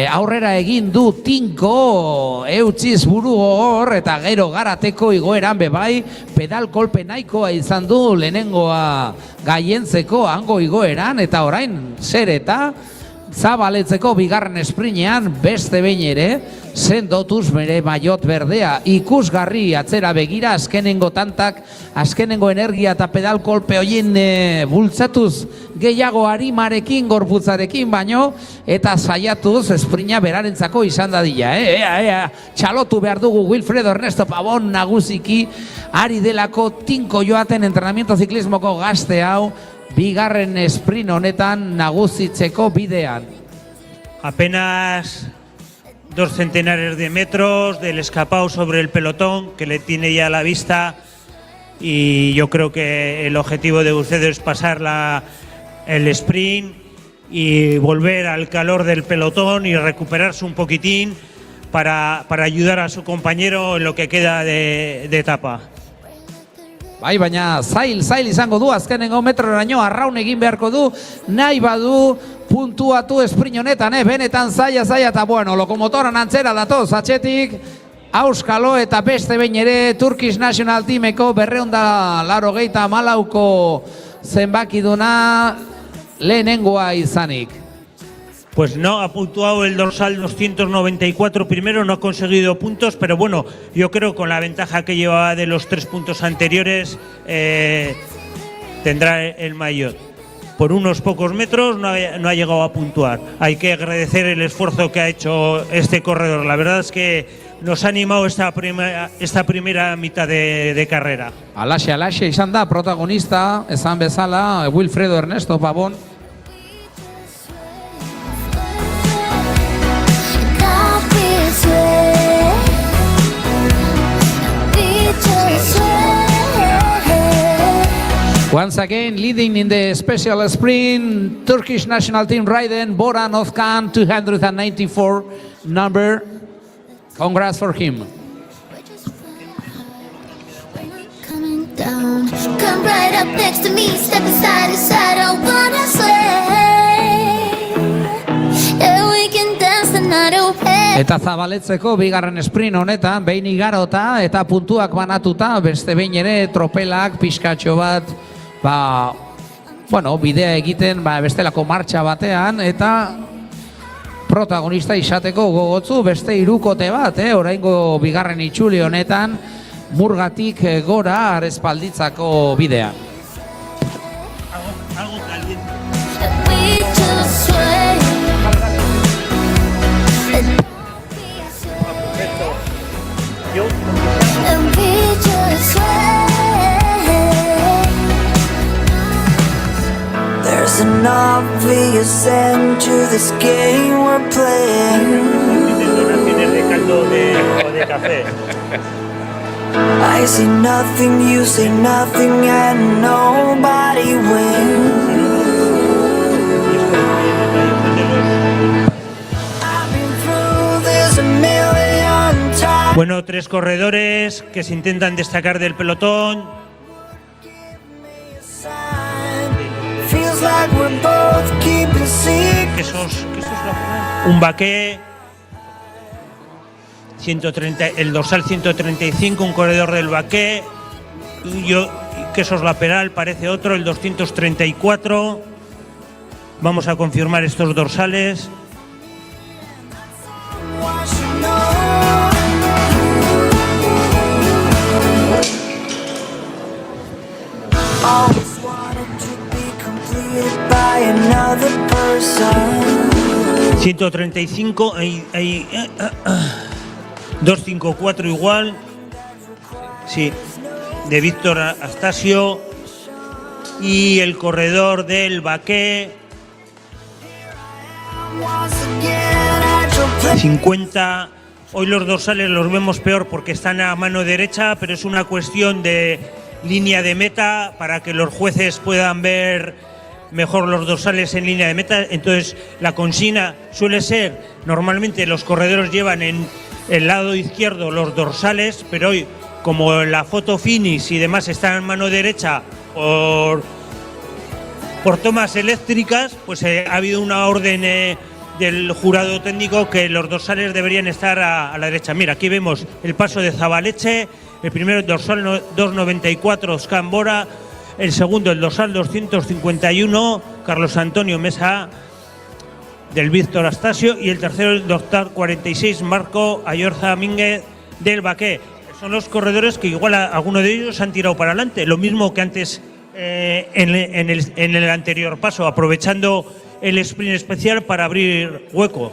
aurrera egin du tinko, eutziz buru hor eta gero garateko igoeran bebai, pedal kolpe nahikoa izan du lehenengoa gaientzeko hango igoeran, eta orain zer eta zabaletzeko bigarren esprinean beste behin ere, sendotuz bere maiot berdea, ikusgarri atzera begira, azkenengo tantak, azkenengo energia eta pedal kolpe hoien bultzatuz gehiago harimarekin, gorputzarekin baino, eta saiatuz esprina berarentzako izan dadila. Txalotu behar dugu Wilfredo Ernesto Pavón nagusiki, ari delako tinko joaten entrenamiento ciclismoko gazte hau, bigarren sprint honetan nagusitzeko bidean. Apenas 2 centenares de metros del escapado sobre el pelotón que le tiene ya a la vista, y yo creo que el objetivo de ustedes es pasar el sprint y volver al calor del pelotón y recuperarse un poquitín para ayudar a su compañero en lo que queda de etapa. Bai, baina zail izango du azkenengo metroraino arraun egin beharko du, nahi badu puntuatu sprint honetan, benetan zaila eta bueno, lokomotoran antzera datoz atxetik, Auskalo eta beste behin ere Turkish National Teameko 284 zenbakiduna lehenengoa izanik. Pues no, ha puntuado el dorsal 294 primero, no ha conseguido puntos, pero bueno, yo creo que con la ventaja que llevaba de los 3 puntos anteriores tendrá el maillot. Por unos pocos metros no ha llegado a puntuar. Hay que agradecer el esfuerzo que ha hecho este corredor. La verdad es que nos ha animado esta primera mitad de carrera. Alaxe izan da protagonista, esan bezala, Wilfredo Ernesto Pavón. Once again, leading in the special sprint, Turkish national team riding Boran Özkan, 294 number. Congrats for him. Down. Come right up next to me, step aside to side, I wanna sway. Yeah, we can dance the night away. Eta zabaletzeko bigarren sprint honetan, behin igarota eta puntuak banatuta, beste behin ere tropelak pixkatxo bat, bidea egiten bestelako martxa batean, eta protagonista izateko gogotzu beste hirukote bat, oraingo bigarren itzuli honetan, murgatik gora arespalditzako bidea. Algo caliente. We just sway. And we just sway. There's an obvious end to this game we're playing. Donaciones de caldo o de café. I say nothing, you say nothing, and nobody wins. Bueno, 3 corredores que se intentan destacar del pelotón. Un Baqué, 130, el dorsal 135, un corredor del Baqué. Quesos Laperal parece otro, el 234. Vamos a confirmar estos dorsales. by another person. 135, 254 igual. Sí, de Víctor Astasio. Y el corredor del Baqué. 50. Hoy los dorsales los vemos peor porque están a mano derecha, pero es una cuestión de línea de meta para que los jueces puedan ver mejor los dorsales en línea de meta. Entonces la consigna suele ser, normalmente los corredores llevan en el lado izquierdo los dorsales, pero hoy, como la foto finish y demás están en mano derecha por tomas eléctricas, pues ha habido una orden del jurado técnico que los dorsales deberían estar a la derecha. Mira, aquí vemos el paso de Zabaleche, el primero el dorsal 294 Oscar Bora, el segundo el dorsal 251 Carlos Antonio Mesa del Víctor Astasio y el tercero el dorsal 46 Marco Ayorza Mínguez del Baqué. Son los corredores que igual alguno de ellos han tirado para adelante, lo mismo que antes en el anterior paso, aprovechando el sprint especial para abrir hueco.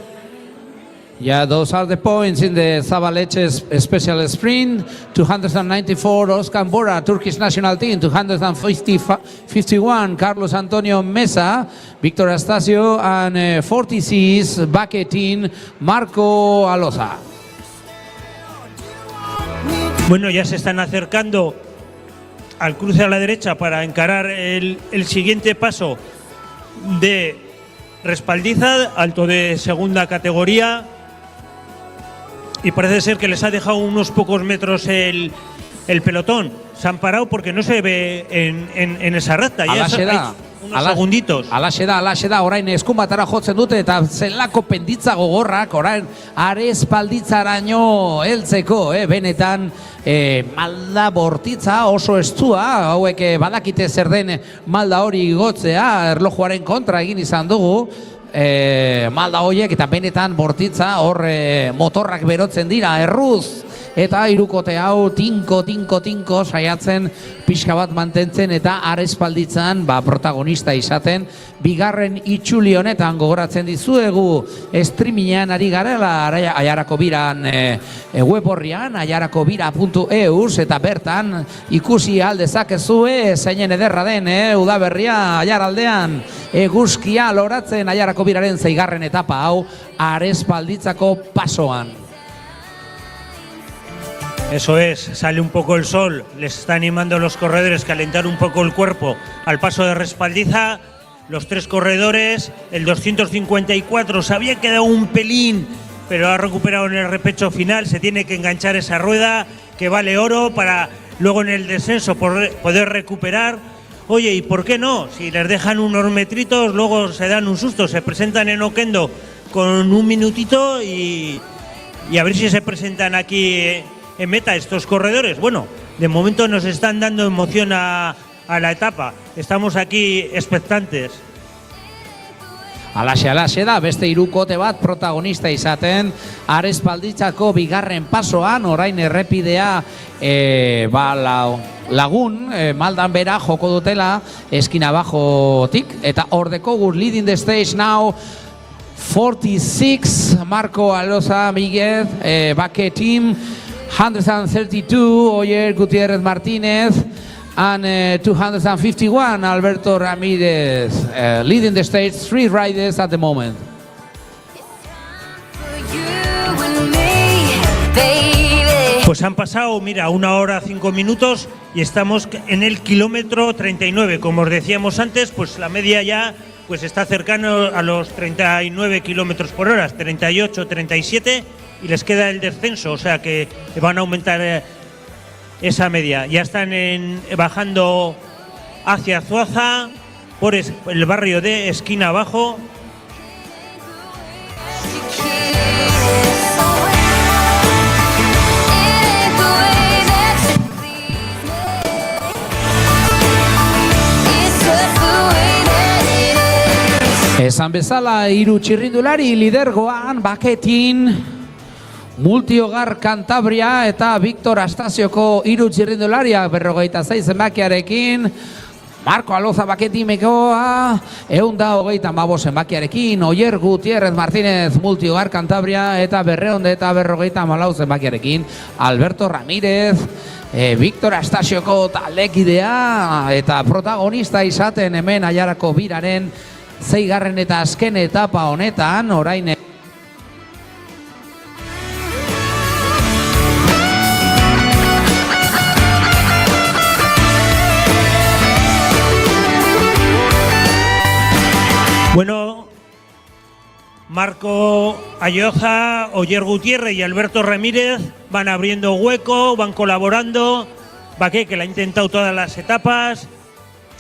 Yeah, those are the points in the Zabaleche's special sprint. 294 Oscar Bora, Turkish national team. 251 Carlos Antonio Mesa, Víctor Astasio, and 46 Baqué team Marco Aloza. Bueno, ya se están acercando al cruce a la derecha para encarar el siguiente paso de Respaldiza, alto de segunda categoría, y parece ser que les ha dejado unos pocos metros el pelotón. Se han parado porque no se ve en esa recta. Ya unos segunditos. Alaxe da, orain eskumatara jotzen dute eta zelako penditza gogorrak, orain arespalditzaraino heltzeko, benetan malda bortitza oso estua, hauek badakite zer den malda hori igotzea, erlojuaren kontra egin izan dugu, malda horiek eta benetan bortitza hor motorrak berotzen dira, erruz. Eta hirukote hau tinko saiatzen pixka bat mantentzen eta arespalditzan protagonista izaten. Bigarren itzuli honetan gogoratzen dizuegu streamingean ari garela Aiarako Biran web horrian, aiarakobira.eus, eta bertan ikusi aldezakezue zeinen ederra den udaberria Aiaraldean eguzkia loratzen Aiarako Biraren 6. etapa hau arespalditzako pasoan. Eso es, sale un poco el sol, les está animando a los corredores a calentar un poco el cuerpo al paso de Respaldiza. Los 3 corredores, el 254 se había quedado un pelín, pero ha recuperado en el repecho final. Se tiene que enganchar esa rueda que vale oro para luego en el descenso poder recuperar. Oye, ¿y por qué no? Si les dejan unos metritos, luego se dan un susto, se presentan en Oquendo con un minutito y a ver si se presentan aquí en meta estos corredores. Bueno, de momento nos están dando emoción a la etapa. Estamos aquí expectantes. Alaxe da, beste hirukote bat protagonista izaten arespalditzako bigarren pasoan, orain errepidea lagun maldan bera joko dutela eskin abajotik, eta hor dekogu leading the stage now 46 Marco Aloza Miguel, Baqué team, 132 Oyer Gutiérrez Martínez, and 251 Alberto Ramírez, leading the stage, 3 riders at the moment. Pues han pasado, mira, 1 hora 5 minutos y estamos en el kilómetro 39. Como os decíamos antes, pues la media ya pues está cercano a los 39 kilómetros por hora, 38, 37, y les queda el descenso, o sea que van a aumentar esa media. Ya están bajando hacia Zuaza por el barrio de Esquina Abajo. Esan bezala, hiru txirrindulari lidergoan Baketin, Multiogar Kantabria eta Victor Astazioko hiru txirrindulariak 46 zenbakiarekin, Marko Aloza Baketimekoa 125 zenbakiarekin, Oier Gutierrez Martínez Multiogar Kantabria eta Berreonde eta 54 zenbakiarekin, Alberto Ramírez, Victor Astazioko taldekidea eta protagonista izaten hemen Aiarako biraren 6. eta azken etapa honetan, orain Bueno, Marco Ayoza, Oyer Gutiérrez y Alberto Ramírez van abriendo hueco, van colaborando. Baqué, que la ha intentado todas las etapas,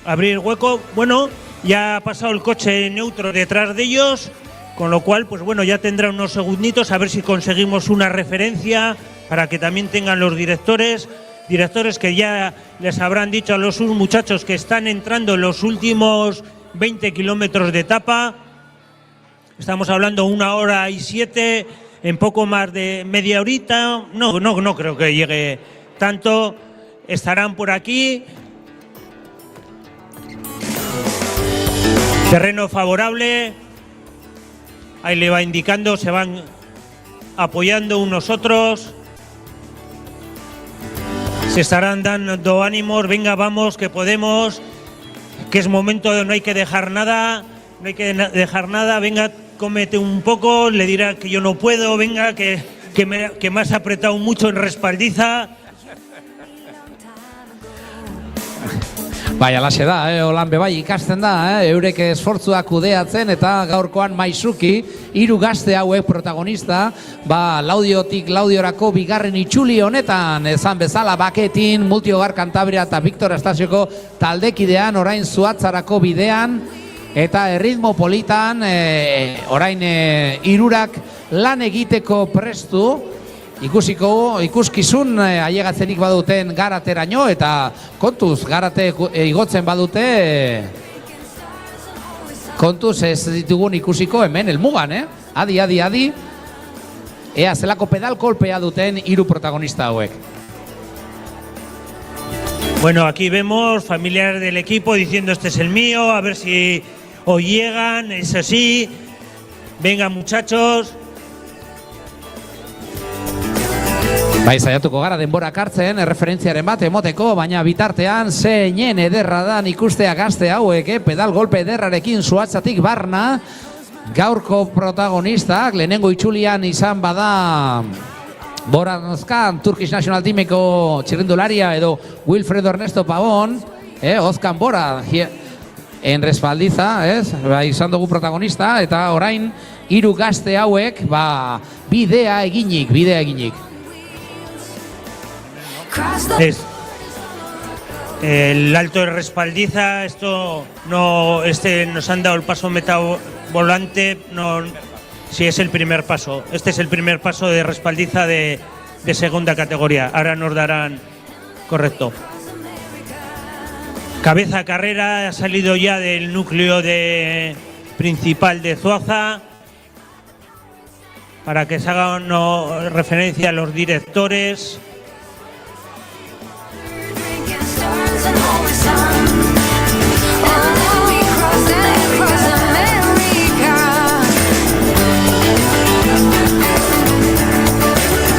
abrir hueco. Bueno, ya ha pasado el coche neutro detrás de ellos, con lo cual, pues bueno, ya tendrá unos segunditos a ver si conseguimos una referencia para que también tengan los directores que ya les habrán dicho a los muchachos que están entrando en los últimos 20 kilómetros de etapa. Estamos hablando 1 hora y 7, en poco más de media horita. No creo que llegue tanto. Estarán por aquí. Terreno favorable, ahí le va indicando, se van apoyando unos otros, se estarán dando ánimos, venga, vamos, que podemos, que es momento de no hay que dejar nada, venga, cómete un poco, le dirá que yo no puedo, venga, que me has apretado mucho en respaldiza. Bai, alaxe da, holan bebai ikasten da, eurek esfortzuak kudeatzen eta gaurkoan Maisuki, 3 gazte hauek protagonista, Laudiotik Laudiorako bigarren itxuli honetan, esan bezala Baketin, Multiogar Kantabria eta Victor Astazioko taldekidean, orain Zuatzarako bidean, eta erritmo politan, orain 3 lan egiteko prestu, ikuskizun ailegatzenik baduten Garateraino eta kontuz Garate igotzen badute kontuz ez ditugun ikusiko hemen elmugan, adi ea zelako pedal kolpea duten 3 protagonista hauek. Bueno, aquí vemos familiares del equipo diciendo este es el mío, a ver si os llegan, es así, venga muchachos. Bai, saiatuko gara denborak hartzen, erreferentziaren bat emoteko, baina bitartean zeinen ederra da ikustea gazte hauek, pedal golpe ederrarekin Zuatzatik barna, gaurko protagonistak, lehenengo itxulian izan bada Boran Ozkan, Turkish National Teameko txirrindularia edo Wilfredo Ernesto Pavón, Ozkan Bora, en respaldiza, izan dugu protagonista, eta orain 3 gazte hauek, bidea eginik. El alto de respaldiza, esto no, nos han dado el paso metavolante, sí es el primer paso. Este es el primer paso de respaldiza de segunda categoría. Ahora nos darán correcto. Cabeza Carrera ha salido ya del núcleo principal de Zuaza para que se haga una referencia a los directores.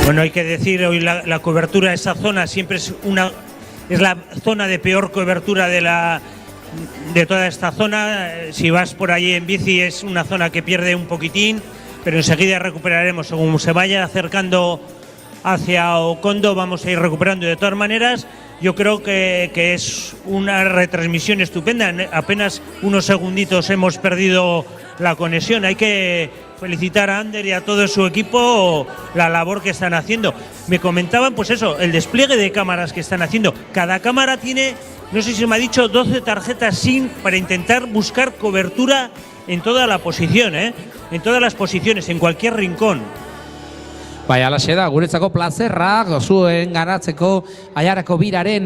Bueno, hay que decir, hoy la cobertura de esa zona siempre es la zona de peor cobertura de toda esta zona. Si vas por allí en bici es una zona que pierde un poquitín, pero enseguida recuperaremos. Según se vaya acercando hacia Ocondo, vamos a ir recuperando. De todas maneras, yo creo que es una retransmisión estupenda. En apenas unos segunditos hemos perdido la conexión. Hay que felicitar a Ander y a todo su equipo la labor que están haciendo. Me comentaban, pues eso, el despliegue de cámaras que están haciendo. Cada cámara tiene, no sé si me ha dicho, 12 tarjetas SIM para intentar buscar cobertura en toda la posición, en todas las posiciones, en cualquier rincón. Bai, alaxe da, guretzako plazerra, zuen garatzeko aiarako biraren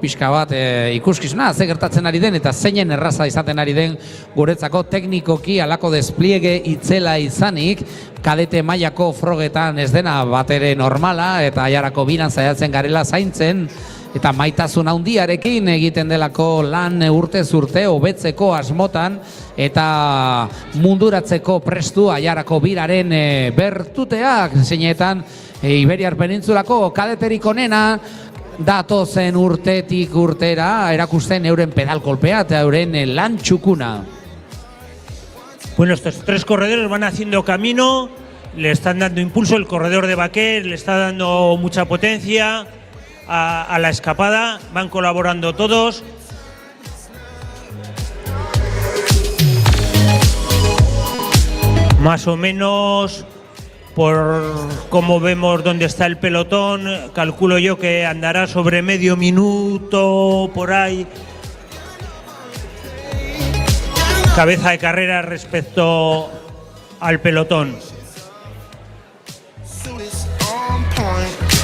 pixka bat ikuskizuna, ze gertatzen ari den eta zeinen erraza izaten ari den guretzako teknikoki alako despliege itzela izanik, kadete mailako frogetan ez dena batere normala eta aiarako biran zaiatzen garela zaintzen, eta maitasun handiarekin egiten delako lan urtez urte hobetzeko asmotan eta munduratzeko prestu aiarako biraren bertuteak zeinetan Iberiar Penintzulako kadeterik onena datozen urtetik urtera erakusten euren pedalkolpea eta euren lan txukuna. Bueno, estos tres corredores van haciendo camino, le están dando impulso, el corredor de Baquer le está dando mucha potencia a la escapada, van colaborando todos. Más o menos, por cómo vemos dónde está el pelotón, calculo yo que andará sobre medio minuto por ahí. Cabeza de carrera respecto al pelotón.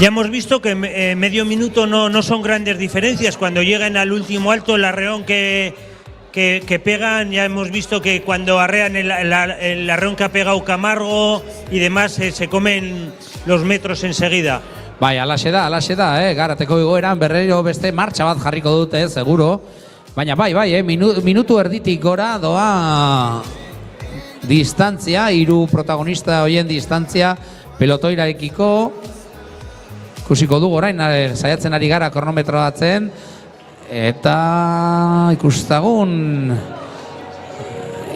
Ya hemos visto que medio minuto no son grandes diferencias. Cuando llegan al último alto, el arreón que pegan, ya hemos visto que cuando arrean el arreón que ha pegado Camargo y demás, se comen los metros enseguida. Bai, alaxe da, garateko igoeran berriro beste martxa bat jarriko dute, seguro. Baina bai, minutu erditik gora doa distantzia, hiru protagonista hoien distantzia pelotoirarekiko. Ikusiko dugu orain, saiatzen ari gara kronometroatzen, eta ikustagun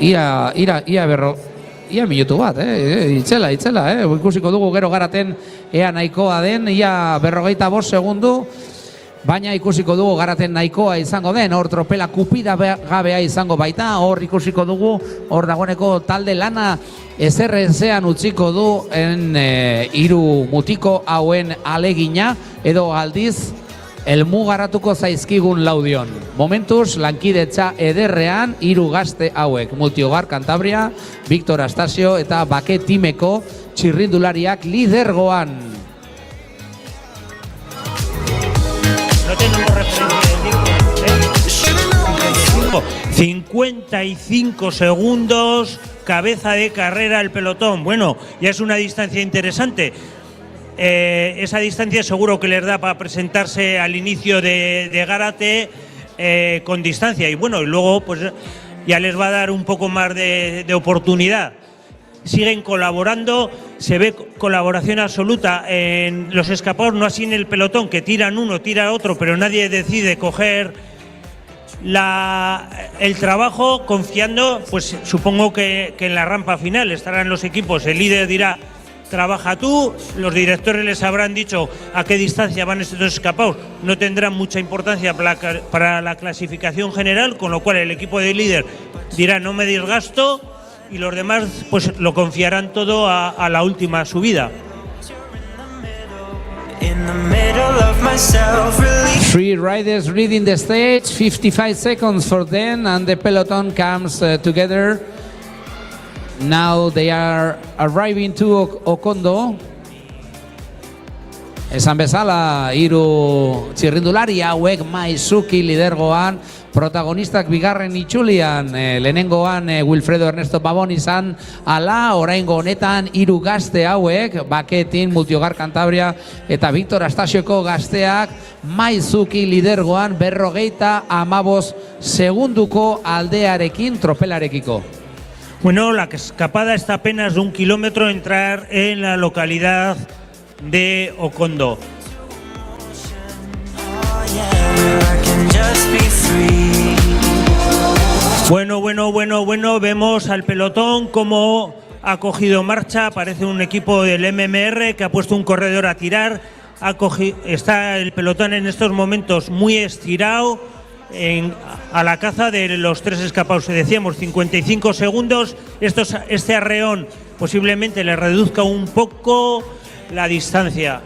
ia minutu bat, itzela, ikusiko dugu gero garaten ea nahikoa den, ia 45 segundu, baina ikusiko dugu garaten nahikoa izango den, hor tropela kupida gabea izango baita, hor ikusiko dugu, hor dagoeneko talde lana ezerrezean utziko du hiru mutiko hauen alegina, edo aldiz elmugaratuko zaizkigun laudion. Momentuz, lankidetza ederrean hiru gazte hauek, Multiogar Cantabria, Victor Astasio eta Bake Timeko txirrindulariak lidergoan. No tenemos referencia de 55 segundos, cabeza de carrera el pelotón. Bueno, ya es una distancia interesante. Esa distancia seguro que les da para presentarse al inicio de Gárate con distancia. Y bueno, y luego pues ya les va a dar un poco más de oportunidad. Siguen colaborando, se ve colaboración absoluta en los escapados, no así en el pelotón, que tiran uno, tira otro, pero nadie decide coger el trabajo, confiando, pues supongo que en la rampa final estarán los equipos, el líder dirá, trabaja tú, los directores les habrán dicho a qué distancia van estos escapados, no tendrán mucha importancia para la clasificación general, con lo cual el equipo de líder dirá no me desgasto, y los demás pues lo confiarán todo a la última subida. Three riders leading the stage, 55 seconds for them, and the peloton comes together. Now they are arriving to Okondo. Esan bezala, hiru txirrindulari hauek Maizuki lidergoan, protagonistak bigarren itxulian, lehenengoan Wilfredo Ernesto Babon izan, ala oraingo honetan hiru gazte hauek, Baketin, Multiogar Cantabria eta Victor Astasioko gazteak Maizuki lidergoan 55 segunduko aldearekin tropelarekiko. Bueno, la escapada está apenas de 1 kilómetro entrar en la localidad de Okondo. Bueno, vemos al pelotón cómo ha cogido marcha, parece un equipo del MMR que ha puesto un corredor a tirar, está el pelotón en estos momentos muy estirado, a la caza de los 3 escapados. Decíamos 55 segundos. Este arreón posiblemente le reduzca un poco la distancia.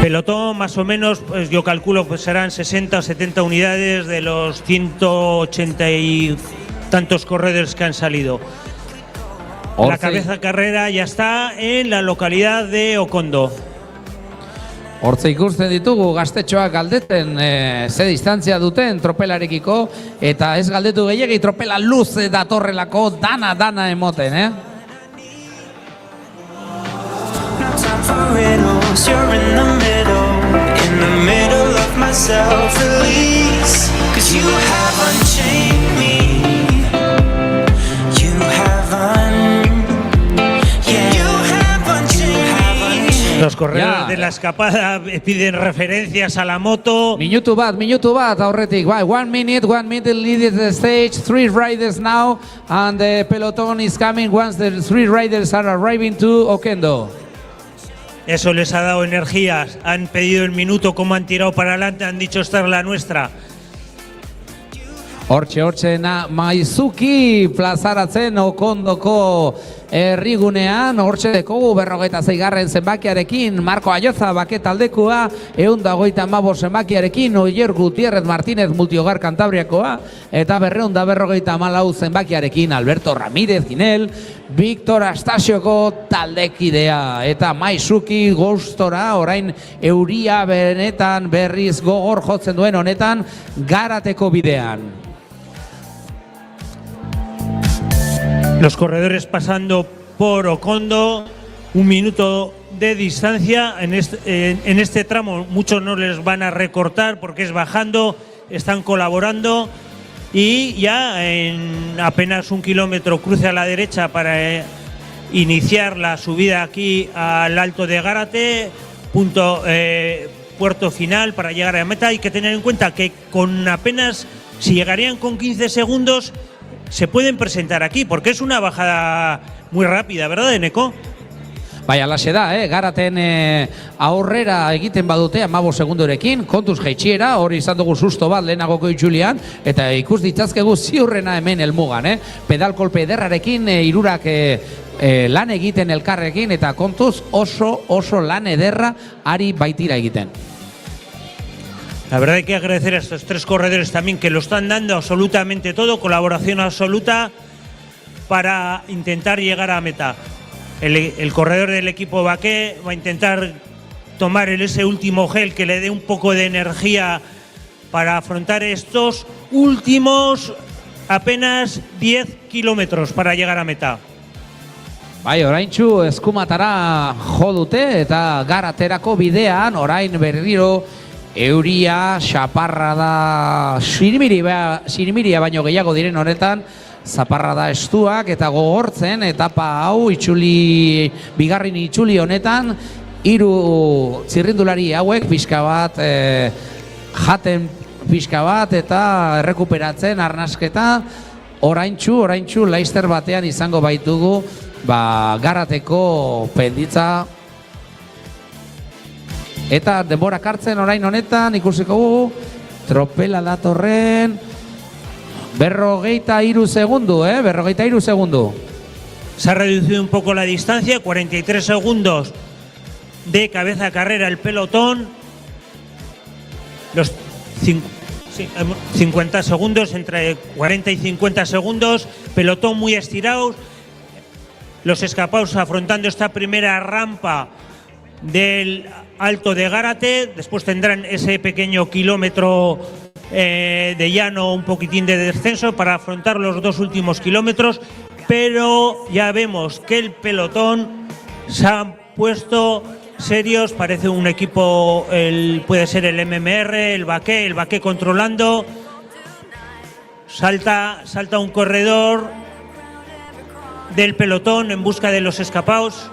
Pelotón más o menos, pues yo calculo pues serán 60 o 70 unidades de los 180 y tantos corredores que han salido. La cabeza carrera ya está en la localidad de Okondo. Hortze ikusten ditugu gaztetxoak galdeten ze distantzia duten tropelarekiko, eta ez galdetu gehiegi tropela luze datorrelako dana emoten, Time for riddles, you're in the middle of my self-release. 'Cause you have unchained me. You have unchained me. Los corredores de la escapada piden referencias a la moto. Minutu bat aurretik, bai, 1 minute leads the stage, 3 riders now, and the peloton is coming once the 3 riders are arriving to Oquendo. Eso les ha dado energías, han pedido el minuto, como han tirado para adelante, han dicho esta es la nuestra. Hortxe Maizuki plazaratzen Okondoko herrigunean, hortxe dekogu 46. zenbakiarekin, Marko Aioza bake taldekua, 125 zenbakiarekin, Oier Gutierrez Martínez Multiogar Kantabriakoa, eta 254 zenbakiarekin, Alberto Ramírez Ginel, Victor Astasioko taldekidea, eta Maizuki gustora, orain euria benetan berriz gogor jotzen duen honetan, Garateko bidean. Los corredores pasando por Okondo, 1 minuto de distancia. En este tramo muchos no les van a recortar porque es bajando, están colaborando y ya en apenas 1 kilómetro cruce a la derecha para iniciar la subida aquí al Alto de Gárate, puerto final para llegar a la meta. Hay que tener en cuenta que con apenas, si llegarían con 15 segundos, se pueden presentar aquí, porque es una bajada muy rápida, ¿verdad, Eneko? Bai, alaxe da, Garaten aurrera egiten badute 15 segundorekin, kontuz jaitsiera, hori izan dugu susto bat lehenagoko itxulian, eta ikus ditzazkegu ziurrena hemen helmugan, pedalkolpe ederrarekin, irurak lan egiten elkarrekin, eta kontuz oso lan ederra ari baitira egiten. La verdad hay que agradecer a estos 3 corredores también que lo están dando absolutamente todo, colaboración absoluta para intentar llegar a meta. El corredor del equipo Baqué va a intentar tomar ese último gel que le dé un poco de energía para afrontar estos últimos apenas 10 kilómetros para llegar a meta. Bai, oraintxu eskumatara jo dute eta Garaterako bidean orain berriro euria, xaparra da, sirimiria baino gehiago diren honetan, zaparra da estuak eta gogortzen, etapa hau bigarren itxuli honetan, 3 txirrindulari hauek pixka bat, jaten pixka bat eta errekuperatzen arnasketa, oraintxu laizter batean izango baitugu, Garateko penditza. Eta denbora kartzen orain honetan, ikusiko tropela datorren, 43 segundu, 43 segundu. Se ha reducido un poco la distancia, 43 segundos de cabeza carrera el pelotón. Los 50 segundos, entre 40 y 50 segundos, pelotón muy estirado. Los escapados afrontando esta primera rampa del Alto de Gárate, después tendrán ese pequeño kilómetro de llano, un poquitín de descenso para afrontar los 2 últimos kilómetros, pero ya vemos que el pelotón se han puesto serios, parece un equipo, puede ser el MMR, el Baqué controlando, salta un corredor del pelotón en busca de los escapados.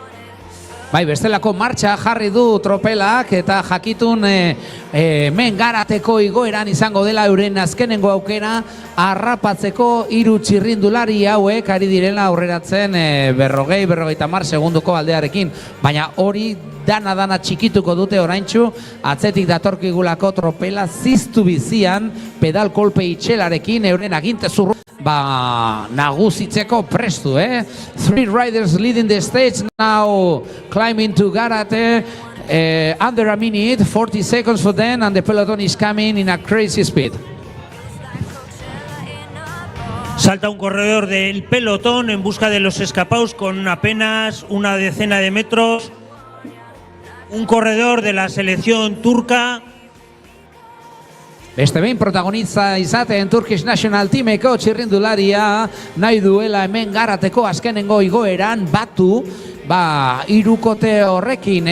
Bai, bestelako martxa jarri du tropelak eta jakitun men Garateko igoeran izango dela euren azkenengo aukera harrapatzeko 3 txirrindulari hauek ari direla aurreratzen 40 segunduko aldearekin, baina hori dana txikituko dute oraintxu, atzetik datorkigulako tropela ziztu bizian, pedal kolpe itxelarekin, euren aginte zurru, nagusitzeko prestu, Three riders leading the stage now, climbing to Garate, under a minute, 40 seconds for them, and the peloton is coming in a crazy speed. Salta un corredor del pelotón en busca de los escapados con apenas una decena de metros. Un corredor de la selección turca. Beste behin protagonista izaten Turkish National Teameko txirrindularia nahi duela hemen Garateko azkenengo igoeran batu, hirukote horrekin,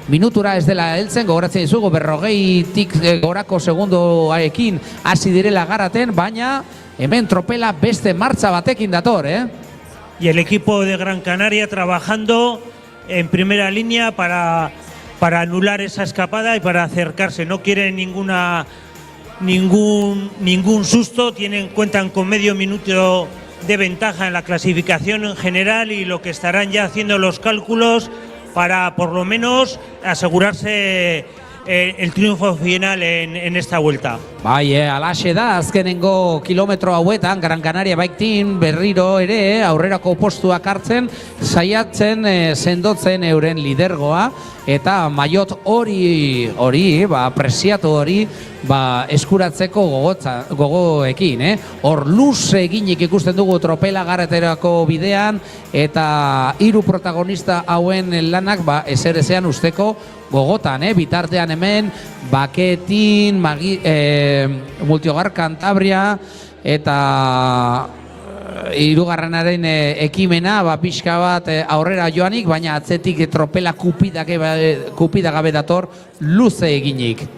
minutura ez dela heltzen, gogoratzen dizugu 40tik gorako segundoarekin hasi direla Garaten, baina hemen tropela beste martxa batekin dator, Y el equipo de Gran Canaria trabajando en primera línea para anular esa escapada y para acercarse. No quieren ningún susto, cuentan con medio minuto de ventaja en la clasificación en general y lo que estarán ya haciendo los cálculos para por lo menos asegurarse el triunfo final en esta vuelta. Bai, alaxe da, azkenengo kilometro hauetan, Gran Canaria Bike Team berriro ere, aurrerako postuak hartzen, saiatzen sendotzen euren lidergoa, eta maiot hori, presiatu hori, eskuratzeko gogoekin, Hor luze eginik ikusten dugu tropela Garaterako bidean, eta 3 protagonista hauen lanak, ezer ezean usteko gogotan, bitartean hemen, Baketin, Multiogar Cantabria, eta hirugarrenaren ekimena, pixka bat aurrera joanik, baina atzetik tropela kupida gabe dator luze eginik.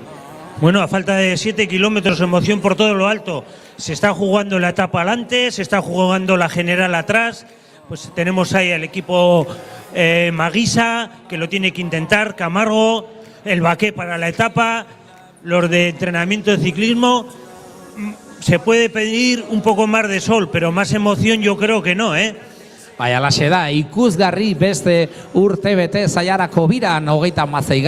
Bueno, a falta de 7 kilómetros, emoción por todo lo alto. Se está jugando la etapa adelante, se está jugando la general atrás. Pues tenemos ahí al equipo Maguisa, que lo tiene que intentar, Camargo, el Baqué para la etapa, los de entrenamiento de ciclismo. Se puede pedir un poco más de sol, pero más emoción yo creo que no, Bai, alaxe da, ikusgarri beste urtebete zaiarako biran, 36.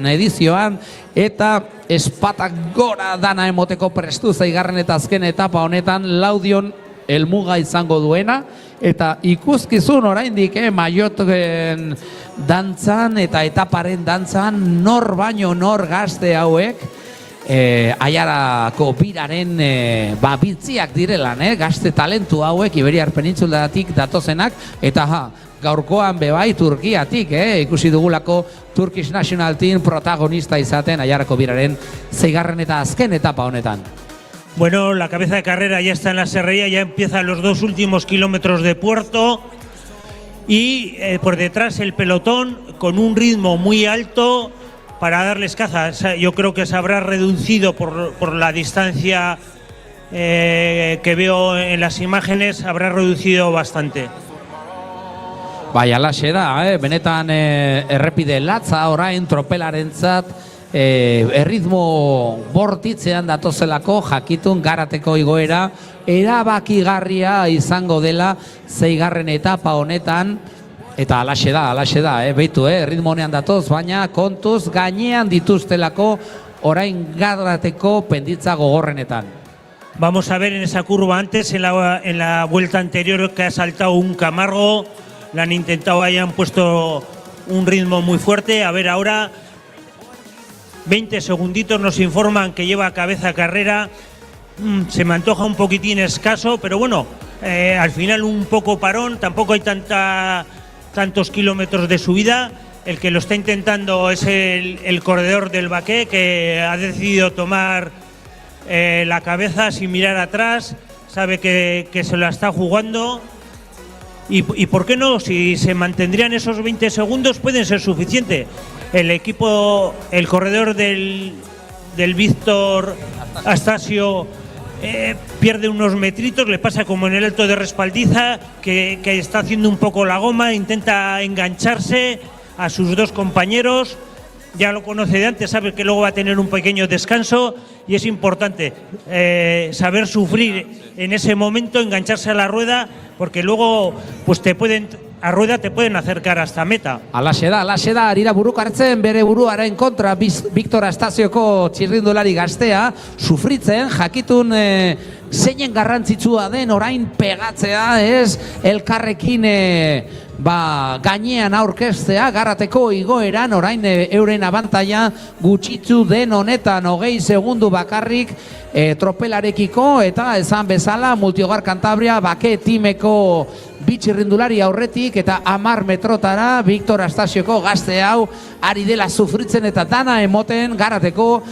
edizioan, eta espatak gora dana emoteko prestu zaigarren eta azken etapa honetan Laudion helmuga izango duena, eta ikuskizun oraindik maioten dantzan eta etaparen dantzan nor baino nor gazte hauek, Aiarako biraren bitziak direlan, gazte talentu hauek Iberiar Penintzulatik datozenak, eta gaurkoan bebai Turkiatik, ikusi dugulako Turkish National Team protagonista izaten Aiarako biraren 6. eta azken etapa honetan. Bueno, la cabeza de carrera ya está en la serrería, ya empiezan los 2 últimos kilómetros de puerto y por detrás el pelotón con un ritmo muy alto para darles caza. Yo creo que se habrá reducido por la distancia que veo en las imágenes, habrá reducido bastante. Bai, alaxe da, benetan errepide latza orain tropelarentzat, erritmo bortitzean datozelako jakitun Garateko igoera erabakigarria izango dela 6. etapa honetan. Eta alaxe da, beitu, ritmo honean datoz, baina kontuz gainean dituztelako orain Garateko penditza gogorrenetan. Vamos a ver en esa curva antes, en la vuelta anterior que ha saltado un Camargo, la han intentado, hayan puesto un ritmo muy fuerte. A ver ahora, 20 segunditos nos informan que lleva cabeza carrera. Se me antoja un poquitín escaso, pero bueno, al final un poco parón, tampoco hay tantos kilómetros de subida. El que lo está intentando es el corredor del Baqué, que ha decidido tomar la cabeza sin mirar atrás, sabe que se la está jugando. Y ¿por qué no? Si se mantendrían esos 20 segundos pueden ser suficientes. El corredor del Víctor Astasio pierde unos metritos, le pasa como en el Alto de Respaldiza, que está haciendo un poco la goma, intenta engancharse a sus 2 compañeros, ya lo conoce de antes, sabe que luego va a tener un pequeño descanso y es importante saber sufrir en ese momento, engancharse a la rueda, porque luego pues te pueden a rueda te pueden acercar hasta meta. Alaxe da, ari da buruk hartzen bere buruaren kontra Victor Astazioko txirrindulari gaztea, sufritzen, jakitun zeinen garrantzitsua den orain pegatzea, ez, elkarrekin gainean aurkeztea, Garateko igoeran, orain euren abantaia gutxitzu den honetan, 20 segundu bakarrik tropelarekiko, eta esan bezala, Multiogar Cantabria, Bake timeko bitxirrindulari aurretik, eta 10 metrotara, Victor Astazioko gazte hau, ari dela sufritzen eta dana emoten Garateko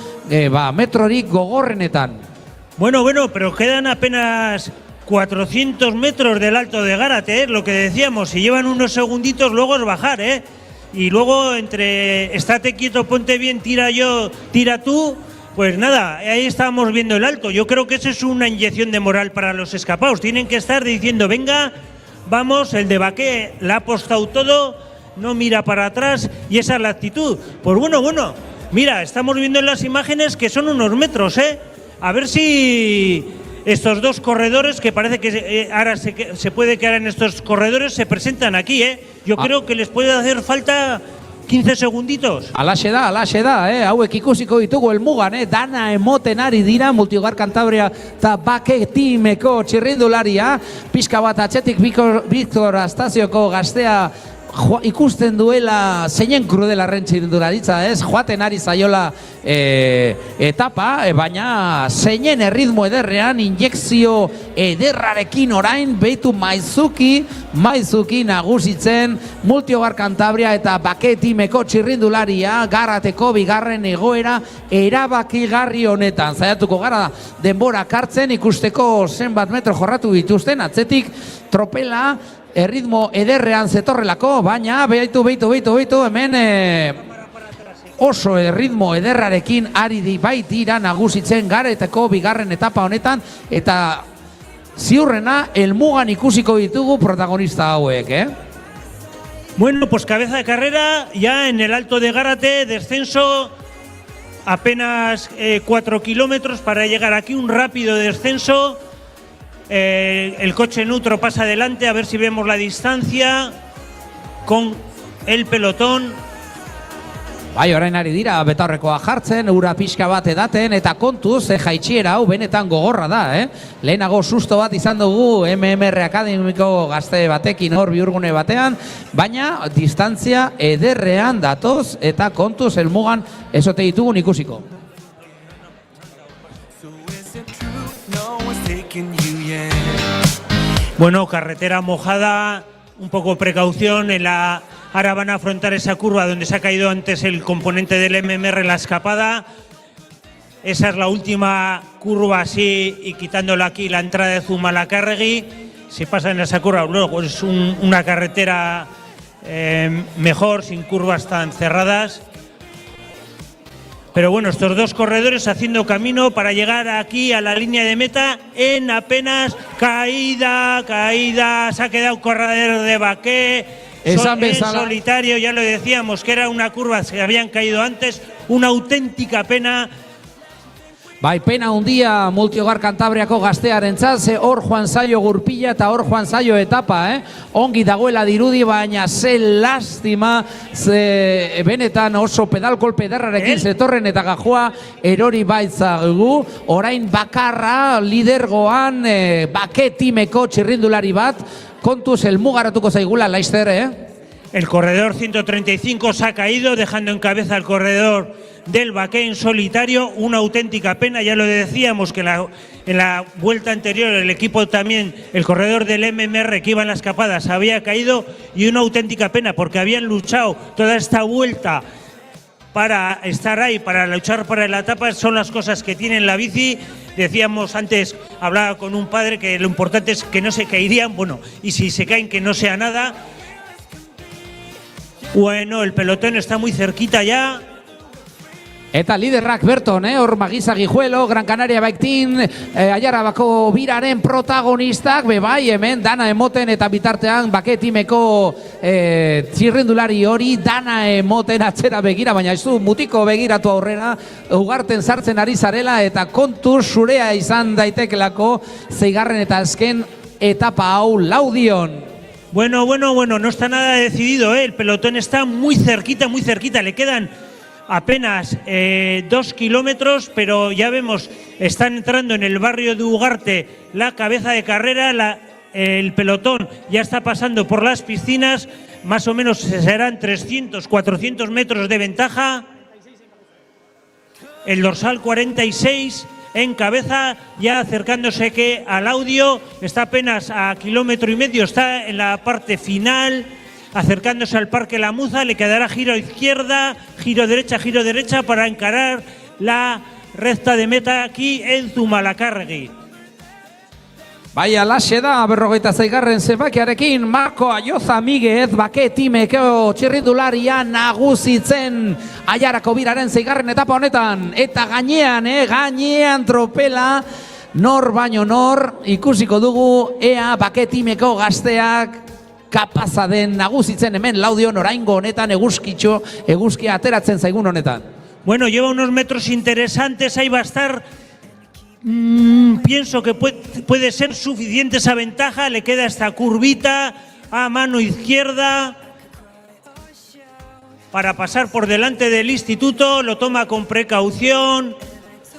metrorik gogorrenetan. Bueno, pero quedan apenas 400 metros del Alto de Gárate, lo que decíamos, si llevan unos segunditos luego es bajar, y luego entre estate quieto, ponte bien, tira yo, tira tú, pues nada, ahí estábamos viendo el Alto. Yo creo que eso es una inyección de moral para los escapados, tienen que estar diciendo, venga, vamos, el de Baqué la ha apostado todo, no mira para atrás, y esa es la actitud. Pues bueno, mira, estamos viendo en las imágenes que son unos metros, a ver si estos dos corredores, que parece que ahora se puede quedar en estos corredores, se presentan aquí, Yo creo que les puede hacer falta 15 segunditos. Alaxe da, hauek ikusiko ditugu helmugan, dana emoten ari dira Multiogar Cantabria eta Bake timeko txirrindularia, pixka bat atzetik Victor Astazioko gaztea ikusten duela zeinen krudelarren txirrindularitza, ez? Joaten ari zaiola etapa, baina zeinen erritmo ederrean, injekzio ederrarekin orain, behitu maizuki nagusitzen Multiogar Cantabria eta Bake timeko txirrindularia, Garateko bigarren egoera erabakigarri honetan. Zaiatuko gara denbora kartzen, ikusteko zenbat metro jorratu dituzten, atzetik tropela erritmo ederrean zetorrelako, baina behitu, hemen oso erritmo ederrarekin ari baitira nagusitzen Garateko bigarren etapa honetan, eta ziurrena helmugan ikusiko ditugu protagonista hauek, Bueno, pues cabeza de carrera, ya en el Alto de Gárate, descenso apenas 4 kilómetros para llegar aquí, un rápido descenso. El coche neutro pasa adelante, a ver si vemos la distancia con el pelotón. Bai, orain ari dira betaurrekoa jartzen, ura pixka bat edaten, eta kontuz, jaitsiera hau benetan gogorra da, Lehenago susto bat izan dugu MMR Akademiko gazte batekin hor bihurgune batean, baina distantzia ederrean datoz, eta kontuz helmugan ezote ditugun ikusiko. Bueno, carretera mojada, un poco precaución, ahora van a afrontar esa curva donde se ha caído antes el componente del MMR, la escapada. Esa es la última curva así, y quitándole aquí la entrada de Zumalacárregui. Si pasan en esa curva, luego es una carretera mejor, sin curvas tan cerradas. Pero bueno, estos dos corredores haciendo camino para llegar aquí a la línea de meta en apenas caída, se ha quedado un corredor de Baqué en solitario, ya lo decíamos que era una curva, se habían caído antes, una auténtica pena. Bai, pena handia Multiogar Cantabriako gaztearentzat, ze hor joan zaio gurpila eta hor joan zaio etapa, Ongi dagoela dirudi, baina ze lastima, ze benetan oso pedalkolpe ederrarekin zetorren eta gajoa erori baitzagu. Orain bakarra lidergoan Bake timeko txirrindulari bat, kontuz helmugaratuko zaigula Laizter, El corredor 135 se ha caído, dejando en cabeza al corredor del Baqué en solitario, una auténtica pena. Ya lo decíamos que en la vuelta anterior el equipo también, el corredor del MMR que iba en la escapada se había caído, y una auténtica pena porque habían luchado toda esta vuelta para estar ahí, para luchar para la etapa. Son las cosas que tiene la bici. Decíamos antes, hablaba con un padre, que lo importante es que no se caerían, bueno, y si se caen que no sea nada. Bueno, el pelotón está muy cerquita ya. Eta liderrak berton, hor Magiza Guijuelo, Gran Canaria Baitin, Aiarabako biraren protagonistak, bebai, hemen dana emoten eta bitartean Bake timeko txirrindulari hori dana emoten atzera begira, baina ez du mutiko begiratu aurrera, ugarten sartzen ari zarela, eta kontu zurea izan daitekelako zeigarren eta azken etapa hau laudion. Bueno, no está nada decidido, ¿eh? El pelotón está muy cerquita, le quedan apenas 2 kilómetros, pero ya vemos, están entrando en el barrio de Ugarte la cabeza de carrera, el pelotón ya está pasando por las piscinas, más o menos serán 300, 400 metros de ventaja. El dorsal 46 en cabeza, ya acercándose que al audio, está apenas a 1,5 kilómetros, está en la parte final, acercándose al Parque La Muza, le quedará giro a izquierda, giro derecha para encarar la recta de meta aquí en Zumalacárregui. Bai, alaxe da, 46. zenbakiarekin, Marko Ayoza Miguez, Bake timeko txirrindularia nagusitzen Aiarako biraren 6. etapa honetan. Eta gainean tropela, nor baino nor, ikusiko dugu, ea Bake timeko gazteak kapaza den nagusitzen hemen Laudion oraingo honetan eguzkia ateratzen zaigun honetan. Bueno, lleva unos metros interesantes, ahí va a estar. Pienso que puede ser suficiente esa ventaja, le queda esta curvita a mano izquierda para pasar por delante del instituto, lo toma con precaución,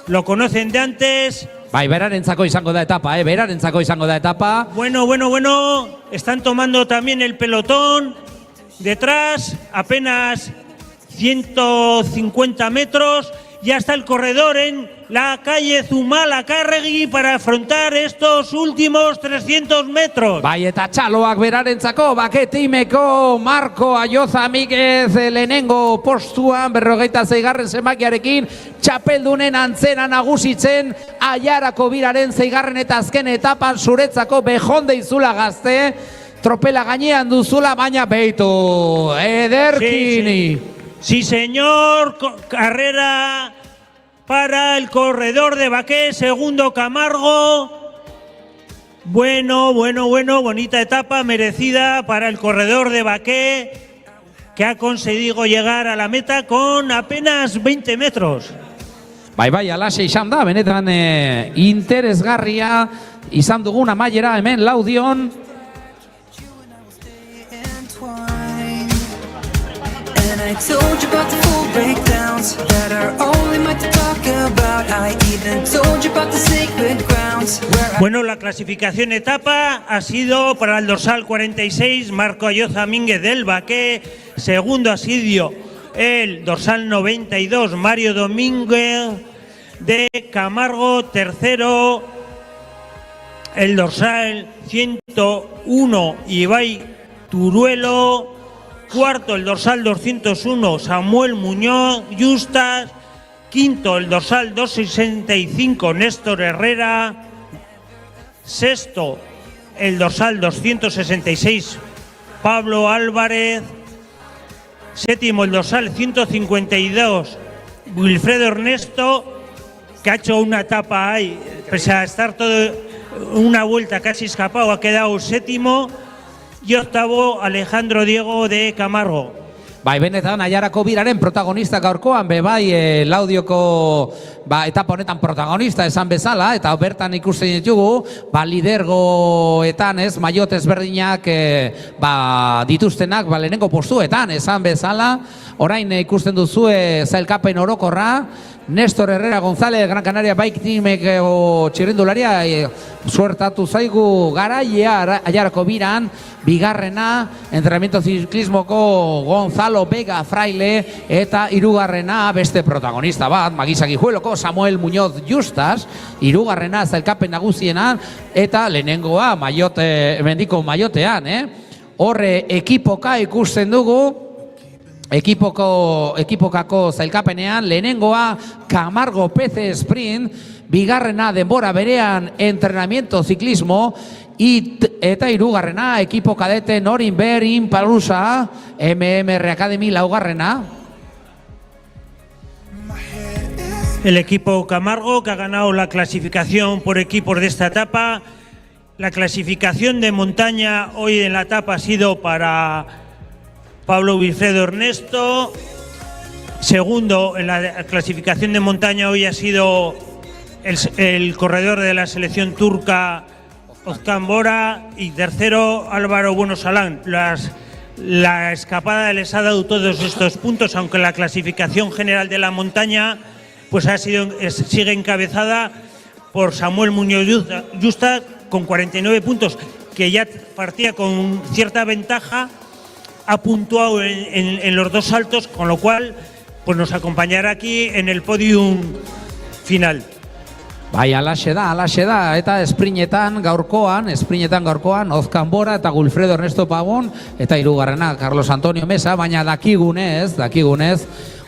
lo conocen de antes. Bai, berarentzako izango da etapa, Bueno, están tomando también el pelotón, detrás apenas 150 metros, ya está el corredor en la calle Zumalacárregui para afrontar estos últimos 300 metros. Bai, eta txaloak berarentzako, Bake timeko Marko Ayoza Miguez lehenengo postuan 46. zenbakiarekin, txapeldunen antzera nagusitzen Aiarako biraren 6. eta azken etapan zuretzako bejonde izula gazte, tropela gainean duzula, baina beitu, ederkini. Sí, señor, carrera para el corredor de Baqué, segundo Camargo. Bueno, bonita etapa merecida para el corredor de Baqué, que ha conseguido llegar a la meta con apenas 20 metros. Bai, alaxe izan da, benetan interesgarria izan dugun amaiera hemen Laudion. I told you about the full breakdowns that are only meant to talk about. I even told you about the sacred grounds where Bueno, la clasificación etapa ha sido para el dorsal 46, Marco Ayoza Mínguez del Baqué. Segundo ha sido el dorsal 92, Mario Domínguez de Camargo. Tercero, el dorsal 101, Ibai Turuelo. Cuarto, el dorsal 201, Samuel Muñoz Justas. Quinto, el dorsal 265, Néstor Herrera. Sexto, el dorsal 266, Pablo Álvarez. Séptimo, el dorsal 152, Wilfredo Ernesto, que ha hecho una etapa ahí, pese a estar todo una vuelta casi escapado, ha quedado séptimo. Y octavo, Alejandro Diego de Camargo. Bai, benetan Aiarako biraren protagonista gaurkoan, bai, Laudioko etapa honetan protagonista esan bezala, eta bertan ikusten ditugu, lidergoetan, maiot ezberdinak dituztenak, lehenengo postuetan esan bezala, orain ikusten duzue zailkapen orokorra, Néstor Herrera González, Gran Canaria Bike Teameko txirrindularia, suertatu zaigu garaia Aiarako biran, bigarrena, entrenamiento ciclismoko Gonzalo Vega Fraile, eta hirugarrena beste protagonista bat, Magizaki Jueloko Samuel Muñoz Justas, hirugarrena zailkapen nagusienan, eta lehenengoa mendiko maiotean, horre ekipoka ikusten dugu, ekipokako zailkapenean, lehenengoa Camargo PC Sprint, bigarrena denbora berean entrenamiento ciclismo, eta hirugarrena ekipo kadete Norimber Impalrusa, MMR Academy laugarrena. El equipo Camargo, que ha ganado la clasificación por equipos de esta etapa. La clasificación de montaña hoy en la etapa ha sido para Pablo Wilfredo Ernesto. Segundo en la clasificación de montaña hoy ha sido el corredor de la selección turca Ozkan Bora y tercero Álvaro Bueno Salán. La escapada les ha dado todos estos puntos, aunque la clasificación general de la montaña pues sigue encabezada por Samuel Muñoz Yusta con 49 puntos, que ya partía con cierta ventaja, ha puntuado en los dos saltos, con lo cual pues nos acompañará aquí en el podium final. Bai, alaxe da, eta esprintetan gaurkoan, Ozkan Bora eta Wilfredo Ernesto Pavón, eta hirugarrena Carlos Antonio Mesa, baina dakigunez,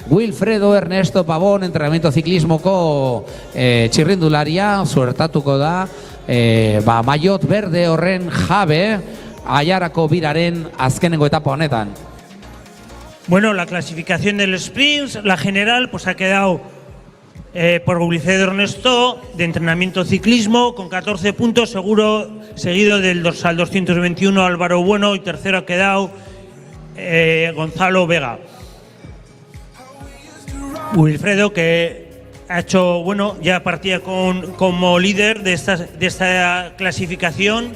Wilfredo Ernesto Pavón, entrenamiento ziklismoko txirrindularia, suertatuko da, maiot berde horren jabe, Aiarako biraren azkenengo etapa honetan. Bueno, la clasificación del sprints, la general, pues ha quedado por Wilfredo Ernesto de entrenamiento ciclismo con 14 puntos, seguido del dorsal 221 Álvaro Bueno, y tercero ha quedado Gonzalo Vega. Wilfredo, que ha hecho, bueno, ya partía como líder de esta clasificación.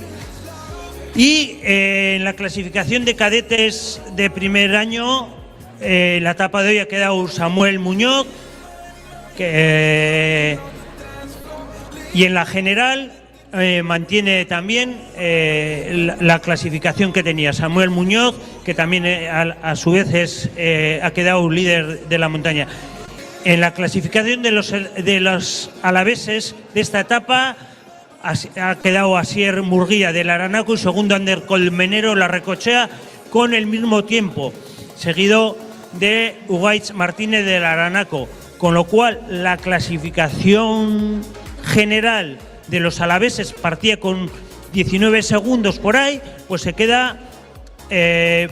Y en la clasificación de cadetes de primer año, la etapa de hoy ha quedado Samuel Muñoz, y en la general mantiene también la clasificación que tenía Samuel Muñoz, que también a su vez ha quedado líder de la montaña. En la clasificación de los alaveses de esta etapa ha quedado Asier Murguía del Aranaco y segundo Ander Colmenero La Recochea con el mismo tiempo, seguido de Ugaitz Martínez del Aranaco, con lo cual la clasificación general de los alaveses partía con 19 segundos por ahí, pues se queda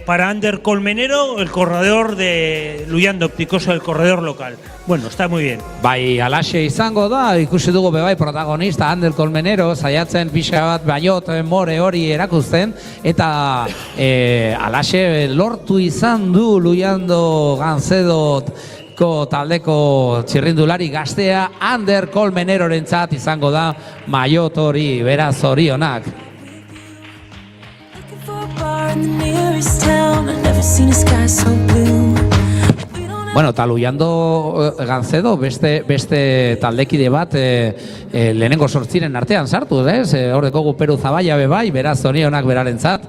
para Ander Colmenero, el corredor de Luyando Opticoso, el corredor local. Bueno, está muy bien. Bai, alaxe izango da, ikusi dugu bebai protagonista Ander Colmenero, saiatzen pixka bat baiot more hori erakusten, eta alaxe lortu izan du Luyando Ganzedoko taldeko txirrindulari gaztea Ander Colmenerorentzat izango da maiot hori, beraz zorionak. Bueno, eta Luyando Gancedo beste taldekide bat lehenengo 8 artean sartu, ez? Hor dekogu Peru Zabaia bebai, beraz zorionak berarentzat.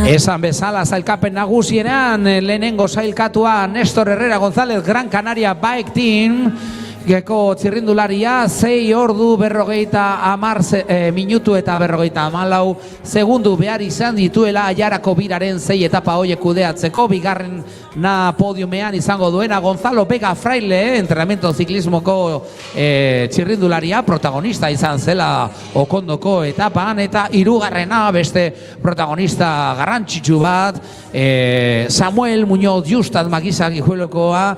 Esan bezala sailkapen nagusienean lehenengo sailkatua Néstor Herrera González Gran Canaria Bike Team Geko txirrindularia 6 ordu 50 minutu eta 54 segundu behar izan dituela Aiarako biraren 6 etapa horiek kudeatzeko. Bigarren podiumean izango duena Gonzalo Vega Fraile, entrenamiento ziklismoko txirrindularia, protagonista izan zela Okondoko etapan, eta hirugarrena beste protagonista garrantzitsu bat, Samuel Muñoz Justat Magizak Ijuelokoa,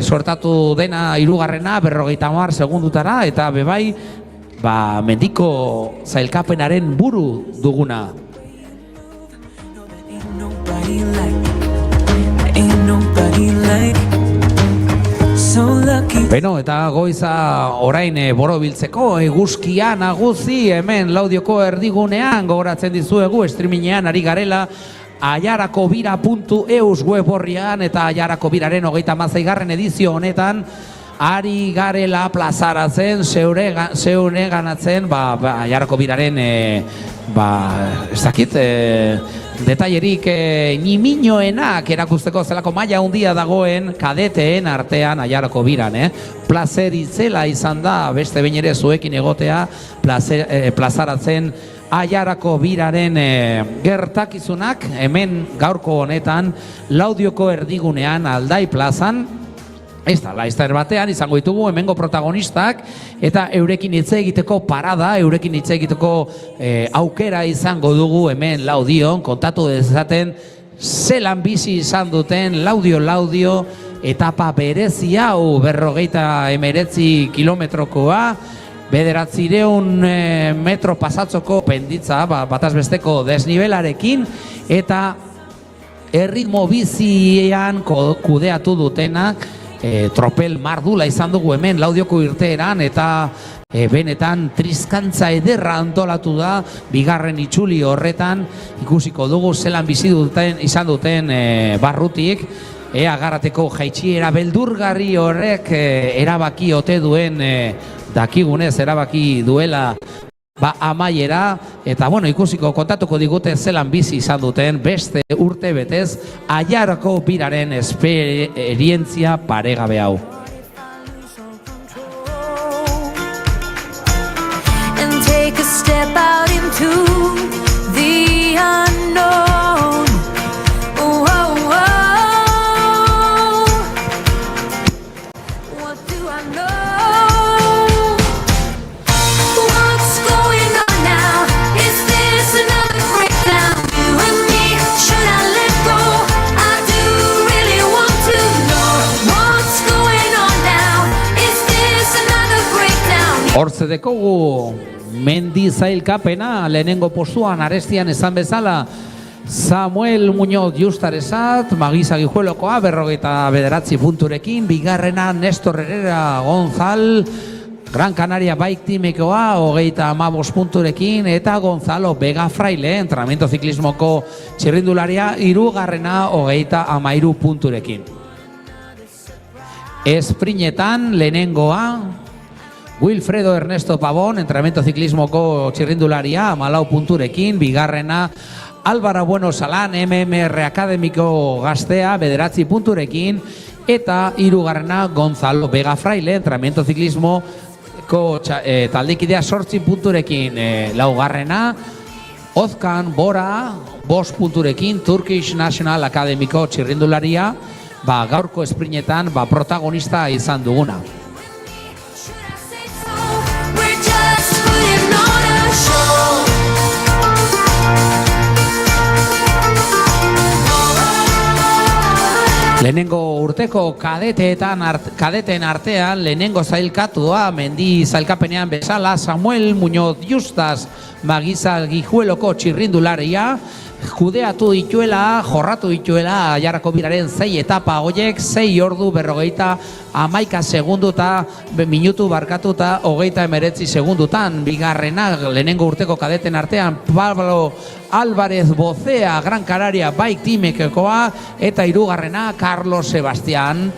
sortatu dena hirugarrena 50 segundutara, eta bebai mendiko zailkapenaren buru duguna. Beno, eta goiza orain borobiltzeko eguzkia nagusi hemen Laudioko erdigunean gogoratzen dizuegu streamingean ari garela aiarakobira.eus web horrian, eta aiarakobiraren 36. edizio honetan ari garela plazaratzen, zeure ganatzen, aiarakobiraren ez dakit, detailerik niminoenak erakusteko zelako maila handia dagoen kadeteen artean aiarakobiran. Plazer itzela izan da, beste behin ere zuekin egotea, plazaratzen aiarakobiraren gertakizunak, hemen gaurko honetan Laudioko erdigunean Aldai plazan. Ez da, laizter batean izango ditugu hemengo protagonistak, eta eurekin hitz egiteko parada, eurekin hitz egiteko aukera izango dugu hemen Laudion, kontatu dezaten zelan bizi izan duten Laudio etapa berezi hau 59 kilometrokoa, 900 metro pasatzoko penditza, bataz besteko desnibelarekin, eta erritmo bizian kudeatu dutenak, tropel mardula izan dugu hemen Laudioko irteeran, eta benetan trizkantza ederra antolatu da bigarren itzuli horretan. Ikusiko dugu zelan bizi duten izan duten barrutik, Agarrateko jaitsiera beldurgarri horrek erabaki ote duen, dakigunez erabaki duela amaiera, eta bueno, ikusiko kontatuko digute zelan bizi izan duten beste urte betez Aiarako biraren esperientzia paregabe hau. And take a step out into the unknown. Oh, oh, oh. What do I know? What's going on now? Is this another breakdown? You and me, should I let go? I do really want to know what's going on now. Is this another breakdown? Hortze dekogu mendi zailkapena lehenengo postuan arestian esan bezala Samuel Muñoz Justaresat, Magiza Gijuelokoa 49 punturekin, bigarrena Nestor Herrera Gonzal, Gran Canaria Bike Teamekoa 35 punturekin, eta Gonzalo Vega Fraile, entrenamiento ziklismoko txirrindularia, hirugarrena 33 punturekin. Esprinetan lehenengoa Wilfredo Ernesto Pavón, entrenamiento ziklismoko txirrindularia, 14 punturekin, bigarrena Álvaro Bueno Salan, MMR Akademiko gaztea, 9 punturekin, eta hirugarrena Gonzalo Vega Fraile, entrenamiento ziklismoko taldekidea 8 punturekin, laugarrena Ozkan Bora, 5 punturekin, Turkish National Akademiko txirrindularia, gaurko esprinetan protagonista izan duguna. Lehenengo urteko kadeten artean lehenengo zailkatua mendi zailkapenean bezala Samuel Muñoz Justas, Magiza Gijueloko txirrindularia, judeatu dituela, jorratu dituela Aiarako biraren 6 etapa horiek, 6 ordu 51 segunduta, minutu barkatuta 39 segundutan. Bigarrena lehenengo urteko kadeten artean Pablo Álvarez Bocea, Gran Canaria Bike Teamekoa, eta hirugarrena Carlos Sebastián.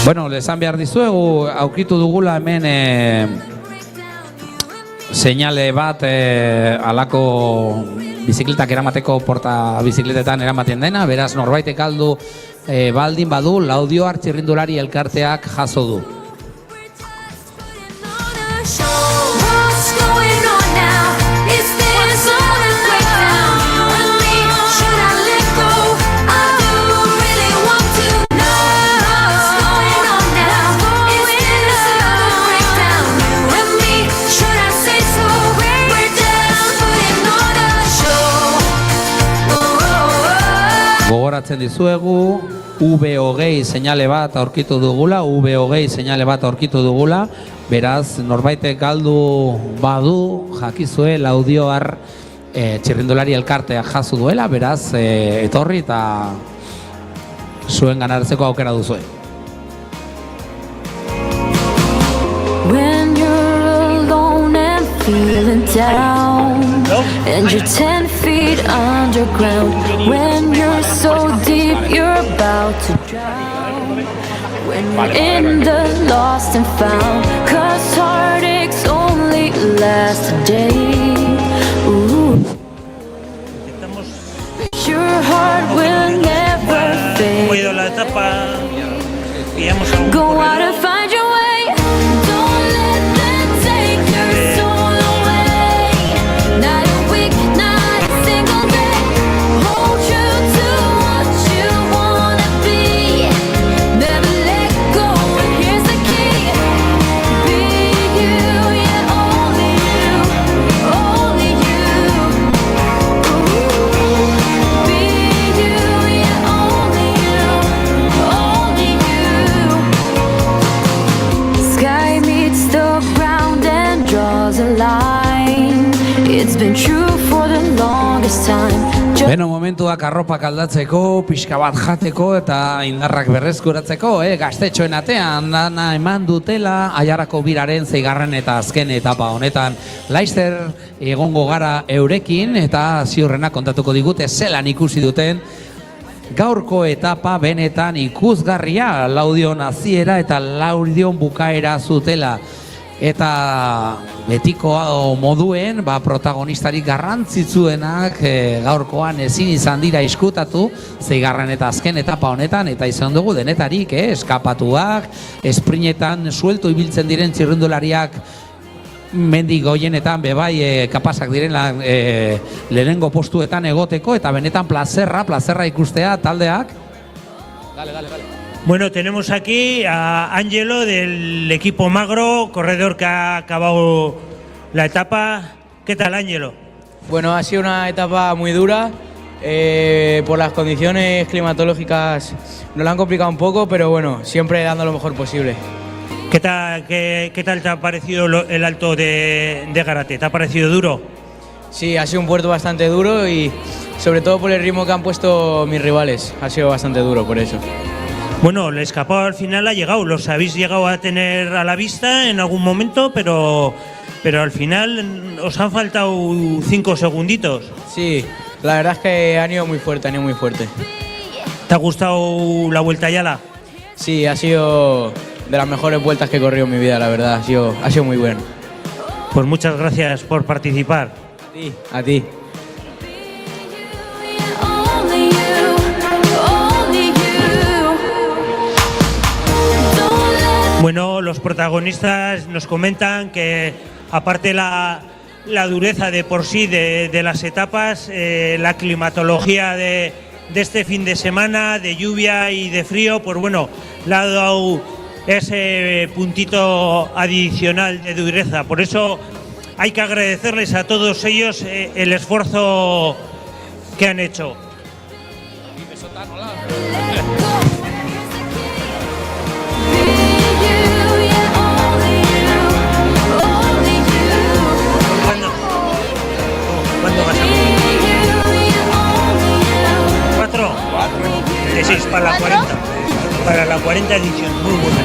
Bueno, lesan behar dizuegu, aurkitu dugula hemen seinale bat alako bizikletak eramateko porta bizikletetan eramaten dena, beraz norbaitek aldu baldin badu Laudioar txirrindulari elkarteak jaso du. Gogoratzen dizuegu, V20 seinale bat aurkitu dugula, beraz norbaitek galdu badu jakizue Laudioar txirrindulari elkartea jaso duela, beraz etorri eta zuen ganartzeko aukera duzue. When you're alone and feeling down, and you're 10 feet underground, when you're so deep you're about to drown, when you're in the lost and found, 'cause heartaches only last a day. Ooh. Your heart will never fade. Go out and find your way. Don't let them take your soul away. Not a week, not a single day. Hold true to what you wanna be. Never let go, and here's the key. Be you, yeah, only you, only you. Be you, yeah, only you, only you. Beno, momentuak arropak aldatzeko, pixka bat jateko eta indarrak berreskuratzeko, gaztetxoen atean dana eman dutela Aiarako biraren 6. eta azken etapa honetan. Laster egongo gara eurekin eta ziurrena kontatuko digute zelan ikusi duten gaurko etapa benetan ikusgarria, Laudion hasiera eta Laudion bukaera zutela. Eta betiko moduen protagonistarik garrantzitsuenak gaurkoan ezin izan dira iskutatu 6. eta azken etapa honetan, eta izan dugu denetarik, eskapatuak, esprinetan suelto ibiltzen diren txirrindulariak mendik goienetan bebai kapazak direla lehenengo postuetan egoteko, eta benetan plazerra ikustea taldeak. Dale. Bueno, tenemos aquí a Ángelo del equipo Magro, corredor que ha acabado la etapa. ¿Qué tal, Ángelo? Bueno, ha sido una etapa muy dura. Por las condiciones climatológicas nos la han complicado un poco, pero bueno, siempre dando lo mejor posible. ¿Qué tal te ha parecido el Alto de Garate? ¿Te ha parecido duro? Sí, ha sido un puerto bastante duro y sobre todo por el ritmo que han puesto mis rivales. Ha sido bastante duro por eso. Bueno, el escapado al final ha llegado, los habéis llegado a tener a la vista en algún momento, pero al final os han faltado 5 segunditos. Sí, la verdad es que han ido muy fuerte, ¿Te ha gustado la Vuelta a Ayala? Sí, ha sido de las mejores vueltas que he corrido en mi vida, la verdad, ha sido muy bueno. Pues muchas gracias por participar. Sí, a ti. Bueno, los protagonistas nos comentan que aparte la dureza de por sí de las etapas, la climatología de este fin de semana, de lluvia y de frío, pues bueno, le ha dado ese puntito adicional de dureza. Por eso hay que agradecerles a todos ellos el esfuerzo que han hecho. ¿Cuándo vas a correr? ¿4? De 6 para la 40. Para la 40 edición. Muy bueno.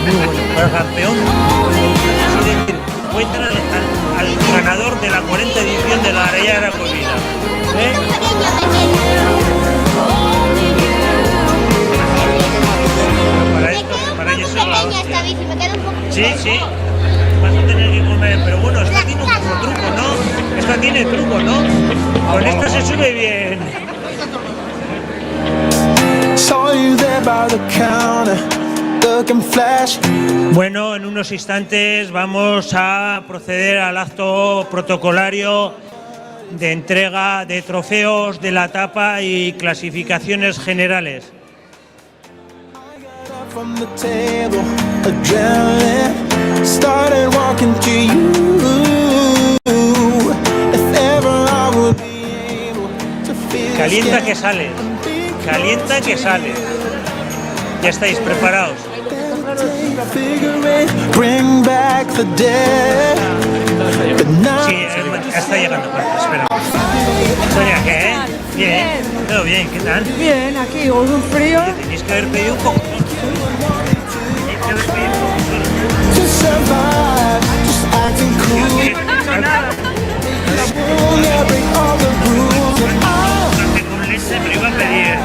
Para el campeón. Es decir, encuentran al ganador de la 40 edición de la Arellana Corrida. Para ellos es la hostia. Sí. Vas a tener que comer, pero bueno, esta tiene un poco truco, ¿no? Esta tiene truco, ¿no? Con esta se sube bien. Bueno, en unos instantes vamos a proceder al acto protocolario de entrega de trofeos de la etapa y clasificaciones generales. Calienta que sale. Ya estáis preparados. Sí, ya está llegando. Espera. Sonia, ¿qué? Bien. ¿Todo bien? ¿Qué tal? Bien, aquí con un frío. Tenéis que haber pedido un poco. Con leche me iba a pedir.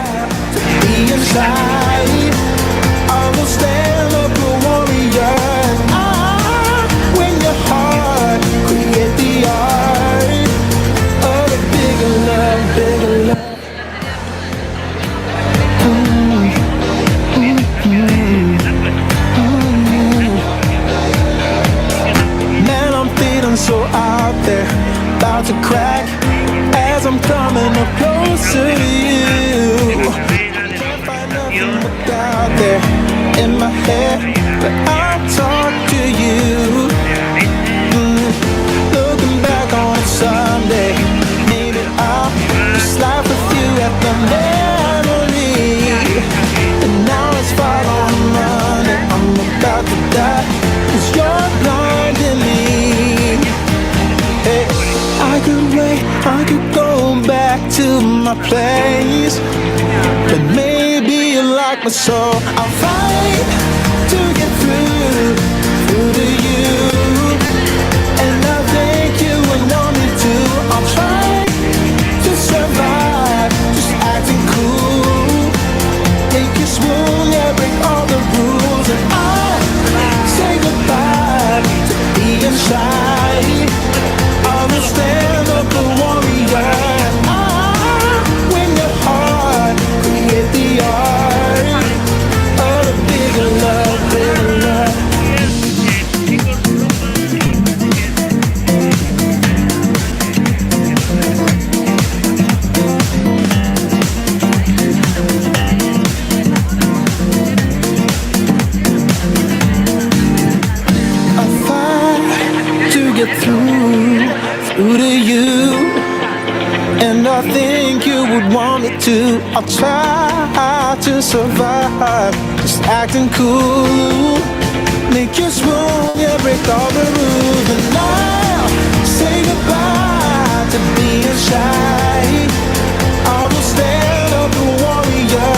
So out there, about to crack as I'm coming up closer to you. my soul. I'll fight to get through to you. And I think you would want me to. I'll try to survive, just acting cool. Make you swoon, yeah, break all the rules. And I say goodbye to being shy. I will stand up a warrior. And I win your heart, create the art of a bigger love, bigger love. Get through to you, and I think you would want me to. I'll try to survive, just acting cool. Make you swoon, yeah, break all the rules. And I'll say goodbye to being shy. I will stand up a warrior.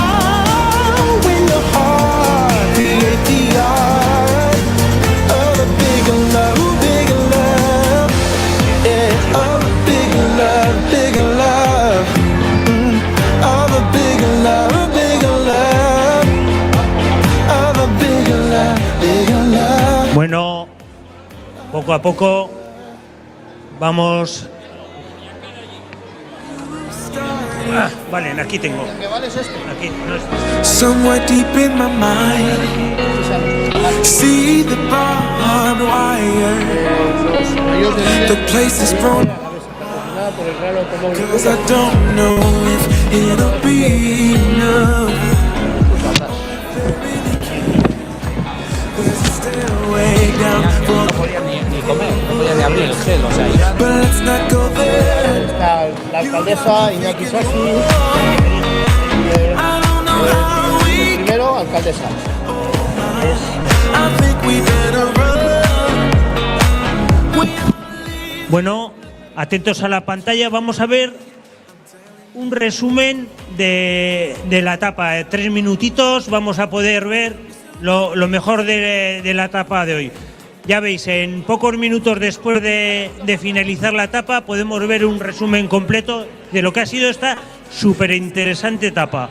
I'll win your heart, create the art of a bigger love. Bueno, poco a poco vamos. Vale, aquí tengo. Aquí, no es... Somewhere deep in my mind, see the barbed wire. The place is broken, 'cause I don't know if it'll be enough. No podía ni comer, no podía ni abrir el gel, o sea, Está la alcaldesa Iñaki Sassi, el primero, alcaldesa. Bueno, atentos a la pantalla, vamos a ver un resumen de la etapa. 3 minutitos, vamos a poder ver lo mejor de la etapa de hoy. Ya veis, en pocos minutos después de finalizar la etapa podemos ver un resumen completo de lo que ha sido esta súper interesante etapa.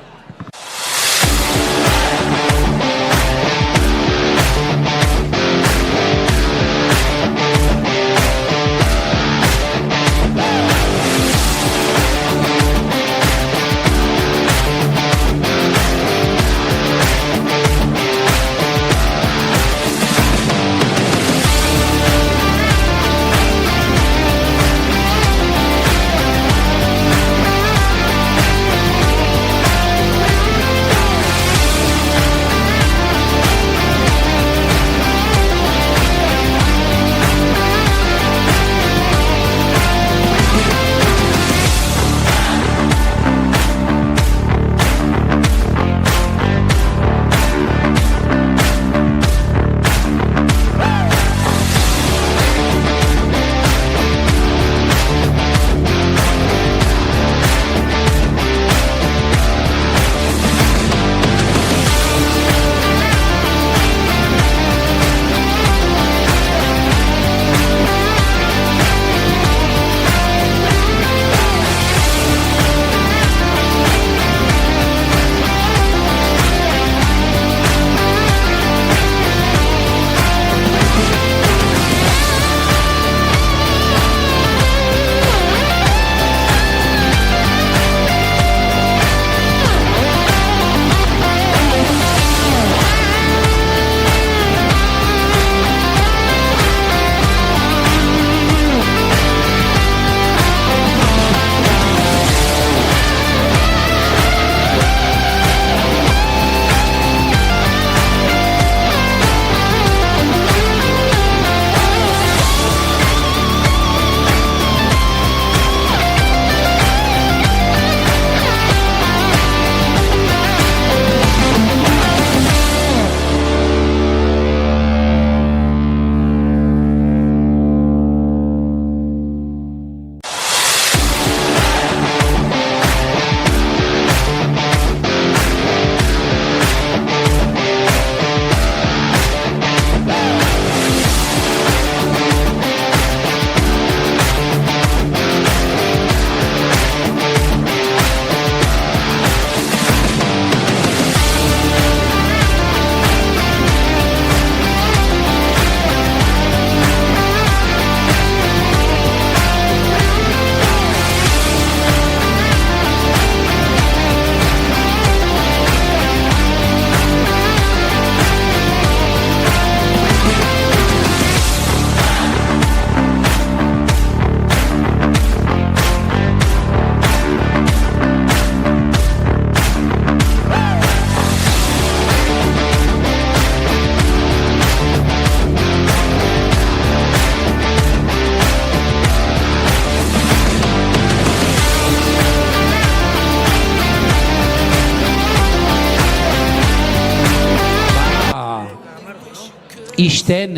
isten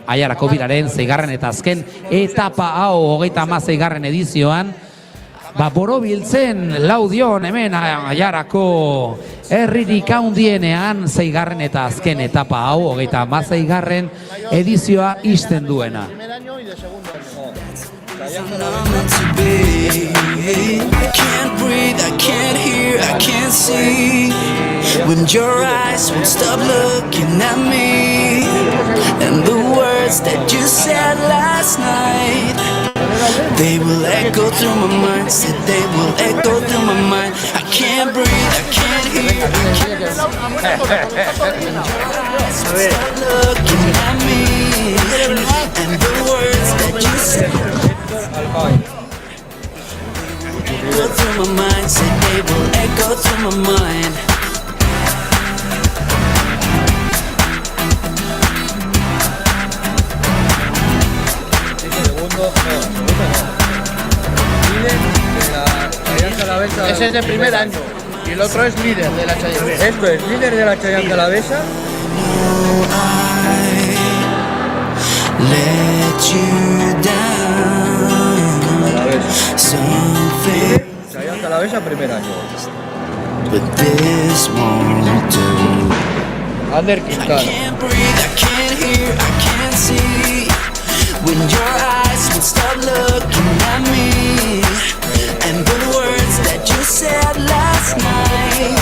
Aiarako biraren 6. eta azken etapa hau 36. edizioan borobiltzen laudion hemen Aiarako herririk handienean 6. eta azken etapa hau 36. edizioa isten duena. I can't breathe, I can't hear, I can't see. When your eyes won't stop looking at me, and the words that you said last night, they will echo through my mind. Said they will echo through my mind. I can't breathe, I can't hear, I can't see. When your eyes won't stop looking at me, and the words that you said echo through my mind, said they will echo through my mind. Ese es de primer año y el otro es líder de la Chayanne. Esto es líder de la Chayanne Calavesa. Let you down. Something Chayanne Calavesa, primer año. but this won't do. Ander I Quintana. can't breathe, I can't hear, I can't see. When your eyes will stop looking at me, and the words that you said last night,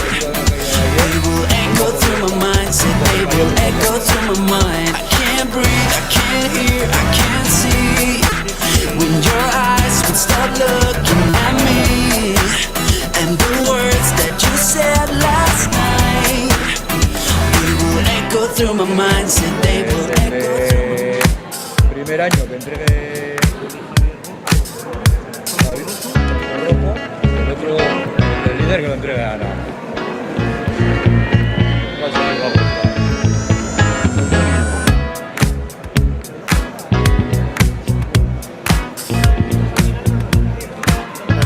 they will echo through my mind. Said they will echo through my mind. I can't breathe, I can't hear, I can't see. When your eyes will stop looking at me, and the words that you said last night, they will echo through my mind. Said they will echo through my mind. Primer año que entregue rojo, el otro, el líder que lo entregue a Ana.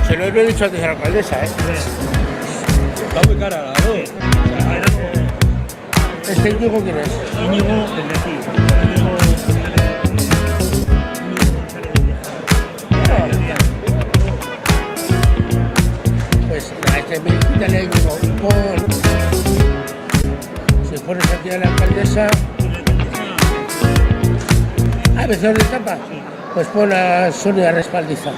Se lo he dicho antes a la alcaldesa, ¿eh? Está muy cara la luz. ¿Este Íñigo quién es? Íñigo, el de aquí. Pues a este me quítale ahí mismo. Si pones aquí a la alcaldesa. ¿A veces de tapa? Pues pon a Sonia Respaldiza.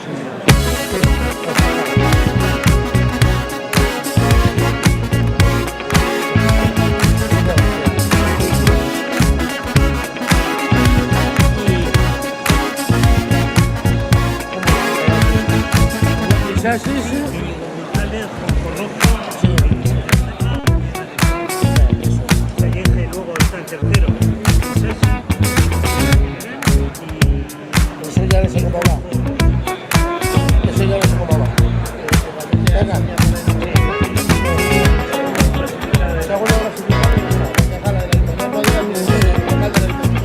Sí, sí. Luego está el tercero. Eso ya no sé cómo va. Eso ya no sé cómo va. Venga.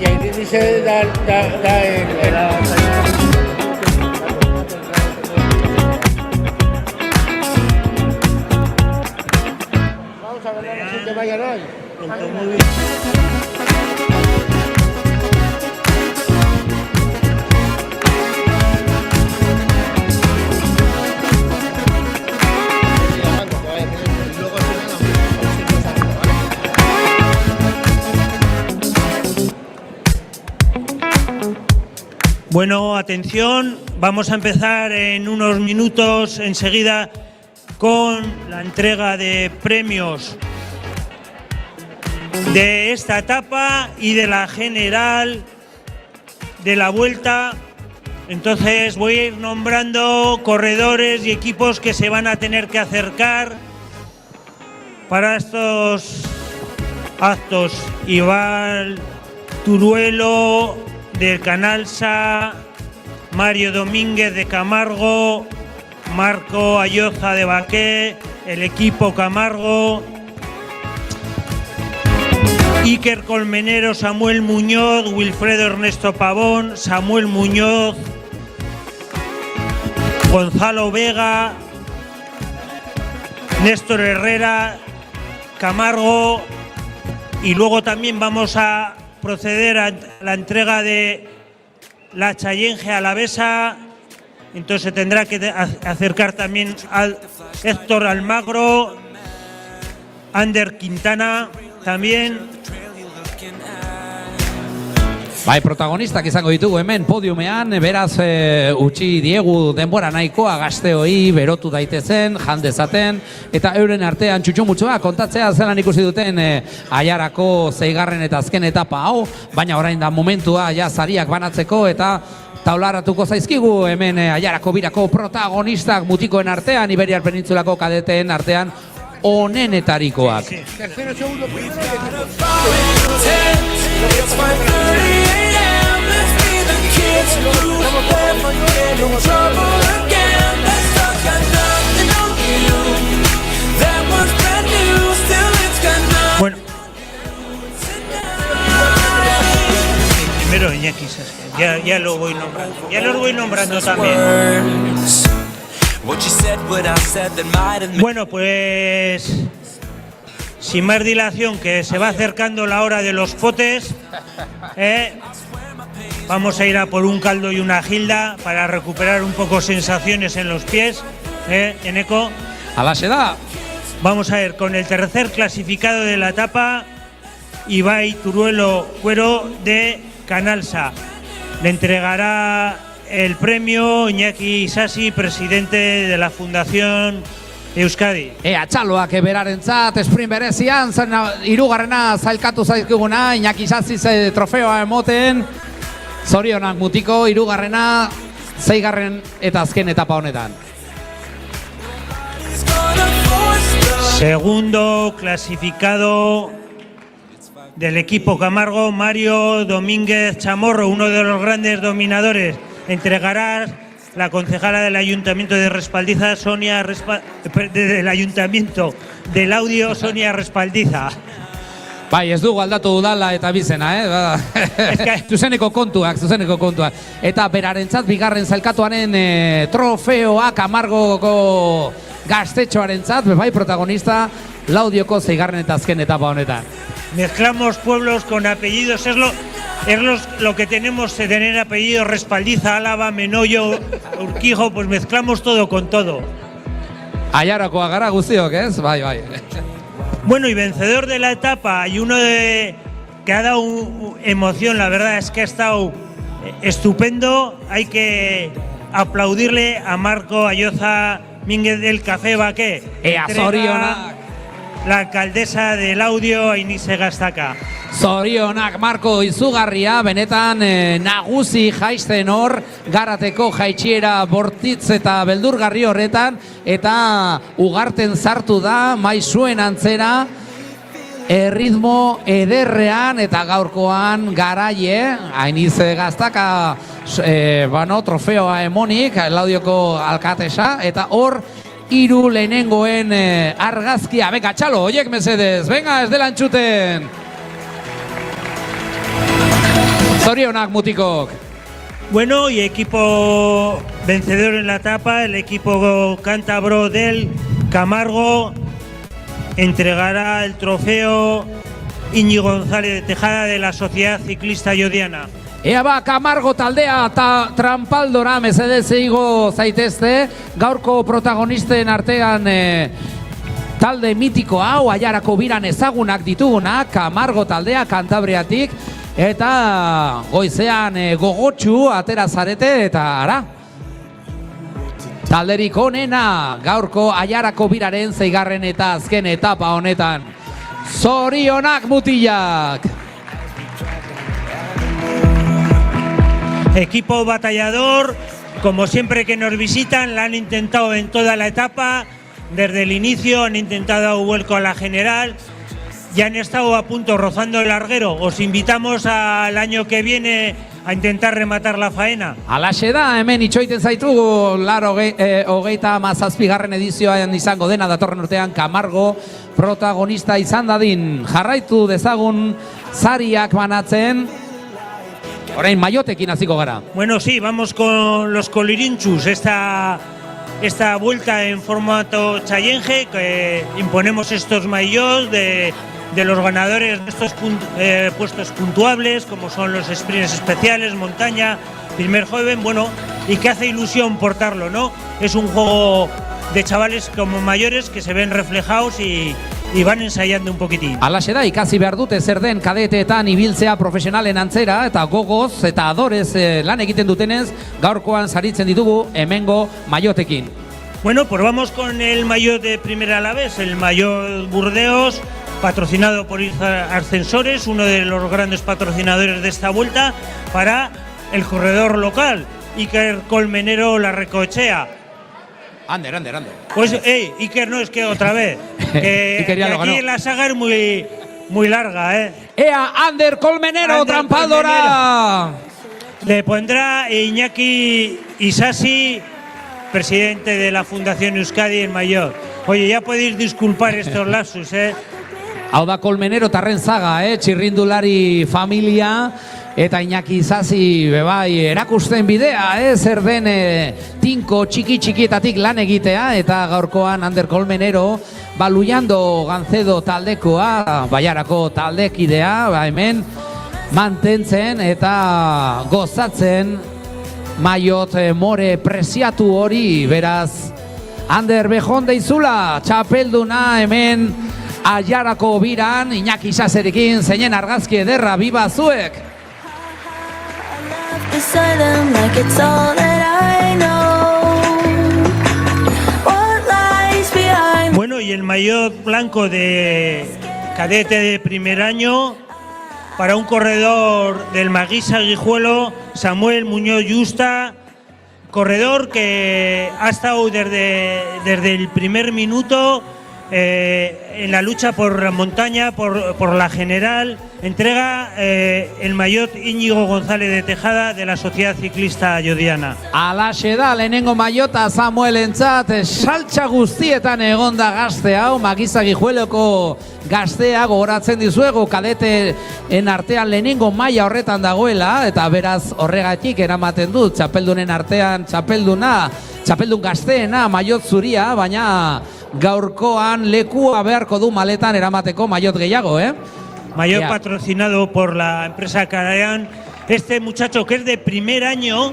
Y ahí dice da el vamos a ganar así que vayan hoy. Bueno, atención, vamos a empezar en unos minutos enseguida con la entrega de premios de esta etapa y de la general de la vuelta. Entonces voy a ir nombrando corredores y equipos que se van a tener que acercar para estos actos. Iván Turuelo del Canalsa, Mario Domínguez de Camargo, Marco Ayoza de Baqué, el equipo Camargo, Iker Colmenero, Samuel Muñoz, Wilfredo Ernesto Pavón, Samuel Muñoz, Gonzalo Vega, Néstor Herrera, Camargo, y luego también vamos a proceder a la entrega de la Challenge alavesa. Entonces se tendrá que acercar también al Héctor Almagro, Ander Quintana también. Bai, protagonistak izango ditugu hemen podiumean, beraz utzi diegu denbora nahikoa gazteoi berotu daitezen, jan dezaten, eta euren artean txutxumutxoa kontatzea zelan ikusi duten Aiarako 6. eta azken etapa hau, baina orain da momentua ja sariak banatzeko eta taularatuko zaizkigu hemen Aiarako birako protagonistak mutikoen artean, Iberiar Penintzulako kadeteen artean onenetarikoak. Tercero, segundo, primero. It's 5:30 a.m. Let's be the kids who never get in trouble again. That stuff got nothing on you. That was brand new, still it's got nothing. Bueno. Primero Iñaki Saskia, ya lo voy nombrando. Ya los voy nombrando también. Bueno, pues sin más dilación, que se va acercando la hora de los potes, vamos a ir a por un caldo y una gilda para recuperar un poco sensaciones en los pies, Eneco. A la seda. Vamos a ver, con el tercer clasificado de la etapa, Ibai Turuelo Cuero de Canalsa. Le entregará el premio Iñaki Isasi, presidente de la Fundación Euskadi. Ea txaloak berarentzat, sprint berezian, hirugarrena zailkatu zaizkiguna, Iñaki Isasi trofeoa emoten, zorionak mutiko, hirugarrena, 6. eta azken etapa honetan. Segundo clasificado del equipo Camargo, Mario Domínguez Chamorro, uno de los grandes dominadores. Entregará la concejala del Ayuntamiento de Respaldiza, del Ayuntamiento del Audio, Sonia Respaldiza. Bai, ez dugu aldatu udala eta bizena, zuzeneko kontuak. Eta berarentzat, bigarren zailkatuaren trofeoa Camargoko gaztetxoarentzat, bai, protagonista, Laudioko 6. eta azken etapa honetan. Mezclamos pueblos con apellidos, es lo que tenemos de tener apellidos: Respaldiza, Álava, Menoyo, Urquijo, pues mezclamos todo con todo. Aiarakoa gara guztiok, ez? Bai. Bueno, y vencedor de la etapa, y uno que ha dado emoción, la verdad es que ha estado estupendo. Hay que aplaudirle a Marco Ayoza Mínguez del Café Baqué. Ea zorionak. La alcaldesa del Audio, Ainise Gaztaka. Zorionak Marko izugarria, benetan nagusi jaisten hor, Garateko jaitsiera bortitz eta beldurgarri horretan, eta ugarten sartu da, maizuen antzera, erritmo ederrean eta gaurkoan garaie, Ainise Gaztaka trofeoa emonik, Laudioko alkatesa, eta hor, 3 lehenengoen argazkia. Venga, txalo, oiek mesedez, venga, ez dela entzuten. Zorionak mutikok. Bueno, y equipo vencedor en la etapa, el equipo cántabro del Camargo, entregará el trofeo Iñigo González de Tejada de la Sociedad Ciclista Llodiana. Ea ba, Camargo taldea eta Trampaldora mesedez igo zaitezte, gaurko protagonisten artean talde mitiko hau, Aiarako biran ezagunak ditugunak, Camargo taldea Kantabriatik, eta goizean gogotsu atera zarete eta ara. Talderik onena gaurko Aiarako biraren 6. eta azken etapa honetan. Zorionak mutilak! Equipo batallador, como siempre que nos visitan, la han intentado en toda la etapa, desde el inicio han intentado dar un vuelco a la general, ya han estado a punto rozando el larguero. Os invitamos al año que viene a intentar rematar la faena. Alaxe da, hemen itxoiten zaitugu, hogeita 17. edizioan izango dena datorren urtean Camargo protagonista izan dadin. Jarraitu dezagun sariak banatzen. Orain maiotekin hasiko gara. Bueno, sí, vamos con los colirinchus, esta vuelta en formato challenge, que imponemos estos maillots de de los ganadores de estos puestos puntuables, como son los sprints especiales, montaña, primer joven, bueno, y que hace ilusión portarlo, ¿no? Es un juego de chavales como mayores que se ven reflejados y van ensayando un poquitín. Alaxe da, ikasi behar dute zer den kadeteetan ibiltzea profesionalen antzera, eta gogoz eta adorez lan egiten dutenez, gaurkoan saritzen ditugu hemengo mayotekin. Bueno, pues vamos con el maillot de Primera Alavés, el maillot Burdeos, patrocinado por Ascensores, uno de los grandes patrocinadores de esta vuelta, para el corredor local, Iker Colmenero Larrecoechea. Ander. Pues, Iker, no, es que otra vez. Iker ya lo ganó. Aquí la saga es muy larga, Ea, Ander Colmenero, Ander trampaldora. Le pondrá Iñaki Isasi, presidente de la Fundación Euskadi en Mayor. Oye, ya podéis disculpar estos lapsus, Hau da Colmenero tarren zaga, txirrindulari familia, eta Iñaki Isasi bebai erakusten bidea, zer den tinko txiki-txikietatik lan egitea, eta gaurkoan Ander Colmenero, Lujando Gancedo taldekoa, Baiarako taldekidea, hemen mantentzen eta gozatzen maillot more preziatu hori, beraz Ander bejon deizula, txapelduna hemen Aiarako biran, Iñaki Isaserekin, zeinen argazki ederra, biba zuek! Bueno, y el maillot blanco de cadete de primer año para un corredor del Maguisa Guijuelo, Samuel Muñoz Yusta, corredor que ha estado desde el primer minuto en la lucha por la montaña, por la general. Entrega el maillot Íñigo González de Tejada de la Sociedad Ciclista Llodiana. Alaxe da, lehenengo maiota Samuelentzat, saltza guztietan egonda gazte hau, Maguisa Guijueloko gaztea gogoratzen dizuegu, kadeteen artean lehenengo maila horretan dagoela, eta beraz horregatik eramaten dut, txapeldunen artean txapeldun gazteena, maiot zuria, baina gaurkoan lekua beharko du maletan eramateko maiot gehiago, Maillot patrocinado por la empresa Carayan. Este muchacho que es de primer año,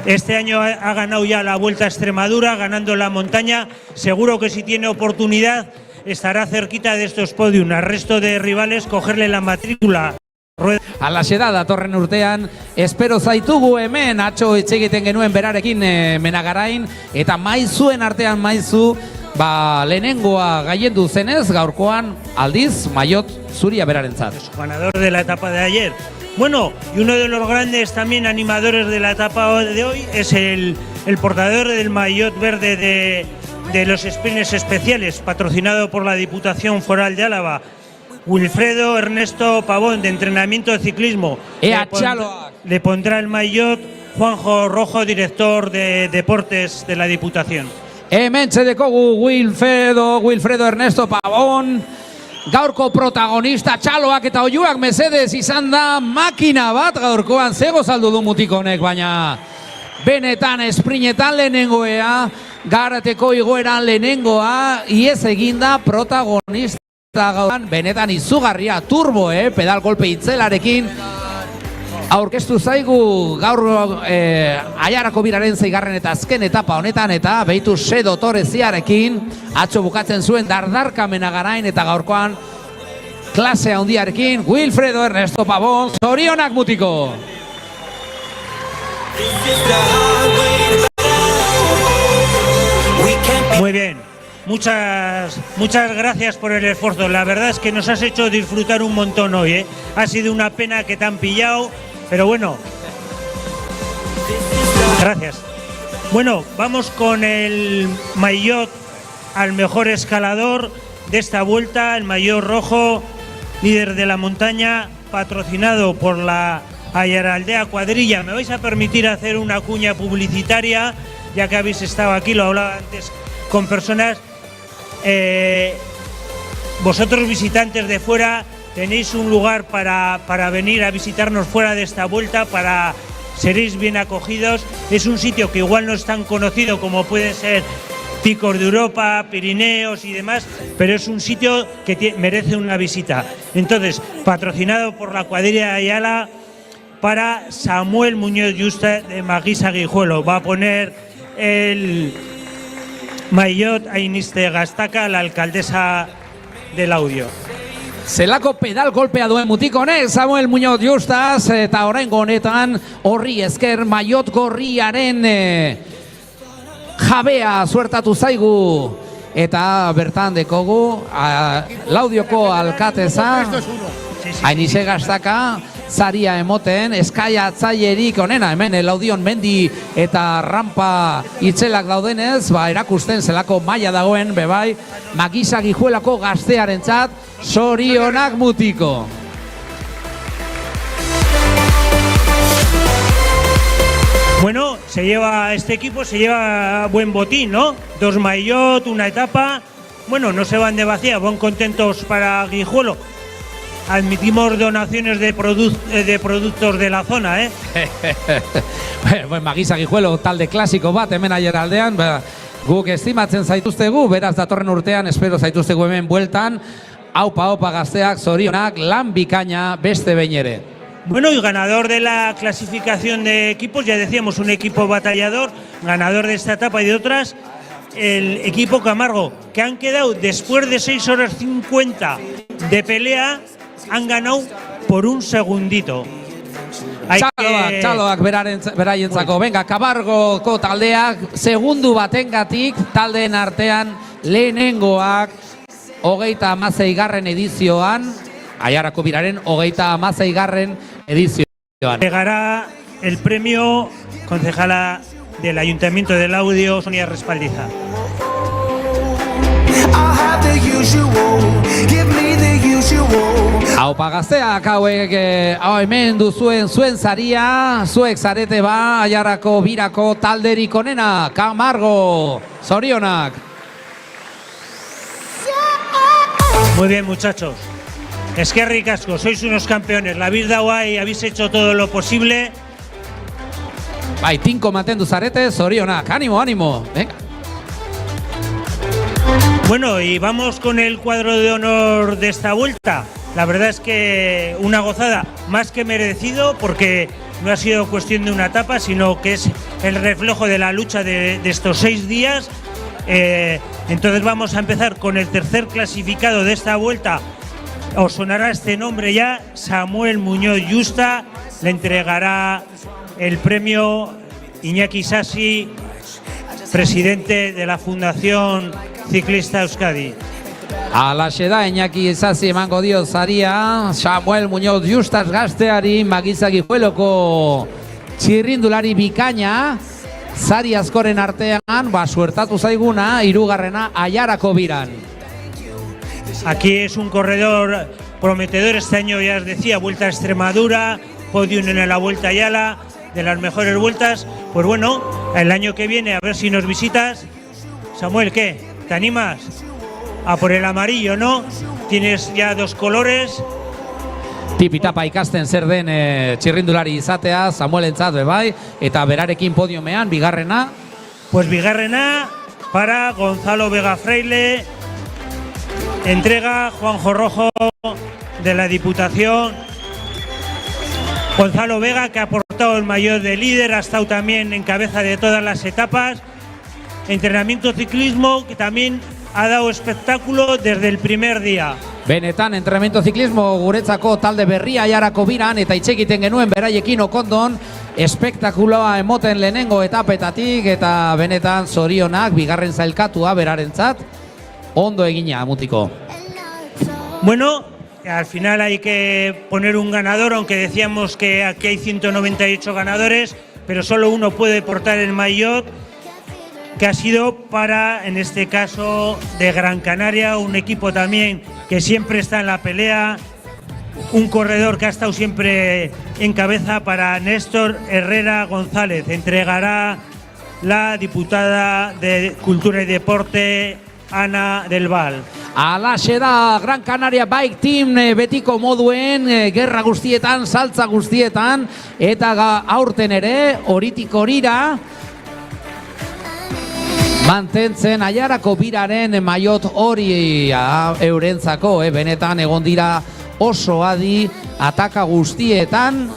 este año ha ganado ya la Vuelta a Extremadura, ganando la montaña. Seguro que si tiene oportunidad estará cerquita de estos podiums. Al resto de rivales cogerle la matrícula. Alaxe da, datorren urtean, espero zaitugu hemen, atxo etxegiten genuen berarekin Menagarain, eta maizuen artean maizu, lehenengoa gaiendu zenez, gaurkoan aldiz, maillot zuria berarentzat. Ganador de la etapa de ayer. Bueno, y uno de los grandes también animadores de la etapa de hoy es el portador del maillot verde de los sprints especiales, patrocinado por la Diputación Foral de Álava, Wilfredo Ernesto Pavón, de entrenamiento de ciclismo. Le pondrá el maillot Juanjo Rojo, director de deportes de la Diputación. Hementxe dekogu Wilfredo Ernesto Pavón, gaurko protagonista, txaloak eta oiuak mesedez izan da makina bat gaurkoan, zego saldu du mutiko honek, baina benetan esprinetan lehenengoa, garateko igoeran lehenengoa, iez eginda protagonista gaurkoan, benetan izugarria, turbo, pedal golpe itzelarekin, aurkeztu zaigu gaur Aiarako biraren 6. eta azken etapa honetan, eta behitu Sedo Toreziarekin atzo bukatzen zuen dardarka Menagarain, eta gaurkoan klase handiarekin Wilfredo Ernesto Pavón, zorionak mutiko! Muy bien, muchas gracias por el esfuerzo. La verdad es que nos has hecho disfrutar un montón hoy, Ha sido una pena que te han pillado, pero bueno, gracias. Bueno, vamos con el maillot al mejor escalador de esta vuelta, el maillot rojo, líder de la montaña, patrocinado por la Aiaraldea Cuadrilla. Me vais a permitir hacer una cuña publicitaria, ya que habéis estado aquí, lo hablaba antes con personas. Vosotros visitantes de fuera tenéis un lugar para venir a visitarnos fuera de esta vuelta, seréis bien acogidos. Es un sitio que igual no es tan conocido como puede ser picos de Europa, Pirineos y demás, pero es un sitio que merece una visita. Entonces, patrocinado por la cuadrilla de Ayala, para Samuel Muñoz Yusta de Maguisa Guijuelo. Va a poner el maillot Ainiste Gastaca, la alcaldesa del audio. Zelako pedal golpea duen mutik honek, Samuel Muñoz Justas, eta oraingo honetan horri esker maillot gorriaren jabea suertatu zaigu. Eta bertan dekogu Laudioko alkateza Ainise Gastaka zaria emoten, eskaiatzailerik onena, hemen Laudion mendi eta rampa itzelak daudenez, erakusten zelako maila dagoen, bebai, Maguisa Guijuelako gaztearentzat, zorionak mutiko. Bueno, este equipo se lleva buen botín, ¿no? 2 maillot, una etapa. Bueno, no se van de vacía, van contentos para Guijuelo. Admitimos donaciones de productos de la zona, ¿eh? Maguisa Guijuelo talde klasiko bat hemen Aiaraldean, guk estimatzen zaituztegu, beraz datorren urtean espero zaituztegu hemen bueltan. Aupa gazteak, zorionak, lan bikaina beste behin ere. Bueno, y ganador de la clasificación de equipos, ya decíamos, un equipo batallador, ganador de esta etapa y de otras, el equipo Camargo, que han quedado después de 6 horas 50 de pelea, han ganado por un segundito. Txaloak beraientzako. Venga, Camargoko taldeak segundu batengatik taldeen artean lehenengoak 36. edizioan, Aiarako biraren 36. edizioan. Llegará el premio concejala del Ayuntamiento del Audio, Sonia Respaldiza. Aupa gazteak hauek hemen duzuen zuen zaria, zuek zarete Aiarako birako talderik onena, Camargo, zorionak. Muy bien, muchachos. Eskerrik asko, sois unos campeones, la habéis dado ahí, habéis hecho todo lo posible. Bai, tinko mantendu zarete, zorionak, ánimo, venga. Bueno, y vamos con el cuadro de honor de esta vuelta. La verdad es que una gozada más que merecido, porque no ha sido cuestión de una etapa, sino que es el reflejo de la lucha de estos 6 días. Entonces vamos a empezar con el tercer clasificado de esta vuelta. Os sonará este nombre ya, Samuel Muñoz Yusta. Le entregará el premio Iñaki Sassi, presidente de la Fundación Ciclista Euskadi. Alaxe da, Iñaki Sassi emango dio zaria, Samuel Muñoz Justas gazteari, Maguisa Guijueloko txirrindulari bikaina, zari askoren artean, suertatu zaiguna, 3. Aiarako biran. Aquí es un corredor prometedor, este año ya os decía, Vuelta a Extremadura, podium en la Vuelta a Ayala, de las mejores vueltas. Pues bueno, el año que viene a ver si nos visitas. Samuel, ¿qué? ¿Te animas? A por el amarillo, ¿no? Tienes ya 2 colores. Tipitapa ikasten zer den txirrindulari izatea, Samuel entzat bai, eta berarekin podiumean, bigarrena. Pues bigarrena para Gonzalo Vega Freile. Entrega Juanjo Rojo de la Diputación. Gonzalo Vega, que ha aportado el maillot de líder, ha estado también en cabeza de todas las etapas. Entrenamiento ciclismo, que también ha dado espectáculo desde el primer día. Benetan, entrenamiento ciclismo guretzako talde berria Aiarako biran, eta itxekiten genuen beraiekin okondon, espektakuloa emoten lehenengo etapetatik, eta benetan zorionak, bigarren zailkatua berarentzat, ondo egina mutiko. Bueno, al final hay que poner un ganador, aunque decíamos que aquí hay 198 ganadores, pero solo uno puede portar el maillot, que ha sido para, en este caso, de Gran Canaria, un equipo también que siempre está en la pelea, un corredor que ha estado siempre en cabeza, para Néstor Herrera González. Entregará la diputada de Cultura y Deporte, Ana del Val. Alaxe da Gran Canaria Bike Team betiko moduen, gerra guztietan, saltza guztietan, eta aurten ere, horitik horira, mantentzen Aiarako biraren maiot hori eurentzako, benetan egon dira oso adi ataka guztietan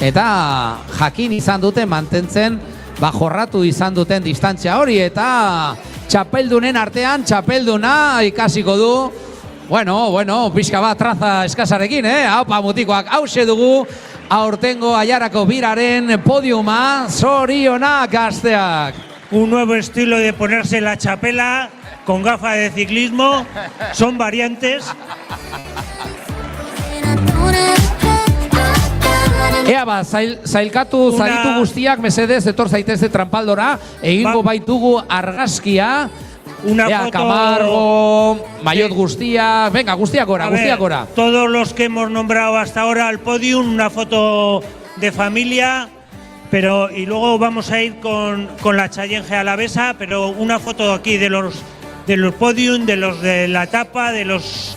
eta jakin izan dute mantentzen jorratu izan duten distantzia hori eta txapeldunen artean txapelduna ikasiko du. Bueno, pixka bat traza eskasarekin, haupa mutikoak, hause dugu aurtengo Aiarako biraren podiuma, zorionak gazteak. Un nuevo estilo de ponerse la chapela con gafas de ciclismo, son variantes. Ea ba, zailkatu zaitu guztiak, mesedez, etor zaitezte trampaldora, egingo baitugu argazkia. Ea, Camargo, Maiot guztia, venga, guztiak gora. Todos los que hemos nombrado hasta ahora al podium, una foto de familia, y luego vamos a ir con la Challenge Alavesa, pero una foto aquí de los podium, de los de la etapa, de los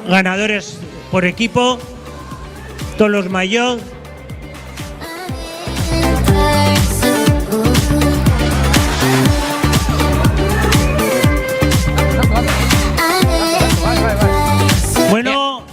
ganadores por equipo, todos los Maiot. Bueno,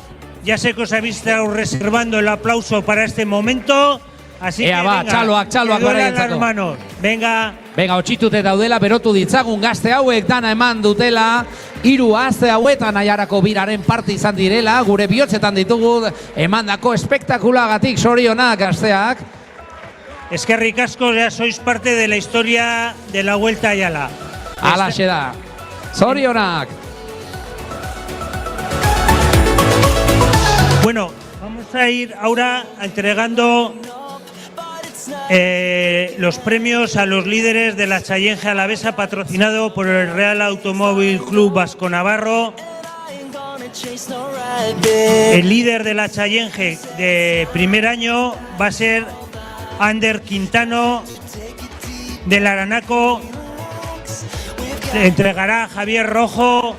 ya sé que os habéis estado reservando el aplauso para este momento, así que venga, txaloak las manos. Venga, otxitute daudela, berotu ditzagun gazte hauek dana eman dutela, 3 aste hauetan Aiarako biraren parte izan direla, gure bihotzetan ditugu emandako espektakulagatik zorionak gazteak. Eskerrik asko, ya sois parte de la historia de la Vuelta a Ayala. Alaxe da, zorionak. Bueno, vamos a ir ahora entregando los premios a los líderes de la Challenge Alavesa, patrocinado por el Real Automóvil Club Vasco Navarro. El líder de la Challenge de primer año va a ser Ander Quintano del Aranaco. Le entregará a Javier Rojo.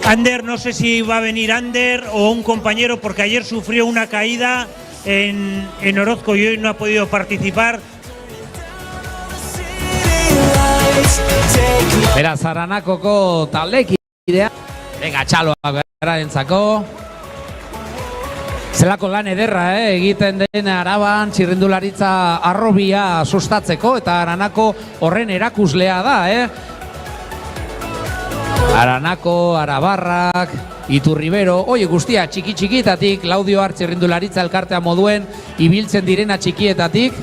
Ander, no sé si va a venir Ander o un compañero, porque ayer sufrió una caída en Orozco y hoy no ha podido participar. Beraz, Aranakoko taldekidea. Venga, txaloak berarentzako. Zelako lan ederra, egiten den Araban txirrindularitza arrobia sustatzeko eta Aranako horren erakuslea da, Aranako, Arabarrak, Iturribero, guztia txiki-txikitatik, Laudio txirrindularitza elkartea moduen ibiltzen direna txikietatik.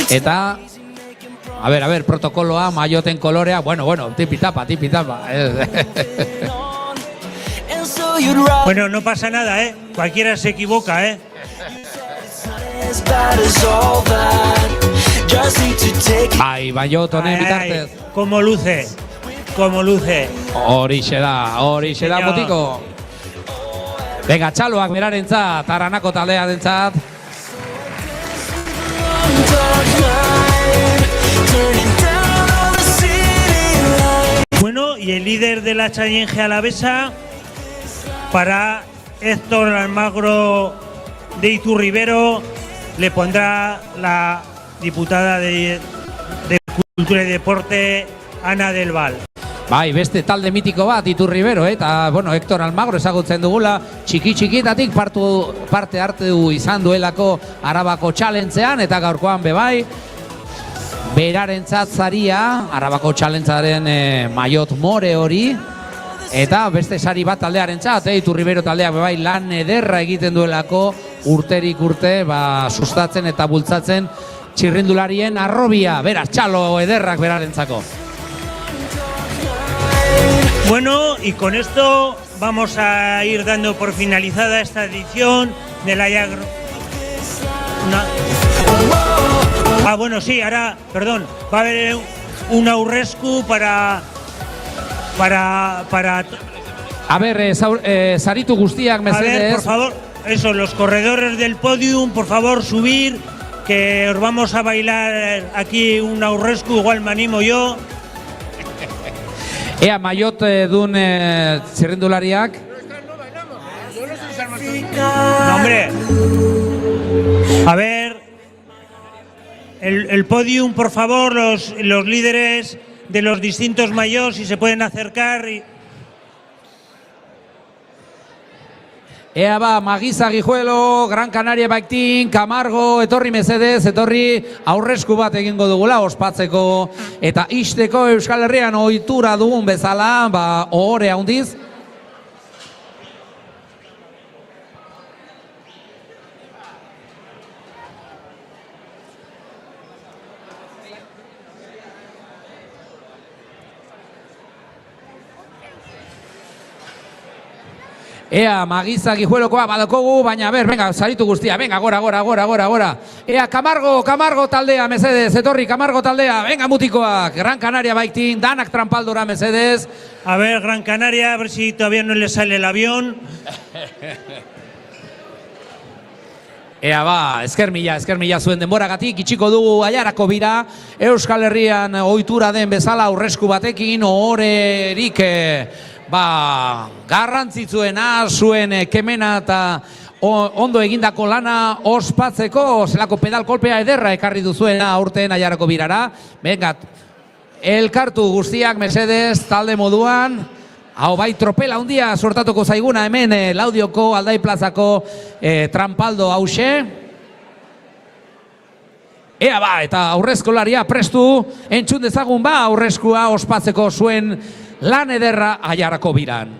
Eta, a ver, protokoloa, maioten kolorea, bueno, tipitapa. Bueno, no pasa nada, cualquiera se equivoca, Bai, Maiot honen bitartez. Como luce. Horixe da, mutiko. Venga, txaloak berarentzat, Aranako taldea dentzat. Bueno, y el líder de la Challenge Alavesa para Héctor Almagro de Iturribero le pondrá la diputada de Cultura y Deporte, Ana del Val. Bai, beste talde mitiko bat Iturribero, eta, Héctor Almagro ezagutzen dugula, txiki-txikitatik parte hartu izan duelako Arabako txalentzean, eta gaurkoan bebai, berarentzat zaria, Arabako txalentzaren maiot more hori, eta beste sari bat taldearentzat, Iturribero taldeak bebai lan ederra egiten duelako urterik urte, sustatzen eta bultzatzen txirrindularien arrobia, beraz, txalo ederrak berarentzako. Bueno, y con esto vamos a ir dando por finalizada esta edición de la ahora, va a haber un aurrescu para A ver, saritu guztiak, mesedez. A ver, por favor, los corredores del podium, por favor, subir, que os vamos a bailar aquí un aurrescu, igual me animo yo. Ea, Maiot dun txirrindulariak. No, hombre. A ver, El podium, por favor, los líderes de los distintos mayores, si se pueden acercar. Ea ba, Magiza Gijuelo, Gran Canaria Baitin, Camargo, etorri mesedez, etorri aurresku bat egingo dugula ospatzeko eta isteko Euskal Herrian ohitura dugun bezala, ba, ohore handiz. Ea, Magiza Gijuelokoa badokogu, baina ber, venga, saritu guztia, venga, gora. Ea, Camargo taldea, mesedez, etorri, Camargo taldea, venga, mutikoak, Gran Canaria Baitin, danak trampaldora, mesedez. A ver, Gran Canaria, a ver si todavía no le sale el avión. Ea ba, esker mila zuen denboragatik, itxiko dugu Aiarako bira, Euskal Herrian ohitura den bezala aurresku batekin, ohorerik garrantzitsuena zuen kemena eta ondo egindako lana ospatzeko, zelako pedal kolpea ederra ekarri duzuena aurten Aiarako birara. Venga, elkartu guztiak mesedez talde moduan. Hau bai, tropela handia sortatuko zaiguna hemen Laudioko Aldai plazako trampaldo hause. Ea ba, eta aurrezkolaria prestu, entzun dezagun ba aurreskua ospatzeko zuen lan ederra Aiarako biran.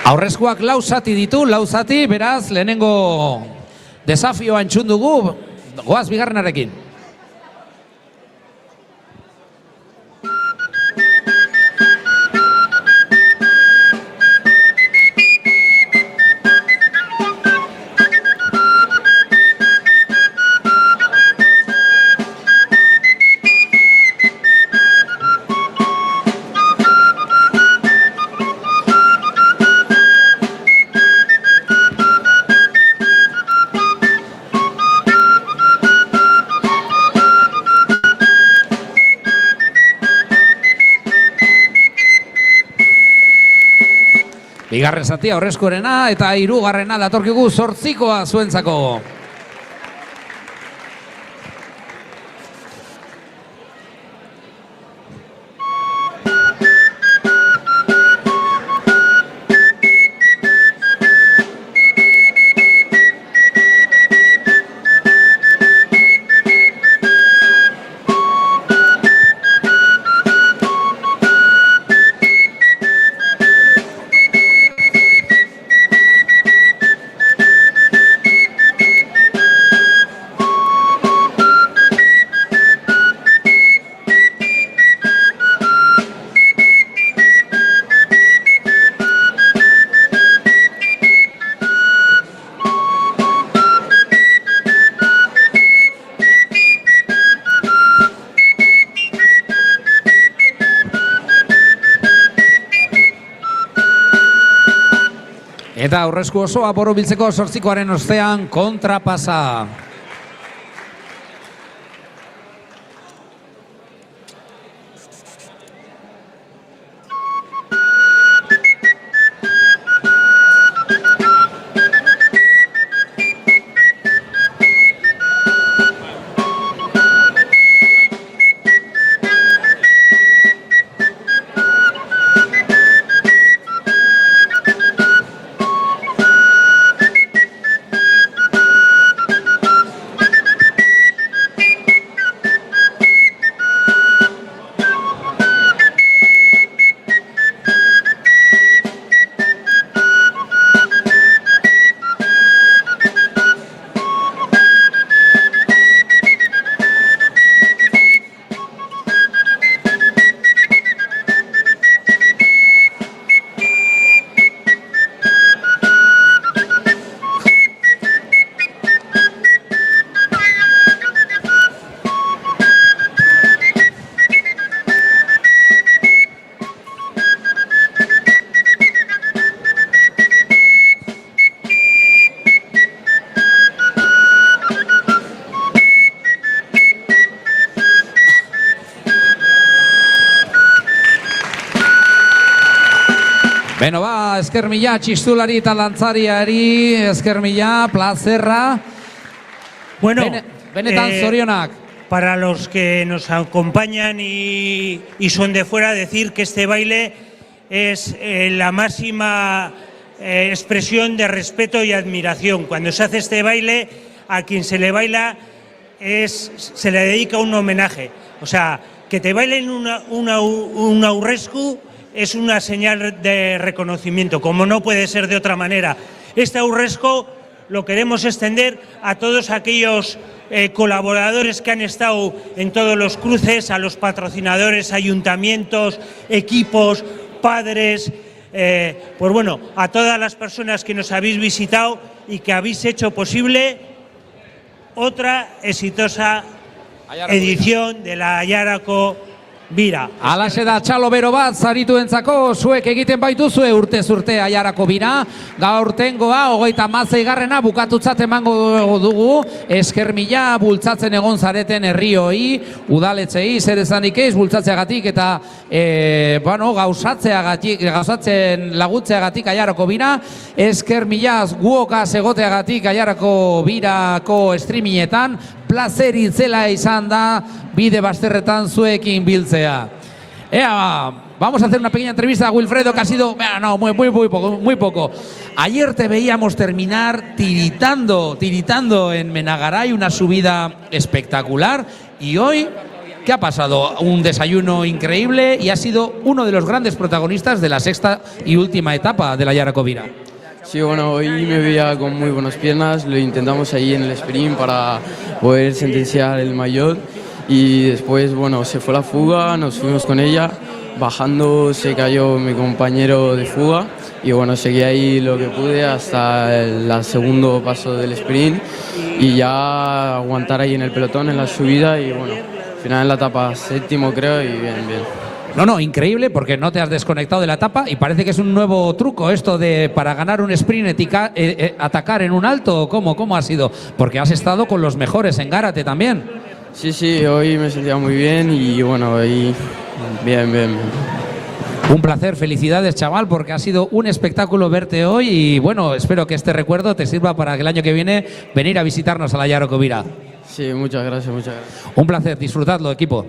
Aurrezkoak lau zati ditu, beraz, lehenengo desafioa entzun dugu, goaz bigarrenarekin. Bigarren zatia aurrezkorena eta hirugarrena datorkigu 8koa zuentzako. Eta aurrezko osoa borobiltzeko 8koaren ostean kontrapasa. Beno ba, esker mila txistulari eta lantzariari, esker mila, plazerra. Bueno, benetan zorionak. Para los que nos acompañan y son de fuera, decir que este baile es la máxima expresión de respeto y admiración. Cuando se hace este baile, a quien se le baila se le dedica un homenaje. O sea, que te bailen un aurrescu es una señal de reconocimiento, como no puede ser de otra manera. Este aurrescu lo queremos extender a todos aquellos colaboradores que han estado en todos los cruces, a los patrocinadores, ayuntamientos, equipos, padres, pues bueno, a todas las personas que nos habéis visitado y que habéis hecho posible otra exitosa edición de la Aiarako Bira. Alaxe da txalo bero bat zarituentzako zuek egiten baituzue urtez urte Aiarako Bira. Gaurtengoa 36garrena bukatutzat emango dugu. Esker mila bultzatzen egon zareten herrioi, udaletxei, zer esanik ez bultzatzeagatik eta gauzatzen lagutzeagatik Aiarako Bira. Esker mila guokaz egoteagatik Aiarako Birako streamingetan. Placer itzela izan da bide bazterretan zuekin biltzea. Vamos a hacer una pequeña entrevista a Wilfredo, que ha sido muy poco. Ayer te veíamos terminar tiritando en Menagaray, una subida espectacular. Y hoy, ¿qué ha pasado? Un desayuno increíble y ha sido uno de los grandes protagonistas de la sexta y última etapa de la Aiarako Bira. Sí, bueno, hoy me veía con muy buenas piernas, lo intentamos ahí en el sprint para poder sentenciar el maillot y después, bueno, se fue la fuga, nos fuimos con ella, bajando se cayó mi compañero de fuga y bueno, seguí ahí lo que pude hasta el segundo paso del sprint y ya aguantar ahí en el pelotón en la subida y bueno, al final en la etapa séptimo creo y bien. No, increíble porque no te has desconectado de la etapa y parece que es un nuevo truco esto de para ganar un sprint atacar en un alto. ¿Cómo ha sido? Porque has estado con los mejores en Gárate también. Sí, hoy me sentía muy bien y bueno, ahí bien. Un placer, felicidades chaval, porque ha sido un espectáculo verte hoy y bueno, espero que este recuerdo te sirva para que el año que viene venir a visitarnos a la Aiarako Bira. Sí, muchas gracias. Un placer, disfrutadlo, equipo.